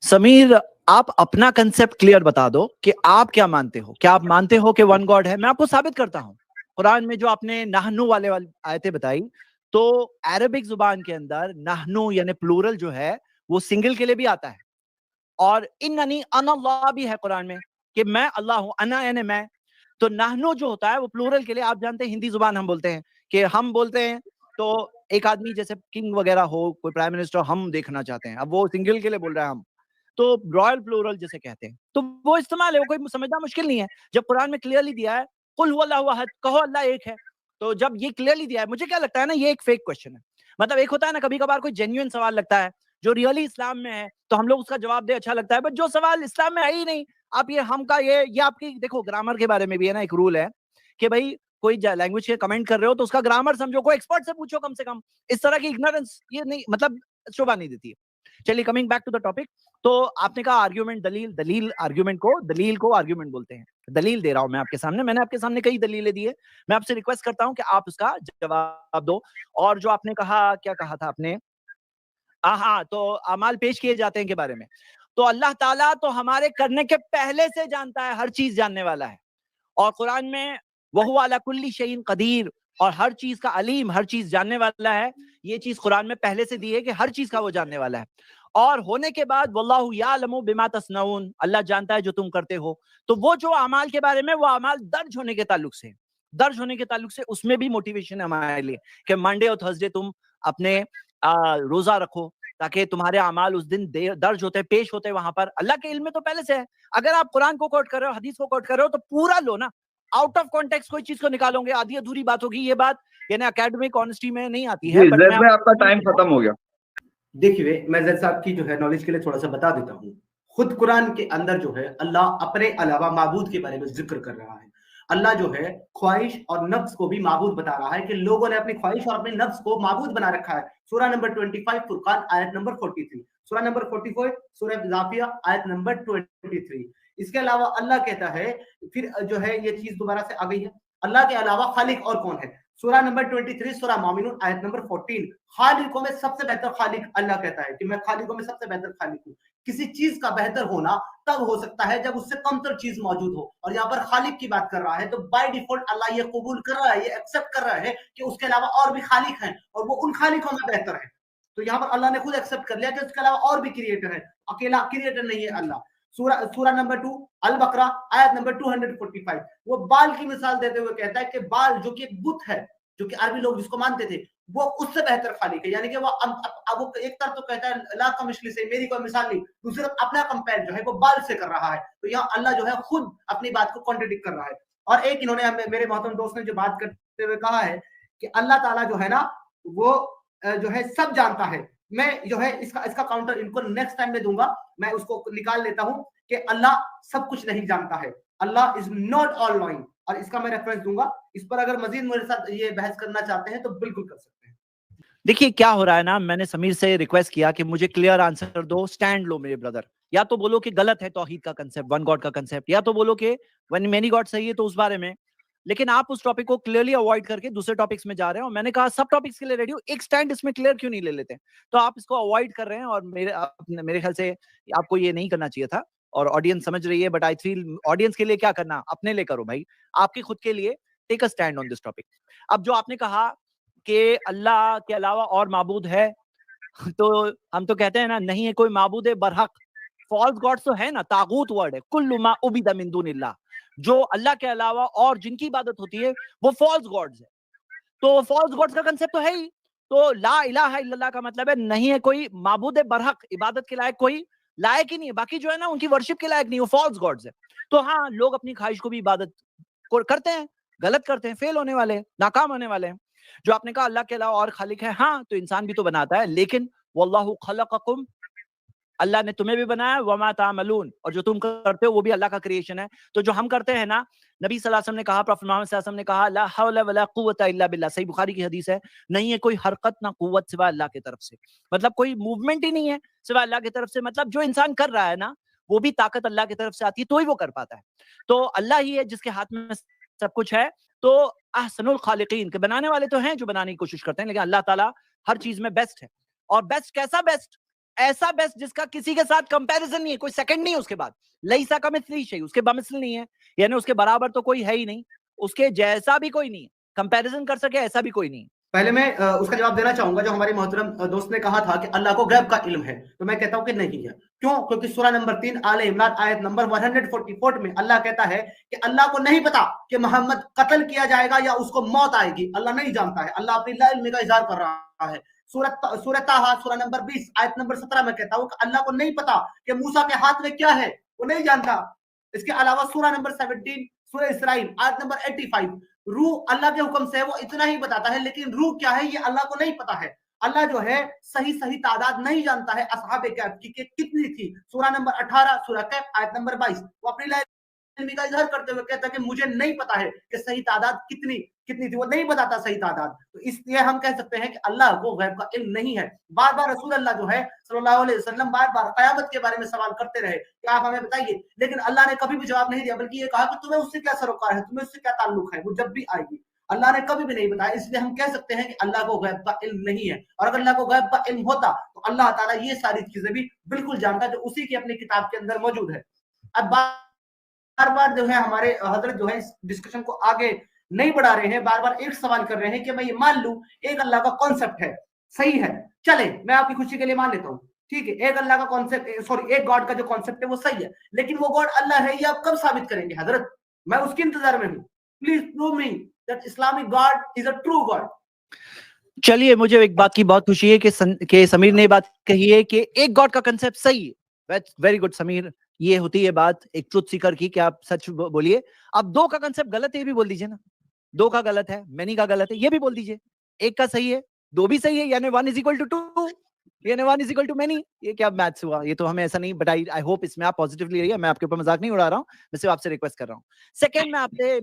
[SPEAKER 1] समीर, आप अपना कंसेप्ट क्लियर बता दो कि आप क्या मानते हो। क्या आप मानते हो कि वन गॉड है? मैं आपको साबित करता हूं। कुरान में जो आपने नहनु वाले आयतें बताई, तो अरबिक जुबान के अंदर नहनु यानी प्लूरल जो है वो सिंगल के लिए भी आता है, और इन्ननी अनल्लाह भी है कुरान में कि मैं अल्लाह हूं, अना यानी मैं। तो नहनु जो होता है वो प्लूरल के लिए, आप जानते हैं हिंदी जुबान हम बोलते हैं कि हम बोलते हैं, तो एक आदमी जैसे किंग वगैरह हो, कोई प्राइम मिनिस्टर, हम देखना चाहते हैं, अब वो सिंगल के लिए बोल रहा है हम, तो रॉयल प्लूरल जिसे कहते हैं, तो वो इस्तेमाल है, वो कोई समझना मुश्किल नहीं है। जब कुरान में क्लियरली दिया है कुल हुवल्लाहु अहद, कहो अल्लाह एक है, तो जब ये क्लियरली दिया है, मुझे क्या लगता है ना, ये एक फेक क्वेश्चन है। मतलब एक होता है ना कभी कभार कोई जेन्युइन सवाल लगता है जो रियली इस्लाम में है, तो हम लोग उसका जवाब दे, अच्छा लगता है, बट जो सवाल इस्लाम में है ही नहीं, आप ये हम का ये आपकी देखो, ग्रामर के बारे में भी है ना एक रूल है कि भाई कोई लैंग्वेज के कमेंट कर रहे हो तो उसका ग्रामर समझो, कोई एक्सपर्ट से पूछो कम से कम। इस तरह की इग्नोरेंस ये नहीं, मतलब शोभा नहीं देती है। चलिए, coming back to the topic, तो आपने कहा आर्ग्यूमेंट, दलील आर्ग्यूमेंट को, दलील को आर्ग्यूमेंट बोलते हैं। दलील दे रहा हूं मैं आपके सामने, मैंने आपके सामने कई दलीलें दी है, मैं आपसे रिक्वेस्ट करता हूं कि आप उसका जवाब दो। और जो आपने कहा, क्या कहा था आपने, हाँ, तो अमाल पेश किए जाते हैं के बारे में, तो अल्लाह ताला तो हमारे करने के पहले से जानता है, हर चीज जानने वाला है। और कुरान में वहु अला कुल्ली शैइन कदीर, और हर चीज का अलीम, हर चीज जानने वाला है। ये चीज कुरान में पहले से दी है कि हर चीज का वो जानने वाला है। और होने के बाद वल्लाहु यालमु बिमा तस्नऊन, अल्लाह जानता है जो तुम करते हो। तो वो जो अमाल के बारे में, वो अमाल दर्ज होने के ताल्लुक से, दर्ज होने के ताल्लुक से उसमें भी मोटिवेशन है हमारे लिए कि मंडे और थर्सडे तुम अपने रोजा रखो, ताकि तुम्हारे अमाल उस दिन दर्ज होते, पेश होते वहां पर। अल्लाह के इल्म में तो पहले से है। अगर आप कुरान को कोट कर रहे हो, हदीस को कोट कर रहे हो, तो पूरा लो ना, आउट ऑफ कॉन्टेक्स्ट कोई चीज को निकालोगे, आधी अधूरी बात होगी। ये बात यानी एकेडमिक ऑनेस्टी में नहीं आती है।
[SPEAKER 2] जी
[SPEAKER 1] बट
[SPEAKER 2] जैद
[SPEAKER 1] मैं
[SPEAKER 2] भाई, आपका टाइम खत्म हो गया।
[SPEAKER 3] देखिए, मैं जैद साहब की जो है नॉलेज के लिए थोड़ा सा बता देता हूँ। खुद कुरान के अंदर जो है अल्लाह अपने अलावा माबूद के बारे में जिक्र कर रहा है। अल्लाह जो है ख्वाहिश और नफ्स को भी माबूद बता रहा है कि लोगों ने अपनी ख्वाहिश और अपने नफ्स को माबूद बना रखा है। सूरह नंबर 25 फुरकान आयत नंबर 43, सूरह नंबर 44 सूरह जाफिया आयत नंबर 23। इसके अलावा अल्लाह कहता है, फिर जो है ये चीज दोबारा से आ गई है, अल्लाह के अलावा खालिक और कौन है। सूरह नंबर 23 सूरह मोमिनून आयत नंबर 14, खालिकों में सबसे बेहतर खालिक अल्लाह कहता है कि मैं खालिकों में सबसे बेहतर खालिक हूँ। किसी चीज का बेहतर होना तब हो सकता है जब उससे कमतर चीज मौजूद हो, और यहाँ पर खालिक की बात कर रहा है, तो बाय डिफॉल्ट अल्लाह ये कबूल कर रहा है, ये एक्सेप्ट कर रहा है कि उसके अलावा और भी खालिक हैं और वो उन खालिकों में बेहतर है। तो यहाँ पर अल्लाह ने खुद एक्सेप्ट कर लिया कि उसके अलावा और भी क्रिएटर है, अकेला क्रिएटर नहीं है अल्लाह। सूरह नंबर 2 अल बकरा आयत नंबर 245, वो बाल की मिसाल देते हुए कहता है कि बाल जो कि एक बुत है, जो कि अरबी लोग जिसको मानते थे, वो उससे बेहतर खालिक है। यानी कि वो अब एक तरफ तो कहता है ला कमिशली से, मेरी कोई मिसाल नहीं, दूसरी तरफ अपना कंपेयर जो है वो बाल से कर रहा है। तो यहाँ अल्लाह जो है खुद अपनी बात को कॉन्ट्रडिक्ट कर रहा है। और एक इन्होंने मेरे मोहतरम दोस्त ने जो बात करते हुए कहा है कि अल्लाह ताला जो है ना वो जो है सब जानता है। मैं जो है इसका काउंटर इनको नेक्स्ट टाइम में दूंगा, मैं उसको निकाल लेता हूं कि अल्लाह सब कुछ नहीं जानता है, अल्लाह इज नॉट ऑल नोइंग, और इसका मैं रेफरेंस दूंगा। इस पर अगर मजीद मेरे साथ ये बहस करना चाहते हैं तो बिल्कुल कर सकते हैं।
[SPEAKER 1] देखिए क्या हो रहा है ना, मैंने समीर से रिक्वेस्ट किया कि मुझे क्लियर आंसर दो, स्टैंड लो मेरे ब्रदर। या तो बोलो कि गलत है तौहीद का कंसेप्ट, वन गॉड का कंसेप्ट, या तो बोलो कि वन मेनी गॉड सही है तो उस बारे में। लेकिन आप उस टॉपिक को क्लियरली अवॉइड करके दूसरे टॉपिक्स में जा रहे हो। मैंने कहा सब टॉपिक्स के लिए रेडी हो, एक स्टैंड इसमें क्लियर क्यों नहीं ले लेते। तो आप इसको अवॉइड कर रहे हैं, और मेरे ख्याल से आपको ये नहीं करना चाहिए था। और ऑडियंस समझ रही है, बट आई फील ऑडियंस के लिए क्या करना, अपने लिए करो भाई, आपकी खुद के लिए take a stand on this topic. अब जो आपने कहा कि अल्लाह के अलावा और माबूद है, तो हम तो कहते हैं ना, नहीं है कोई माबूद बरहक। फॉल्स गॉड्स तो है ना, तागूत वर्ड है, कुल्लु मा उबिदा मिन दुनिल्लाह, जो अल्लाह के अलावा और जिनकी इबादत होती है वो फॉल्स गॉड्स है। तो फॉल्स गॉड्स का कंसेप्ट तो है ही। तो ला इलाहा इल्लल्लाह का मतलब है नहीं है कोई माबूद बरहक, इबादत के लायक कोई लायक ही नहीं है। बाकी जो है ना उनकी वर्शिप के लायक नहीं, वो फॉल्स गॉड्स है। तो हाँ, लोग अपनी ख्वाहिश को भी इबादत करते हैं, गलत करते हैं, फेल होने वाले हैं, नाकाम होने वाले हैं। जो आपने कहा अल्लाह के अलावा और खालिक है, हाँ तो इंसान भी तो बनाता है, लेकिन वल्लाहु खलक़कुम, अल्लाह ने तुम्हें भी बनाया, वमा तामलून, और जो तुम करते हो वो भी अल्लाह का क्रिएशन है। तो जो हम करते हैं ना, नबी सल्लल्लाहु अलैहि वसल्लम ने कहा, प्रॉफेट मोहम्मद सल्लल्लाहु अलैहि वसल्लम ने कहा, ला हौला वला कुव्वता इल्ला बिल्लाह, सही बुखारी की हदीस है, नहीं है कोई हरकत ना कुव्वत सिवा अल्लाह की तरफ से। मतलब कोई मूवमेंट ही नहीं है सिवा अल्लाह की तरफ से। मतलब जो इंसान कर रहा है ना, वो भी ताकत अल्लाह की तरफ से आती है तो ही वो कर पाता है। तो अल्लाह ही है जिसके हाथ में सब कुछ है। तो अहसनुल खालिकीन के बनाने वाले तो हैं जो बनाने की कोशिश करते हैं, लेकिन अल्लाह ताला हर चीज में बेस्ट है। और बेस्ट कैसा बेस्ट? ऐसा बेस्ट जिसका किसी के साथ कंपैरिजन नहीं है, कोई सेकंड नहीं है उसके बाद। लईसा कमिस्ली शै, उसके बमिसल नहीं है, यानी उसके बराबर तो कोई है ही नहीं, उसके जैसा भी कोई नहीं है, कंपैरिजन कर सके ऐसा भी कोई नहीं।
[SPEAKER 3] पहले मैं उसका जवाब देना चाहूंगा। जो हमारे मोहतरम दोस्त ने कहा था कि अल्लाह को गैब का इल्म है, तो मैं कहता हूं कि नहीं है। क्यों? क्योंकि सूरह नंबर 3 आले इमरान आयत नंबर 144 में अल्लाह कहता है कि अल्लाह को नहीं पता कि मोहम्मद कत्ल किया जाएगा या उसको मौत आएगी, अल्लाह नहीं जानता है। अल्लाह अपनी इल्म का इजहार कर रहा है। सूरह ताहा सूरह नंबर 20 आयत नंबर 17 में कहता हूं कि अल्लाह को नहीं पता कि मूसा के हाथ में क्या है, वो नहीं जानता। इसके अलावा सूरह नंबर 17 सूरह इसराइल आयत नंबर 85, रूह अल्लाह के हुक्म से वो इतना ही बताता है, लेकिन रूह क्या है ये अल्लाह को नहीं पता है। अल्लाह जो है सही सही तादाद नहीं जानता है असहाबे कैफ की कितनी थी। सूरह नंबर 18 सूरह कैफ आयत नंबर 22, वो अपनी इल्म का इजहार करते हुए कहता है कि मुझे नहीं पता है कि सही तादाद कितनी थी, वो नहीं बताता सही तादाद। तो इसलिए हम कह सकते हैं कि अल्लाह को गैब का इल्म नहीं है। बार बार रसूल अल्लाह जो है सल्लल्लाहु अलैहि वसल्लम बार बार कयामत के बारे में सवाल करते रहे कि आप हमें बताइए, लेकिन अल्लाह ने कभी भी जवाब नहीं दिया, बल्कि ये कहा कि तुम्हें उससे क्या सरोकार है, तुम्हें उससे क्या ताल्लुक है, वो जब भी आएगी। अल्लाह ने कभी भी नहीं बताया। इसलिए हम कह सकते हैं कि अल्लाह को गैब का इल्म नहीं है। और अगर अल्लाह को गैब का इल्म होता तो अल्लाह ताला ये सारी चीजें भी बिल्कुल जानता, जो उसी की अपनी किताब के अंदर मौजूद है। अब बार बार जो है हमारे हजरत जो है इस डिस्कशन को आगे नहीं बढ़ा रहे हैं, बार बार एक सवाल कर रहे हैं कि मैं ये मान लूं एक अल्लाह का कॉन्सेप्ट है, सही है, चले मैं आपकी खुशी के लिए मान लेता हूँ, ठीक है, एक अल्लाह का कॉन्सेप्ट, सॉरी एक गॉड का जो कॉन्सेप्ट है वो सही है, लेकिन वो गॉड अल्लाह है ये आप कब साबित करेंगे हजरत? मैं उसके इंतजार में हूँ, please prove me that Islamic God is a true God.
[SPEAKER 1] चलिए, मुझे एक बात की बहुत खुशी है कि समीर ने बात कही है कि एक गॉड का कंसेप्ट सही है। वेरी गुड समीर, ये होती है बात एक ट्रुथ सीकर की कि आप सच बोलिए। अब दो का कंसेप्ट गलत है ये भी बोल दीजिए ना, दो का गलत है, मेनी का गलत है ये भी बोल दीजिए, एक का सही है, दो भी सही है, यानी 1 इज इक्वल टू 2, यानी 1 इज इक्वल टू मेनी। ये क्या मैथ्स हुआ? ये तो हमें ऐसा नहीं, बट आई होप इसमें आप पॉजिटिवली रहिए, मैं आपके ऊपर मजाक नहीं उड़ा रहा हूँ, मैं सिर्फ आपसे रिक्वेस्ट कर रहा हूँ। सेकंड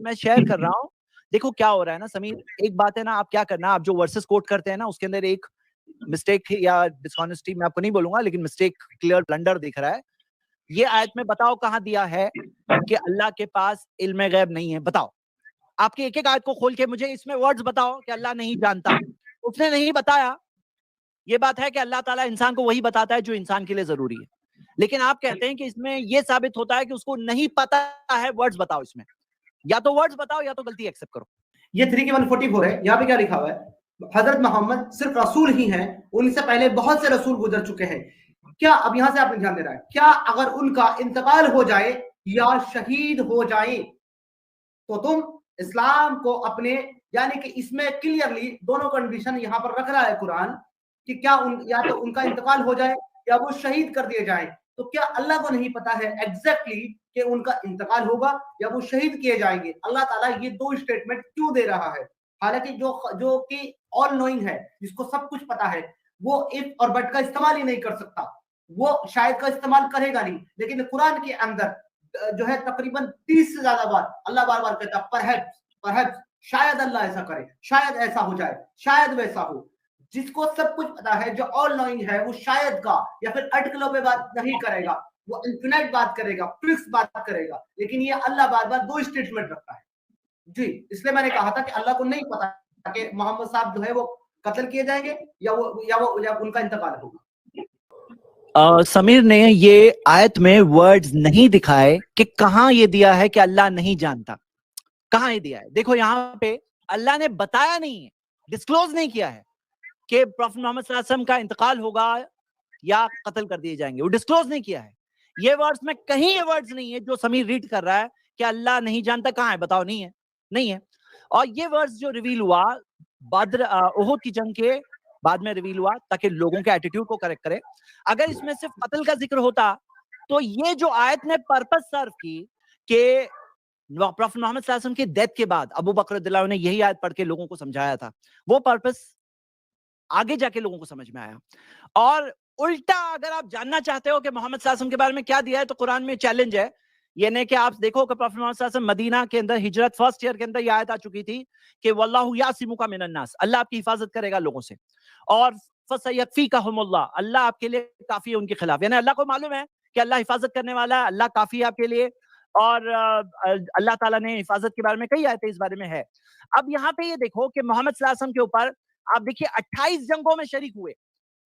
[SPEAKER 1] मैं शेयर कर रहा हूँ, देखो क्या हो रहा है ना समीर, एक बात है ना, आप क्या करना, आप जो वर्सेस कोट करते हैं ना उसके अंदर एक मिस्टेक या डिसऑनेस्टी मैं आपको नहीं बोलूंगा, लेकिन मिस्टेक, क्लियर ब्लंडर दिख रहा है। ये आयत में बताओ कहां दिया है कि अल्लाह के पास इल्म गैब नहीं है? बताओ, आपकी एक एक आयत को खोल के मुझे इसमें वर्ड्स बताओ कि अल्लाह नहीं जानता। उसने नहीं बताया। ये बात है कि अल्लाह ताला इंसान को वही बताता है जो इंसान के लिए जरूरी है, लेकिन आप कहते हैं कि इसमें यह साबित होता है कि उसको नहीं पता है। वर्ड्स बताओ इसमें, या तो वर्ड्स बताओ या तो गलती एक्सेप्ट करो।
[SPEAKER 3] ये 3 की 144 है, यहाँ पे क्या लिखा हुआ है? हजरत मोहम्मद सिर्फ रसूल ही हैं, उनसे पहले बहुत से रसूल गुजर चुके हैं। क्या, अब यहां से आपने ध्यान देना है, क्या अगर उनका इंतकाल हो जाए या शहीद हो जाए तो तुम इस्लाम को अपने, यानी कि इसमें क्लियरली दोनों कंडीशन यहां पर रख रहा है कुरान कि क्या या तो उनका इंतकाल हो जाए या वो शहीद कर दिए जाए। तो क्या अल्लाह को नहीं पता है एग्जैक्टली कि उनका इंतकाल होगा या वो शहीद किए जाएंगे? अल्लाह ताला ये दो स्टेटमेंट क्यों दे रहा है? हालांकि जो कि ऑल नोइंग है, जिसको सब कुछ पता है, वो इफ और बट का इस्तेमाल ही नहीं कर सकता, वो शायद का इस्तेमाल करेगा नहीं, लेकिन कुरान के अंदर जो है तकरीबन 30 से ज्यादा बार अल्लाह बार बार कहता है परहैप्स, शायद अल्लाह ऐसा करे, शायद ऐसा हो जाए, शायद वैसा हो। जिसको सब कुछ पता है, जो ऑल नोइंग है, वो शायद का या फिर अटकलों पे बात नहीं करेगा, वो इन्फिनाइट बात करेगा, फिक्स बात करेगा। लेकिन ये अल्लाह बार बार दो स्टेटमेंट रखता है जी। इसलिए मैंने कहा था कि अल्लाह को नहीं पता कि मोहम्मद साहब जो है वो कत्ल किए जाएंगे या उनका इंतकाल होगा।
[SPEAKER 1] समीर ने ये आयत में वर्ड्स नहीं दिखाए कि कहां ये दिया है कि अल्लाह नहीं जानता, कहां ये दिया है। देखो यहां पे अल्लाह ने बताया नहीं है, डिस्क्लोज नहीं किया है कि प्रॉफेट मोहम्मद सल्लल्लाहु अलैहि वसल्लम का इंतकाल होगा या कत्ल कर दिए जाएंगे, वो डिस्क्लोज नहीं किया है। ये वर्ड्स में कहीं ये वर्ड्स नहीं है जो समीर रीड कर रहा है कि अल्लाह नहीं जानता, कहां है बताओ? नहीं है, नहीं है। और ये वर्ड्स जो रिवील हुआ बद्र उहुद की जंग के बाद में रिवील हुआ ताकि लोगों के एटीट्यूड को करेक्ट करे। अगर इसमें सिर्फ कत्ल का जिक्र होता तो ये जो आयत ने पर्पस सर्व की कि प्रॉफेट मोहम्मद सल्लल्लाहु अलैहि वसल्लम की डेथ के बाद अबू बकर रज़ियल्लाहु ने यही आयत पढ़ के लोगों को समझाया था, वो पर्पस आगे जाके लोगों को समझ में आया। और उल्टा अगर आप जानना चाहते हो कि मोहम्मद सल्लल्लाहु अलैहि वसल्लम के बारे में क्या दिया है, तो कुरान में चैलेंज है ये नहीं कि आप देखो कि प्रॉफेट मोहम्मद सल्लल्लाहु अलैहि वसल्लम मदीना के अंदर हिजरत फर्स्ट ईयर के अंदर ये आयत आ चुकी थी कि वल्लाहु यासिमुका मिनन नास, अल्लाह आपकी हिफाजत करेगा लोगों से, और फसयकफीकहुमुल्लाह, अल्लाह आपके लिए काफी है उनके खिलाफ। यानी अल्लाह को मालूम है कि अल्लाह हिफाजत करने वाला है, अल्लाह काफी है आपके लिए। और अल्लाह ताला ने हिफाजत के बारे में कई आयतें इस बारे में है। अब यहाँ पे ये देखो कि मोहम्मद सल्लल्लाहु अलैहि वसल्लम के ऊपर आप देखिए 28 जंगों में शरीक हुए,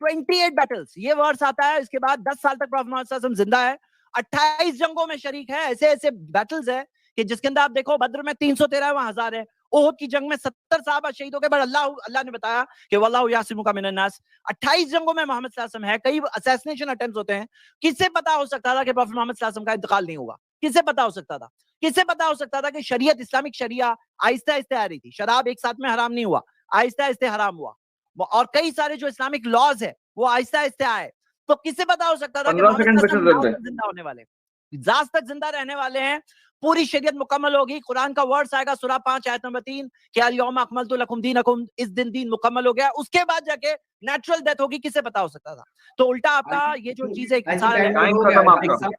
[SPEAKER 1] 28 बैटल्स, ये वर्ड्स आता है। इसके बाद 10 साल तक प्रॉफेट मोहम्मद सल्लल्लाहु अलैहि वसल्लम जिंदा है, 28 जंगों में शरीक है। ऐसे ऐसे बैटल्स है कि जिसके अंदर आप देखो बद्र में 313 वहां 1000 है, उहुद की जंग में 70 साहबा शहीद हो गए, पर अल्लाह ने बताया कि वल्लाहु यासिमुका मिनन नास। 28 जंगों में मोहम्मद सल्लल्लाहु अलैहि वसल्लम है, कई असैसिनेशन अटेम्प्ट्स होते हैं। किससे पता हो सकता था कि प्रॉफेट मोहम्मद सल्लल्लाहु अलैहि वसल्लम का इंतकाल नहीं होगा? किससे पता हो सकता था? किससे पता हो सकता था कि शरीयत, इस्लामिक शरिया आहिस्ता आहिस्ता आ रही थी, शराब एक साथ में हराम नहीं हुआ, आहिस्ता आहिस्ता हराम हुआ, और कई सारे जो इस्लामिक लॉज है वो आहिस्ता आहिस्ता आए। तो किससे पता हो सकता था कि
[SPEAKER 2] 15 सेकंड बचे
[SPEAKER 1] मोहम्मद
[SPEAKER 2] थे।
[SPEAKER 1] जिंदा होने वाले, जाज तक जिंदा रहने वाले हैं, पूरी शरीयत मुकम्मल होगी। कुरान का वर्ड्स आएगा सूरह 5 आयत नंबर 3 कि अल यौमा अकमलतु लकुम दीनकुम, इस दिन दीन मुकम्मल हो गया। उसके बाद जाके नेचुरल डेथ होगी, किससे पता हो सकता था? तो उल्टा आपका ये जो चीज है,
[SPEAKER 2] टाइम खत्म आपका।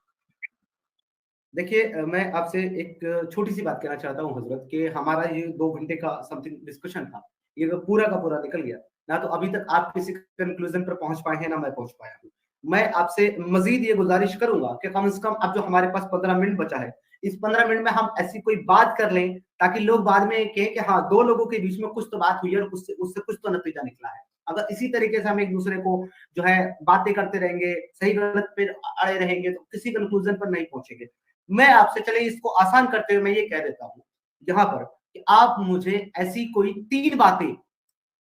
[SPEAKER 3] देखिए, मैं आपसे एक छोटी सी बात कहना चाहता हूँ हजरत, कि हमारा ये 2 घंटे का समथिंग डिस्कशन था, ये पूरा का पूरा निकल गया ना। तो अभी तक आप किसी कंक्लूजन पर पहुंच पाए हैं ना मैं पहुंच पाया हूँ। मैं आपसे मजीद ये गुजारिश करूंगा कि कम से कम अब जो हमारे पास 15 मिनट बचा है, इस 15 मिनट में हम ऐसी कोई बात कर लें ताकि लोग बाद में कहें कि हाँ, 2 लोगों के बीच में कुछ तो बात हुई है और उससे कुछ तो नतीजा निकला है। अगर इसी तरीके से हम एक दूसरे को जो है बातें करते रहेंगे, सही गलत पे अड़े रहेंगे, तो किसी कंक्लूजन पर नहीं पहुंचेंगे। मैं आपसे, चले इसको आसान करते हुए मैं ये कह देता हूँ, यहाँ पर कि आप मुझे ऐसी कोई 3 बातें,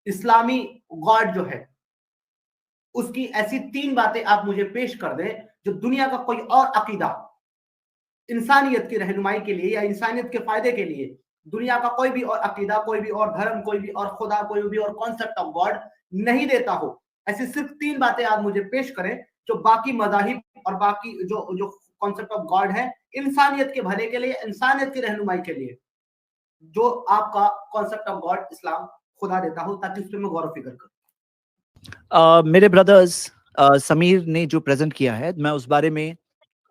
[SPEAKER 3] इस्लामी गॉड जो है उसकी ऐसी 3 बातें आप मुझे पेश कर दें जो दुनिया का कोई और अकीदा इंसानियत की रहनुमाई के लिए या इंसानियत के फायदे के लिए, दुनिया का कोई भी और अकीदा, कोई भी और धर्म, कोई भी और खुदा, कोई भी और कॉन्सेप्ट ऑफ गॉड नहीं देता हो। ऐसी सिर्फ 3 बातें आप मुझे पेश करें जो बाकी मज़ाहिब और बाकी जो जो कॉन्सेप्ट ऑफ गॉड है इंसानियत के भले के लिए, इंसानियत की रहनुमाई के लिए, जो आपका कॉन्सेप्ट ऑफ गॉड इस्लाम खुदा देता हो, ताकि उस पर मैं गौर व फिक्र करूं।
[SPEAKER 1] मेरे ब्रदर्स, समीर ने जो प्रेजेंट किया है, मैं उस बारे में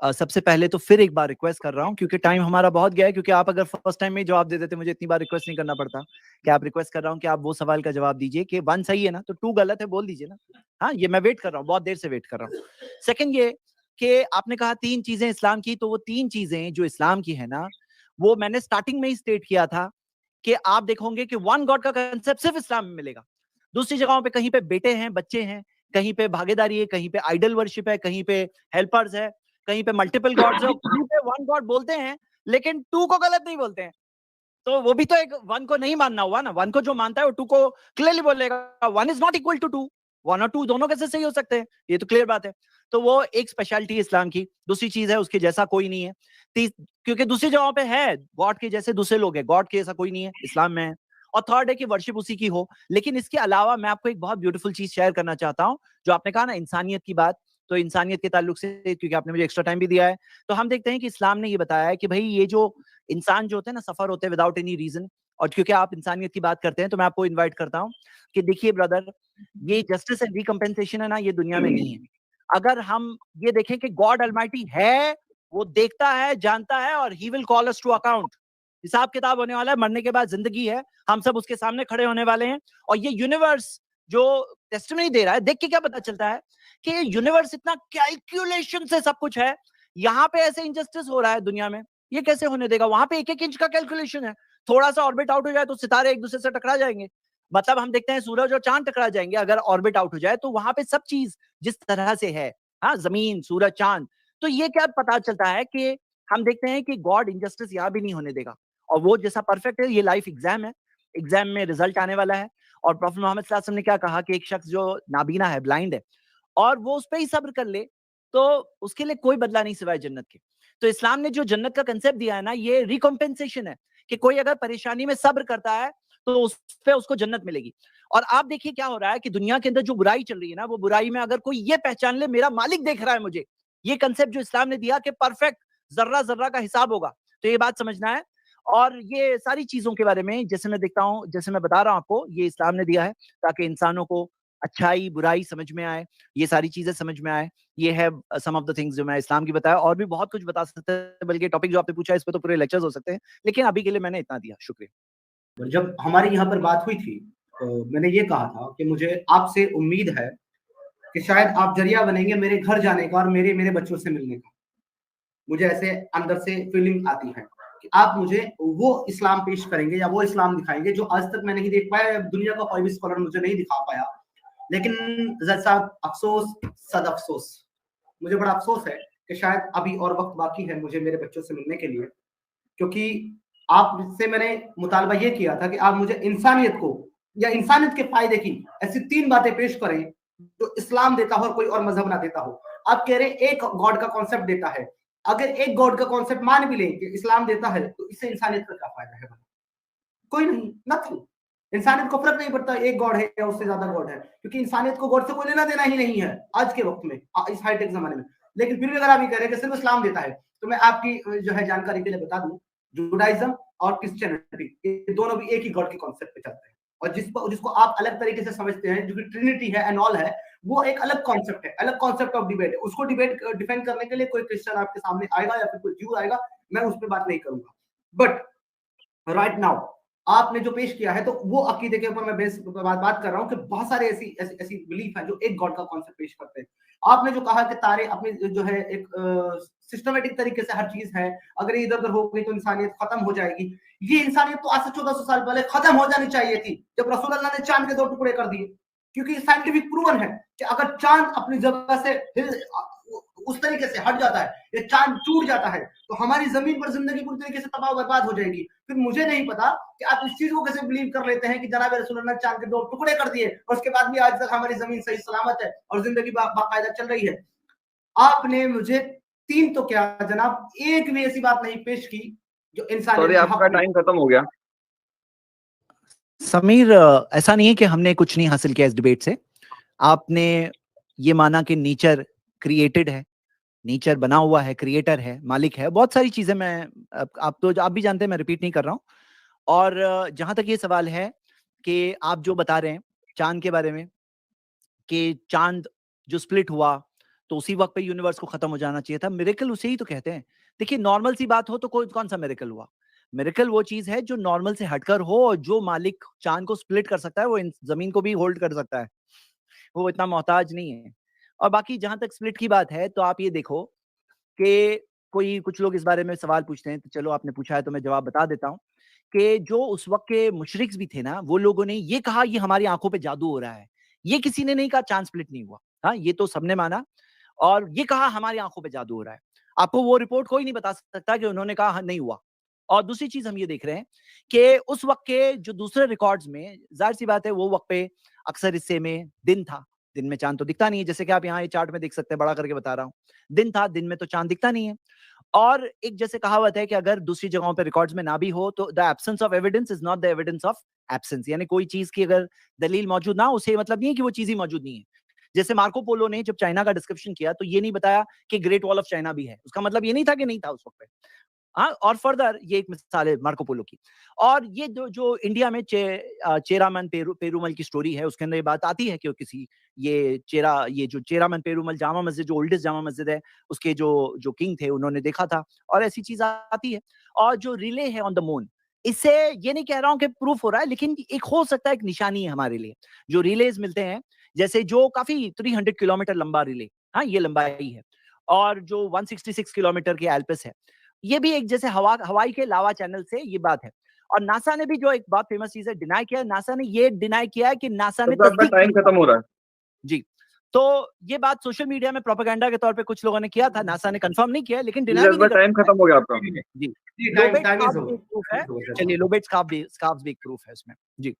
[SPEAKER 1] सबसे पहले तो फिर एक बार रिक्वेस्ट कर रहा हूं, क्योंकि टाइम हमारा बहुत गया है। क्योंकि आप अगर फर्स्ट टाइम में जवाब दे देते, मुझे इतनी बार रिक्वेस्ट नहीं करना पड़ता। कि आप रिक्वेस्ट कर रहा हूं कि आप वो सवाल का जवाब दीजिए कि 1 सही है ना, तो 2 गलत है, बोल दीजिए ना। हाँ, ये मैं वेट कर रहा हूँ, बहुत देर से वेट कर रहा हूँ। सेकंड ये कि आपने कहा 3 चीजें इस्लाम की, तो वो 3 चीजें जो इस्लाम की है ना, वो मैंने स्टार्टिंग में ही स्टेट किया था कि आप देखोगे कि 1 गॉड का कंसेप्ट सिर्फ इस्लाम में मिलेगा। दूसरी जगहों पे कहीं पे बेटे हैं, बच्चे हैं, कहीं पे भागीदारी है, कहीं पे आइडल वर्शिप है, कहीं पे हेल्पर्स है, कहीं पे मल्टीपल गॉड्स है, कहीं पे 1 गॉड बोलते हैं, लेकिन 2 को गलत नहीं बोलते हैं। तो वो भी तो एक 1 को नहीं मानना हुआ ना। 1 को जो मानता है वो 2 को क्लियरली बोलेगा 1 इज नॉट इक्वल टू 2। 1 और 2 दोनों कैसे सही हो सकते हैं? ये तो क्लियर बात है। तो वो एक स्पेशलिटी है इस्लाम की। दूसरी चीज है, उसके जैसा कोई नहीं है। क्योंकि दूसरी जगहों पे है गॉड के जैसे दूसरे लोग हैं, गॉड के जैसा कोई नहीं है, इस्लाम में है। और थर्ड है कि वर्शिप उसी की हो। लेकिन इसके अलावा मैं आपको एक बहुत ब्यूटीफुल चीज शेयर करना चाहता हूं। जो आपने कहा ना इंसानियत की बात, तो इंसानियत के ताल्लुक से, क्योंकि आपने मुझे एक्स्ट्रा टाइम भी दिया है, तो हम देखते हैं कि इस्लाम ने ये बताया है कि भाई ये जो इंसान जो होते हैं ना, सफर होते हैं विदाउट एनी रीजन। और क्योंकि आप इंसानियत की बात करते हैं, तो मैं आपको इन्वाइट करता हूं कि देखिए ब्रदर, ये जस्टिस एंड रिकम्पेंसेशन है ना, ये दुनिया में नहीं है। अगर हम ये देखें कि गॉड अलमाइटी है, वो देखता है, जानता है, और he will call us to account. हिसाब किताब होने वाला है, मरने के बाद जिंदगी है, हम सब उसके सामने खड़े होने वाले हैं। और ये यूनिवर्स जो टेस्टिमनी दे रहा है, देख के क्या पता चलता है कि ये यूनिवर्स इतना कैलकुलेशन से सब कुछ है। यहाँ पे ऐसे इंजस्टिस हो रहा है दुनिया में, ये कैसे होने देगा? वहां पे 1-1 इंच का कैलकुलेशन है। थोड़ा सा ऑर्बिट आउट हो जाए तो सितारे एक दूसरे से टकरा जाएंगे। मतलब हम देखते हैं सूरज और चांद टकरा जाएंगे अगर ऑर्बिट आउट हो जाए। तो वहां पे सब चीज जिस तरह से है, हाँ, जमीन, सूरज, चांद, तो ये क्या पता चलता है कि हम देखते हैं कि गॉड इंजस्टिस यहाँ भी नहीं होने देगा। और वो जैसा परफेक्ट है, ये लाइफ एग्जाम है, एग्जाम में रिजल्ट आने वाला है। और प्रॉफेट मोहम्मद सल्लल्लाहु अलैहि वसल्लम ने क्या कहा कि एक शख्स जो नाबीना है, ब्लाइंड है, और वो उस पर ही सब्र कर ले, तो उसके लिए कोई बदला नहीं सिवाय जन्नत के। तो इस्लाम ने जो जन्नत का कंसेप्ट दिया है ना, ये रिकम्पेंसेशन है कि कोई अगर परेशानी में सब्र करता है तो उस पे उसको जन्नत मिलेगी। और आप देखिए क्या हो रहा है कि दुनिया के अंदर जो बुराई चल रही है ना, वो बुराई में अगर कोई ये पहचान ले मेरा मालिक देख रहा है मुझे, ये कंसेप्ट जो इस्लाम ने दिया कि परफेक्ट जर्रा जर्रा का हिसाब होगा, तो ये बात समझना है। और ये सारी चीजों के बारे में जैसे मैं देखता हूँ, जैसे मैं बता रहा हूँ आपको, ये इस्लाम ने दिया है ताकि इंसानों को अच्छाई बुराई समझ में आए, ये सारी चीजें समझ में आए। ये है सम ऑफ द थिंग्स जो मैं इस्लाम की बताया। और भी बहुत कुछ बता सकते हैं, बल्कि टॉपिक जो आपने पूछा इस पे तो पूरे लेक्चर्स हो सकते हैं, लेकिन अभी के लिए मैंने इतना दिया। शुक्रिया।
[SPEAKER 3] जब हमारी यहाँ पर बात हुई थी, तो मैंने ये कहा था कि मुझे आपसे उम्मीद है कि शायद आप जरिया बनेंगे मेरे घर जाने का और मेरे मेरे बच्चों से मिलने का। मुझे ऐसे अंदर से फीलिंग आती है कि आप मुझे वो इस्लाम पेश करेंगे या वो इस्लाम दिखाएंगे जो आज तक मैं नहीं देख पाया, दुनिया का कोई भी स्कॉलर मुझे नहीं दिखा पाया। लेकिन जज साहब, अफसोस सद अफसोस, मुझे बड़ा अफसोस है कि शायद अभी और वक्त बाकी है मुझे मेरे बच्चों से मिलने के लिए, क्योंकि आपसे मैंने मुतालबा ये किया था कि आप मुझे इंसानियत को या इंसानियत के फायदे की ऐसी 3 बातें पेश करें जो इस्लाम देता हो और कोई और मजहब ना देता हो। आप कह रहे एक गॉड का कॉन्सेप्ट देता है, अगर एक गॉड का कॉन्सेप्ट मान भी लें कि इस्लाम देता है, तो इससे इंसानियत का क्या फायदा है? कोई नहीं, नथिंग। इंसानियत को फर्क नहीं पड़ता एक गॉड है या उससे ज्यादा गॉड है, क्योंकि इंसानियत को गॉड से कोई लेना देना ही नहीं है आज के वक्त में, इस हाईटेक जमाने में। लेकिन फिर भी अगर आप ये कह रहे हैं कि सिर्फ इस्लाम देता है, तो मैं आपकी जो है जानकारी के लिए बता दूं, जुडाइज्म और क्रिश्चियनिटी, ये दोनों भी एक ही गॉड के कॉन्सेप्ट पे चलते हैं। और जिसको आप अलग तरीके से समझते हैं, जो कि ट्रिनिटी है एंड ऑल है, वो एक अलग कॉन्सेप्ट है, अलग कॉन्सेप्ट ऑफ डिबेट है। उसको डिबेट डिफेंड करने के लिए कोई क्रिश्चियन आपके सामने आएगा या फिर कोई ज्यू आएगा, मैं उस पर बात नहीं करूंगा। बट राइट नाउ आपने जो पेश किया है, तो वो अकीदे के ऊपर मैं बात कर रहा हूं कि बहुत सारे ऐसी बिलीफ है जो एक गॉड का कॉन्सेप्ट पेश करते हैं। आपने जो कहा कि तारे अपनी जो है एक सिस्टमेटिक तरीके से हर चीज है, अगर ये इधर उधर हो गई तो इंसानियत खत्म हो जाएगी। ये इंसानियत तो आज से 1400 साल पहले खत्म हो जानी चाहिए थी, जब रसूल अल्लाह ने चांद के 2 टुकड़े कर दिए। क्योंकि साइंटिफिक प्रूवन है कि अगर चांद अपनी जगह से उस तरीके से हट जाता है, ये चांद टूट जाता है, तो हमारी जमीन पर जिंदगी पूरी तरीके से तबाह बर्बाद हो जाएगी। फिर मुझे नहीं पता कि आप इस चीज को कैसे बिलीव कर लेते हैं कि जनाब रसूलुल्लाह ने चांद के 2 टुकड़े कर दिए और उसके बाद भी आज तक हमारी जमीन सही सलामत है और जिंदगी बाकायदा चल रही है। आपने मुझे 3 तो क्या जनाब, एक भी ऐसी बात नहीं पेश की जो
[SPEAKER 2] सॉरी, आपका टाइम खत्म हो गया।
[SPEAKER 1] समीर, ऐसा नहीं है कि हमने कुछ नहीं हासिल किया इस डिबेट से। आपने ये माना कि नेचर क्रिएटेड है, नेचर बना हुआ है, क्रिएटर है, मालिक है, बहुत सारी चीजें मैं आप भी जानते हैं, मैं रिपीट नहीं कर रहा हूं। और जहां तक ये सवाल है कि आप जो बता रहे हैं चांद के बारे में कि चांद जो स्प्लिट हुआ तो उसी वक्त पे यूनिवर्स को खत्म हो जाना चाहिए था, मिरेकल उसे ही तो कहते हैं। देखिए, नॉर्मल सी बात हो तो कौन सा मिरेकल हुआ? मिरेकल वो चीज है जो नॉर्मल से हटकर हो, और जो मालिक चांद को स्प्लिट कर सकता है वो जमीन को भी होल्ड कर सकता है, वो इतना मोहताज नहीं है। और बाकी जहां तक स्प्लिट की बात है तो आप ये देखो कि कुछ लोग इस बारे में सवाल पूछते हैं, तो चलो आपने पूछा है तो मैं जवाब बता देता हूँ कि जो उस वक्त के मुशरिक्स भी थे ना, वो लोगों ने ये कहा ये हमारी आंखों पे जादू हो रहा है। ये किसी ने नहीं कहा चांद स्प्लिट नहीं हुआ, हाँ, ये तो सबने माना। और ये कहा हमारी आंखों पे जादू हो रहा है, आपको वो रिपोर्ट कोई नहीं बता सकता कि उन्होंने कहा हाँ, नहीं हुआ। और दूसरी चीज हम ये देख रहे हैं कि उस वक्त के जो दूसरे रिकॉर्ड्स में, जाहिर सी बात है वो वक्त पे अक्सर हिस्से में दिन था, दिन में चांद तो दिखता नहीं है, जैसे कि आप यहाँ ये चार्ट में देख सकते हैं, बड़ा करके बता रहा हूँ, दिन था, दिन में तो चांद दिखता नहीं है। और एक जैसे कहावत है कि अगर दूसरी जगहों पे रिकॉर्ड्स में ना भी हो तो the absence of evidence is not the evidence of absence, यानी कोई चीज की अगर दलील मौजूद ना हो उसे मतलब नहीं है कि वो चीज ही मौजूद नहीं है। जैसे मार्को पोलो ने जब चाइना का डिस्क्रिप्शन किया तो ये नहीं बताया कि ग्रेट वॉल ऑफ चाइना भी है, उसका मतलब ये नहीं था कि नहीं था उस वक्त पे। हाँ, और फर्दर ये एक मिसाल है मार्को पोलो की। और ये जो इंडिया में चेरामन पेरूमल की स्टोरी है, उसके अंदर ये बात आती है कि किसी ये जो चेरामन पेरूमल जामा मस्जिद, जो ओल्डेस्ट जामा मस्जिद है, उसके जो किंग थे उन्होंने देखा था, और ऐसी चीज आती है। और जो रिले है ऑन द मून, इससे ये नहीं कह रहा हूं कि प्रूफ हो रहा है, लेकिन एक हो सकता है, एक निशानी है हमारे लिए। जो रिलेज मिलते हैं, जैसे जो काफी 300 किलोमीटर लंबा रिले, हाँ, ये लंबाई है, और जो 166 किलोमीटर की एल्पस है, ये भी एक जैसे हवाई के लावा चैनल से ये बात है। और नासा ने भी जो एक बहुत फेमस चीज है डिनाई किया, नासा ने ये डिनाई किया है कि नासा ने
[SPEAKER 2] आपका टाइम खत्म हो रहा है
[SPEAKER 1] जी। तो ये बात सोशल मीडिया में प्रोपेगेंडा के तौर पे कुछ लोगों ने किया था, नासा ने कंफर्म नहीं किया, लेकिन डिनाई भी नहीं
[SPEAKER 2] टाइम खत्म हो गया आपका।
[SPEAKER 1] जी,
[SPEAKER 3] टाइम
[SPEAKER 1] प्रूफ है। चलिए, लोबेट स्कार्फ भी एक प्रूफ है इसमें जी।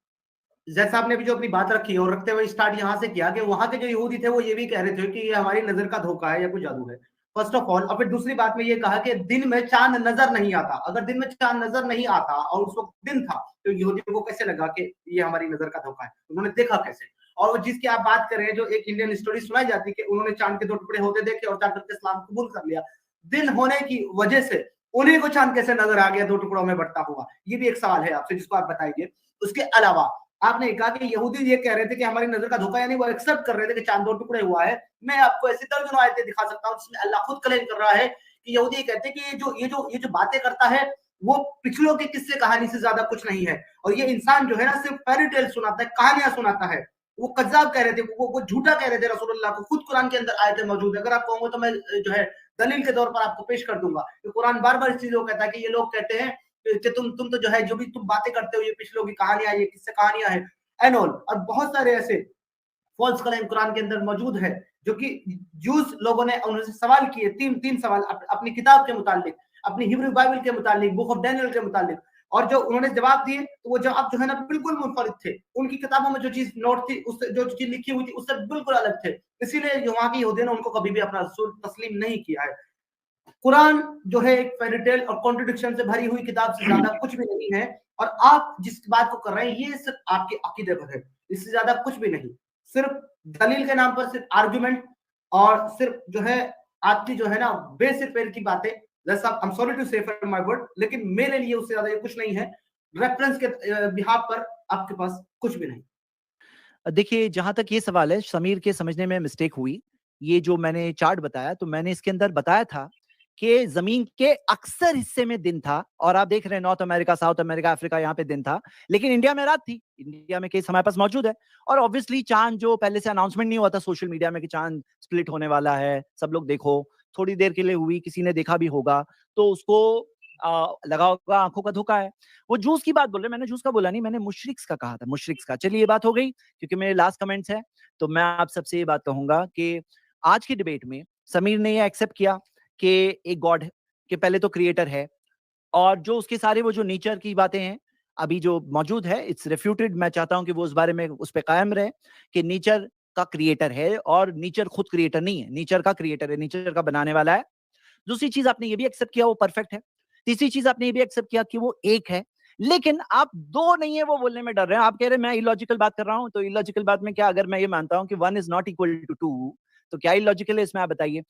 [SPEAKER 3] जैसा आपने भी जो अपनी बात रखी और रखते हुए स्टार्ट यहाँ से किया कि वहां के जो यहूदी थे वो ये भी कह रहे थे कि ये हमारी नजर का धोखा है या कोई जादू है, फर्स्ट ऑफ ऑल। और फिर दूसरी बात में ये कहा कि दिन में चांद नजर नहीं आता। अगर दिन में चांद नजर नहीं आता और उस वक्त दिन था तो यहूदियों को कैसे लगा कि ये हमारी नजर का धोखा है? उन्होंने देखा कैसे? और वो जिसकी आप बात कर रहे हैं, जो एक इंडियन स्टोरी सुनाई जाती है कि उन्होंने चांद के 2 टुकड़े होते देखे और जाकर के इस्लाम कबूल कर लिया, दिन होने की वजह से उन्हीं को चांद कैसे नजर आ गया 2 टुकड़ों में बंटता हुआ? ये भी एक सवाल है आपसे जिसको आप बताइए। उसके अलावा आपने कहा कि यहूदी ये कह रहे थे कि हमारी नजर का धोखा, यानी वो एक्सेप्ट कर रहे थे कि चांद 2 टुकड़े हुआ है। मैं आपको ऐसी दर्जनों आयतें दिखा सकता हूं जिसमें अल्लाह खुद क्लेम कर रहा है कि यहूदी कहते हैं कि ये जो बातें करता है वो पिछलों के किस्से कहानी से ज्यादा कुछ नहीं है, और ये इंसान जो है ना सिर्फ फेरी टेल सुनाता है, कहानियां सुनाता है। वो कज्जाब कह रहे थे, वो झूठा कह रहे थे रसूलुल्लाह को। खुद कुरान के अंदर आयतें मौजूद है, अगर आप कहोगे तो मैं जो है दलील के तौर पर आपको पेश कर दूंगा। कुरान बार बार इस चीज को कहता है कि ये लोग कहते हैं कि तुम तो जो है जो भी तुम बातें करते हो ये पिछलों की कहानियां, ये किस्से कहानियां हैं एंड ऑल। और बहुत सारे ऐसे फॉल्स क्लेम कुरान के अंदर मौजूद है जो कि जूस लोगों ने उनसे सवाल किए, तीन सवाल अपनी किताब के मुतालिक, अपनी हिब्रू बाइबल के मुतालिक, बुक ऑफ डैनियल के मुतालिक, और जो उन्होंने जवाब दिए तो वो जवाब जो है ना बिल्कुल मुनफरिद थे। उनकी किताबों में जो चीज नोट थी, उससे जो चीज लिखी हुई थी उससे बिल्कुल अलग थे। इसीलिए जो वहां की यहूदियों ने उनको कभी भी अपना रसूल तस्लीम नहीं किया है। कुरान जो है एक फेरी टेल और कॉन्ट्रडिक्शन से भरी हुई किताब से ज्यादा कुछ भी नहीं है। और आप जिस बात को कर रहे हैं ये सिर्फ आपके अकीदे पर है, इससे ज्यादा कुछ भी नहीं। सिर्फ दलील के नाम पर सिर्फ आर्गुमेंट और सिर्फ जो है आपकी जो है ना बेसिक पैर की बातें, जैसा आई एम सॉरी टू से फॉर माय वर्ड, लेकिन मेरे लिए उससे ज्यादा ये कुछ नहीं है। रेफरेंस के बिहाफ पर आपके पास कुछ भी नहीं।
[SPEAKER 1] देखिए, जहां तक ये सवाल है, समीर के समझने में मिस्टेक हुई। ये जो मैंने चार्ट बताया तो मैंने इसके अंदर बताया था कि जमीन के अक्सर हिस्से में दिन था, और आप देख रहे हैं north America, south America, Africa, यहाँ पे दिन था, लेकिन इंडिया में रात थी। इंडिया में केस हमारे पास मौजूद है। और ऑब्वियसली चांद जो पहले से अनाउंसमेंट नहीं हुआ था सोशल मीडिया में कि चांद स्प्लिट होने वाला है, सब लोग देखो, थोड़ी देर के लिए हुई, किसी ने देखा भी होगा तो उसको लगा होगा आंखों का धोखा है। वो जूस की बात बोल रहे, मैंने जूस का बोला नहीं, मैंने मुशरिक्स का कहा था, मुशरिक्स का। चलिए, ये बात हो गई, क्योंकि मेरे लास्ट कमेंट्स है, तो मैं आप सबसे ये बात कहूंगा कि आज की डिबेट में समीर ने ये एक्सेप्ट किया कि एक गॉड है, कि पहले तो क्रिएटर है, और जो उसके सारे वो जो नेचर की बातें हैं अभी जो मौजूद है, इट्स रेफ्यूटेड। मैं चाहता हूं कि वो उस बारे में उस पर कायम रहे कि नेचर का क्रिएटर है, और नेचर खुद क्रिएटर नहीं है, नेचर का क्रिएटर है, नेचर का बनाने वाला है। दूसरी चीज आपने ये भी एक्सेप्ट किया वो परफेक्ट है। तीसरी चीज आपने ये भी एक्सेप्ट किया कि वो एक है, लेकिन आप दो नहीं है वो बोलने में डर रहे हैं। आप कह रहे हैं मैं इलॉजिकल बात कर रहा हूं, तो इलॉजिकल बात में क्या, अगर मैं ये मानता हूं कि 1 इज नॉट इक्वल टू 2, तो क्या इलॉजिकल है इसमें, आप बताइए।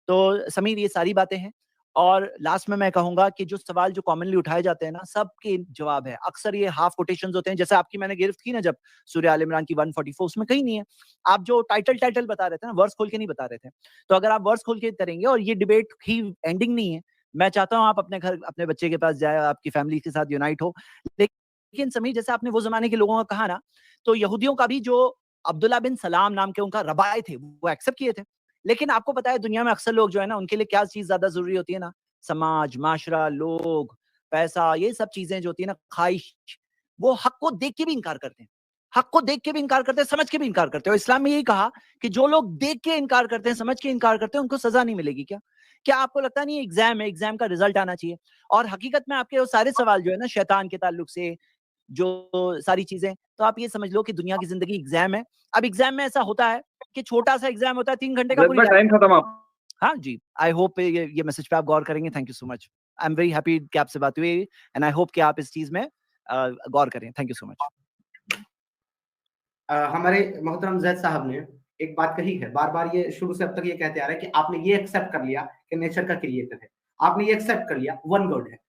[SPEAKER 1] तो समीर ये सारी बातें हैं, और लास्ट में मैं कहूंगा कि जो सवाल जो कॉमनली उठाए जाते हैं ना, सबके जवाब है। अक्सर ये हाफ कोटेशंस होते हैं, जैसे आपकी मैंने गिरफ्त की ना जब सूर्य आल इमरान की 144, उसमें कहीं नहीं है। आप जो टाइटल बता रहे थे ना, वर्स खोल के नहीं बता रहे थे। तो अगर आप वर्स खोल के करेंगे, और ये डिबेट ही एंडिंग नहीं है, मैं चाहता हूं आप अपने घर अपने बच्चे के पास जाए, आपकी फैमिली के साथ यूनाइट हो। लेकिन समीर, जैसे आपने वो जमाने के लोगों का कहा ना, तो यहूदियों का भी जो अब्दुल्ला बिन सलाम नाम के उनका रबाए थे, वो एक्सेप्ट किए थे। लेकिन आपको पता है दुनिया में अक्सर लोग जो है ना, उनके लिए क्या चीज ज्यादा जरूरी होती है ना, समाज, माशरा, लोग, पैसा, ये सब चीजें जो होती है ना, ख्वाहिश, वो हक को देख के भी इनकार करते हैं। हक को देख के भी इनकार करते हैं, समझ के भी इनकार करते हैं। और इस्लाम में यही कहा कि जो लोग देख के इनकार करते हैं, समझ के इनकार करते हैं, उनको सजा नहीं मिलेगी। क्या क्या आपको लगता नहीं एग्जाम है, एग्जाम का रिजल्ट आना चाहिए? और हकीकत में आपके वो सारे सवाल जो है ना शैतान के ताल्लुक से, जो सारी चीजें, तो आप ये समझ लो कि दुनिया की जिंदगी एग्जाम है। अब एग्जाम में ऐसा होता है कि छोटा सा एग्जाम होता है, 3 घंटे का,
[SPEAKER 2] जज
[SPEAKER 1] पूरी
[SPEAKER 2] भाई
[SPEAKER 1] लाइफ।
[SPEAKER 2] टाइम खत्म आप।
[SPEAKER 1] हाँ जी, आई होप ये मैसेज पे आप गौर करेंगे। Thank you so much. I am very happy कि आपसे बात हुई, एंड आई होप कि आप इस चीज में गौर करें। Thank you so much.
[SPEAKER 3] हमारे मोहतरम जैद साहब ने एक बात कही है, बार बार ये शुरू से अब तक ये कहते आ रहे हैं कि आपने ये एक्सेप्ट कर लिया कि नेचर का क्रिएटर है, आपने ये एक्सेप्ट कर लिया वन गॉड है।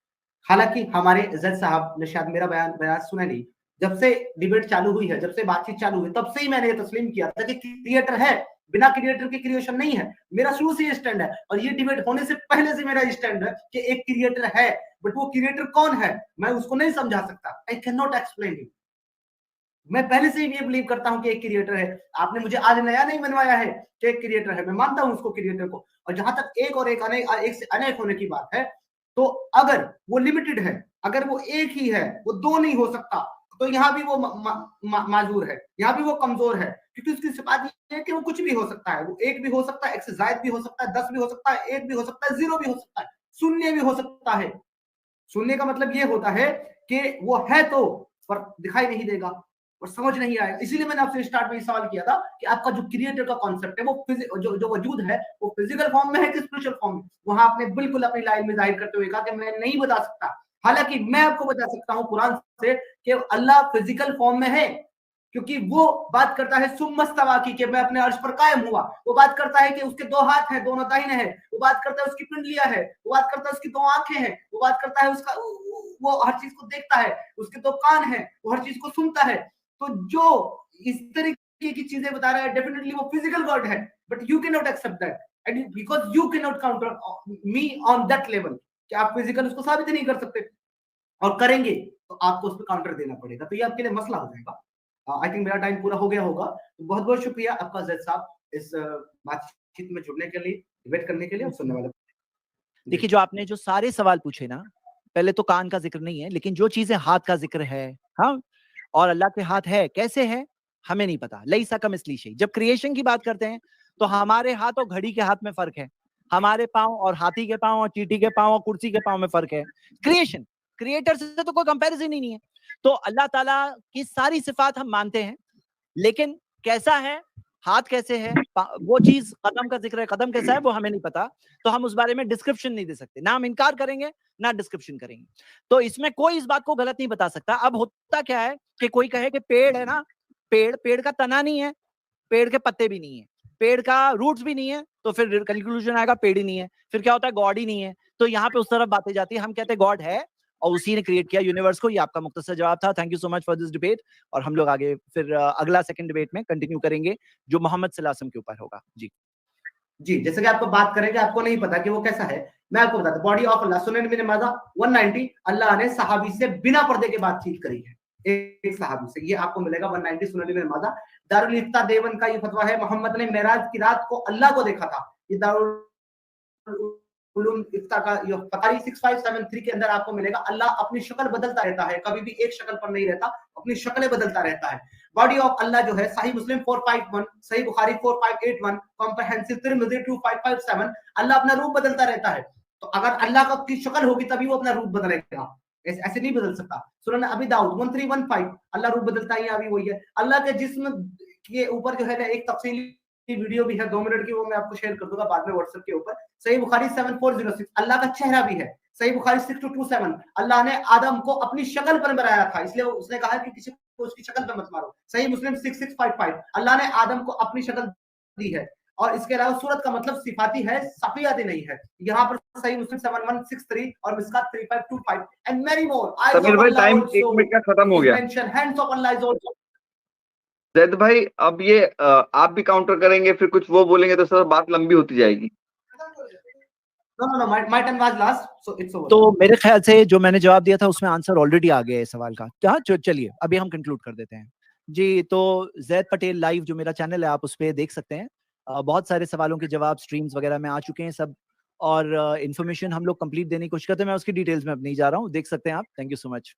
[SPEAKER 3] हालांकि हमारे जज साहब ने शायद मेरा बयान सुना नहीं। जब से डिबेट चालू हुई है, जब से बातचीत चालू हुई, तब से ही मैंने ये तस्लीम किया था कि क्रिएटर है, बिना क्रिएटर के क्रिएशन नहीं है। मेरा शुरू से ये स्टैंड है, और ये डिबेट होने से पहले से मेरा स्टैंड है कि एक क्रिएटर है, बट वो क्रिएटर कौन है मैं उसको नहीं समझा सकता। I can not explain him. मैं पहले से ही ये बिलीव करता हूं कि एक क्रिएटर है। आपने मुझे आज नया नहीं बनवाया है कि एक क्रिएटर है, मैं मानता हूं उसको, क्रिएटर को। और जहां तक एक और एक अनेक, एक से अनेक होने की बात है, तो अगर वो लिमिटेड है, अगर वो एक ही है, वो दो नहीं हो सकता, तो यहाँ भी वो माजूर है, यहाँ भी वो कमजोर है, क्योंकि उसकी सिफात ये है कि वो कुछ भी हो सकता है। वो एक भी हो सकता है, एक से जायद भी हो सकता है, 10 भी हो सकता है, 1 भी हो सकता है, 0 भी हो सकता है, शून्य भी हो सकता है। शून्य का मतलब ये होता है कि वो है तो पर दिखाई नहीं देगा और समझ नहीं आएगा। इसीलिए मैंने आपसे स्टार्ट में सवाल किया था कि आपका जो क्रिएटर का कॉन्सेप्ट है, वो जो वजूद है, वो फिजिकल फॉर्म में है कि स्पिरिचुअल फॉर्म में। वहां आपने बिल्कुल अपनी लाइन में जाहिर करते हुए कहा कि मैं नहीं बता सकता। हालांकि मैं आपको बता सकता हूं कुरान से कि अल्लाह फिजिकल फॉर्म में है, क्योंकि वो बात करता है सुम्मस्तवा की, कि मैं अपने अर्श पर कायम हुआ। वो बात करता है कि उसके 2 हाथ हैं, दोनों दाहिने हैं। वो बात करता है उसकी पिंडलियां है। वो बात करता है उसकी 2 आंखें हैं। वो बात करता है उसका, वो हर चीज को देखता है। उसके 2 कान हैं, वो हर चीज को सुनता है। तो जो इस तरीके की चीजें बता रहा है, डेफिनेटली वो फिजिकल गॉड है, but you can not accept that, and because you can not counter me on that level, कि आप फिजिकल उसको साबित नहीं कर सकते, और करेंगे तो आपको उस पर काउंटर देना पड़ेगा। तो ये आपके लिए मसला हो जाएगा। आई थिंक मेरा टाइम पूरा हो गया होगा। तो बहुत बहुत शुक्रिया आपका जैद साहब इस बातचीत में जुड़ने के लिए, डिबेट करने के लिए, और सुनने वाले।
[SPEAKER 1] देखिए, जो आपने जो सारे सवाल पूछे ना, पहले तो कान का जिक्र नहीं है, लेकिन जो चीजें हाथ का जिक्र है, हाँ, और अल्लाह के हाथ है, कैसे है हमें नहीं पता। लईसा कमिस्ली शै। जब क्रिएशन की बात करते हैं तो हमारे हाथ और घड़ी के हाथ में फर्क है, हमारे पांव और हाथी के पांव और चींटी के पांव और कुर्सी के पांव में फर्क है। क्रिएशन, क्रिएटर से तो कोई कंपैरिजन ही नहीं है। तो अल्लाह ताला की सारी सिफात हम मानते हैं, लेकिन कैसा है, हाथ कैसे है, वो चीज, कदम का जिक्र है, कदम कैसा है वो हमें नहीं पता। तो हम उस बारे में डिस्क्रिप्शन नहीं दे सकते, ना हम इनकार करेंगे ना डिस्क्रिप्शन करेंगे। तो इसमें कोई इस बात को गलत नहीं बता सकता। अब होता क्या है कि कोई कहे कि पेड़ है ना, पेड़ का तना नहीं है, पेड़ के पत्ते भी नहीं है, पेड़ का रूट्स भी नहीं है, तो फिर कंक्लूजन आएगा पेड़ ही नहीं है। फिर क्या होता है, गॉड ही नहीं है। तो यहाँ पे उस तरफ बातें जाती है। हम कहते हैं गॉड है और उसी ने क्रिएट किया यूनिवर्स को। ये आपका मुख्तसर जवाब था। Thank you so much for this debate. और हम लोग आगे फिर अगला सेकंड डिबेट में कंटिन्यू करेंगे, जो मोहम्मद सल्लल्लाहु अलैहि वसल्लम के ऊपर होगा। जी
[SPEAKER 3] जैसे कि आपको बात करेंगे, आपको नहीं पता कि वो कैसा है, मैं आपको बताता हूं। बॉडी ऑफ अल्लाह, सुनन इब्न माजा 190, अल्लाह ने सहाबी से बिना पर्दे के बातचीत करी है, एक सहाबी से। ये आपको मिलेगा 190 सुनन इब्न माजा। दारुल इफ्ता देवन का ये फतवा है, मोहम्मद ने मेराज की रात को अल्लाह को देखा था। ये दारुल उलूम इफ्ता का फतारी 6573 के अंदर आपको मिलेगा, अल्लाह अपनी शक्ल बदलता रहता है, कभी भी एक शक्ल पर नहीं रहता, अपनी शक्लें बदलता रहता है। बॉडी ऑफ अल्लाह जो है सही मुस्लिम 451, सही बुखारी 4581, कॉम्प्रहेंसिव तिरमिज़ी 2557, अल्लाह अपना रूप बदलता रहता है। तो अगर अल्लाह की शक्ल होगी तभी वो अपना रूप बदलेगा, ऐसे नहीं बदल सकता। सुनन अबी दाऊद 1315, अल्लाह रूप बदलता है, अभी वही है। अल्लाह के जिस्म के ऊपर जो है ना एक तफसीली वीडियो भी है 2 मिनट की, वो मैं आपको शेयर कर दूंगा बाद में व्हाट्सएप के ऊपर। सही बुखारी 7406, अल्लाह का चेहरा भी है। सही बुखारी 6227, अल्लाह ने आदम को अपनी शक्ल पर बनाया था, इसलिए उसने कहा कि किसी को उसकी शक्ल पर मत मारो। सही मुस्लिम 6655, अल्लाह ने आदम को अपनी शक्ल दी है। और इसके अलावा सूरत का मतलब सिफाती है, सफियाती नहीं है। यहाँ पर सही मुस्लिम 7163 और मिसकात 3525 एंड मेनी मोर।
[SPEAKER 2] समीर भाई टाइम 1 मिनट का खत्म हो गया।
[SPEAKER 3] Hands of Allah is also.
[SPEAKER 2] Zaid भाई अब ये आप भी काउंटर करेंगे, फिर कुछ वो बोलेंगे तो सर बात लंबी होती जाएगी।
[SPEAKER 3] No, my turn was last, so it's over.
[SPEAKER 1] तो मेरे ख्याल से जो मैंने जवाब दिया था उसमें आंसर ऑलरेडी आ गया है सवाल का। हाँ चलिए अभी हम कंक्लूड कर देते हैं जी। तो जैद पटेल लाइव जो मेरा चैनल है आप उस पर देख सकते हैं, बहुत सारे सवालों के जवाब स्ट्रीम्स वगैरह में आ चुके हैं सब, और इन्फॉर्मेशन हम लोग कंप्लीट देने की कोशिश करते हैं। मैं उसकी डिटेल्स में अब नहीं जा रहा हूँ, देख सकते हैं आप। Thank you so much.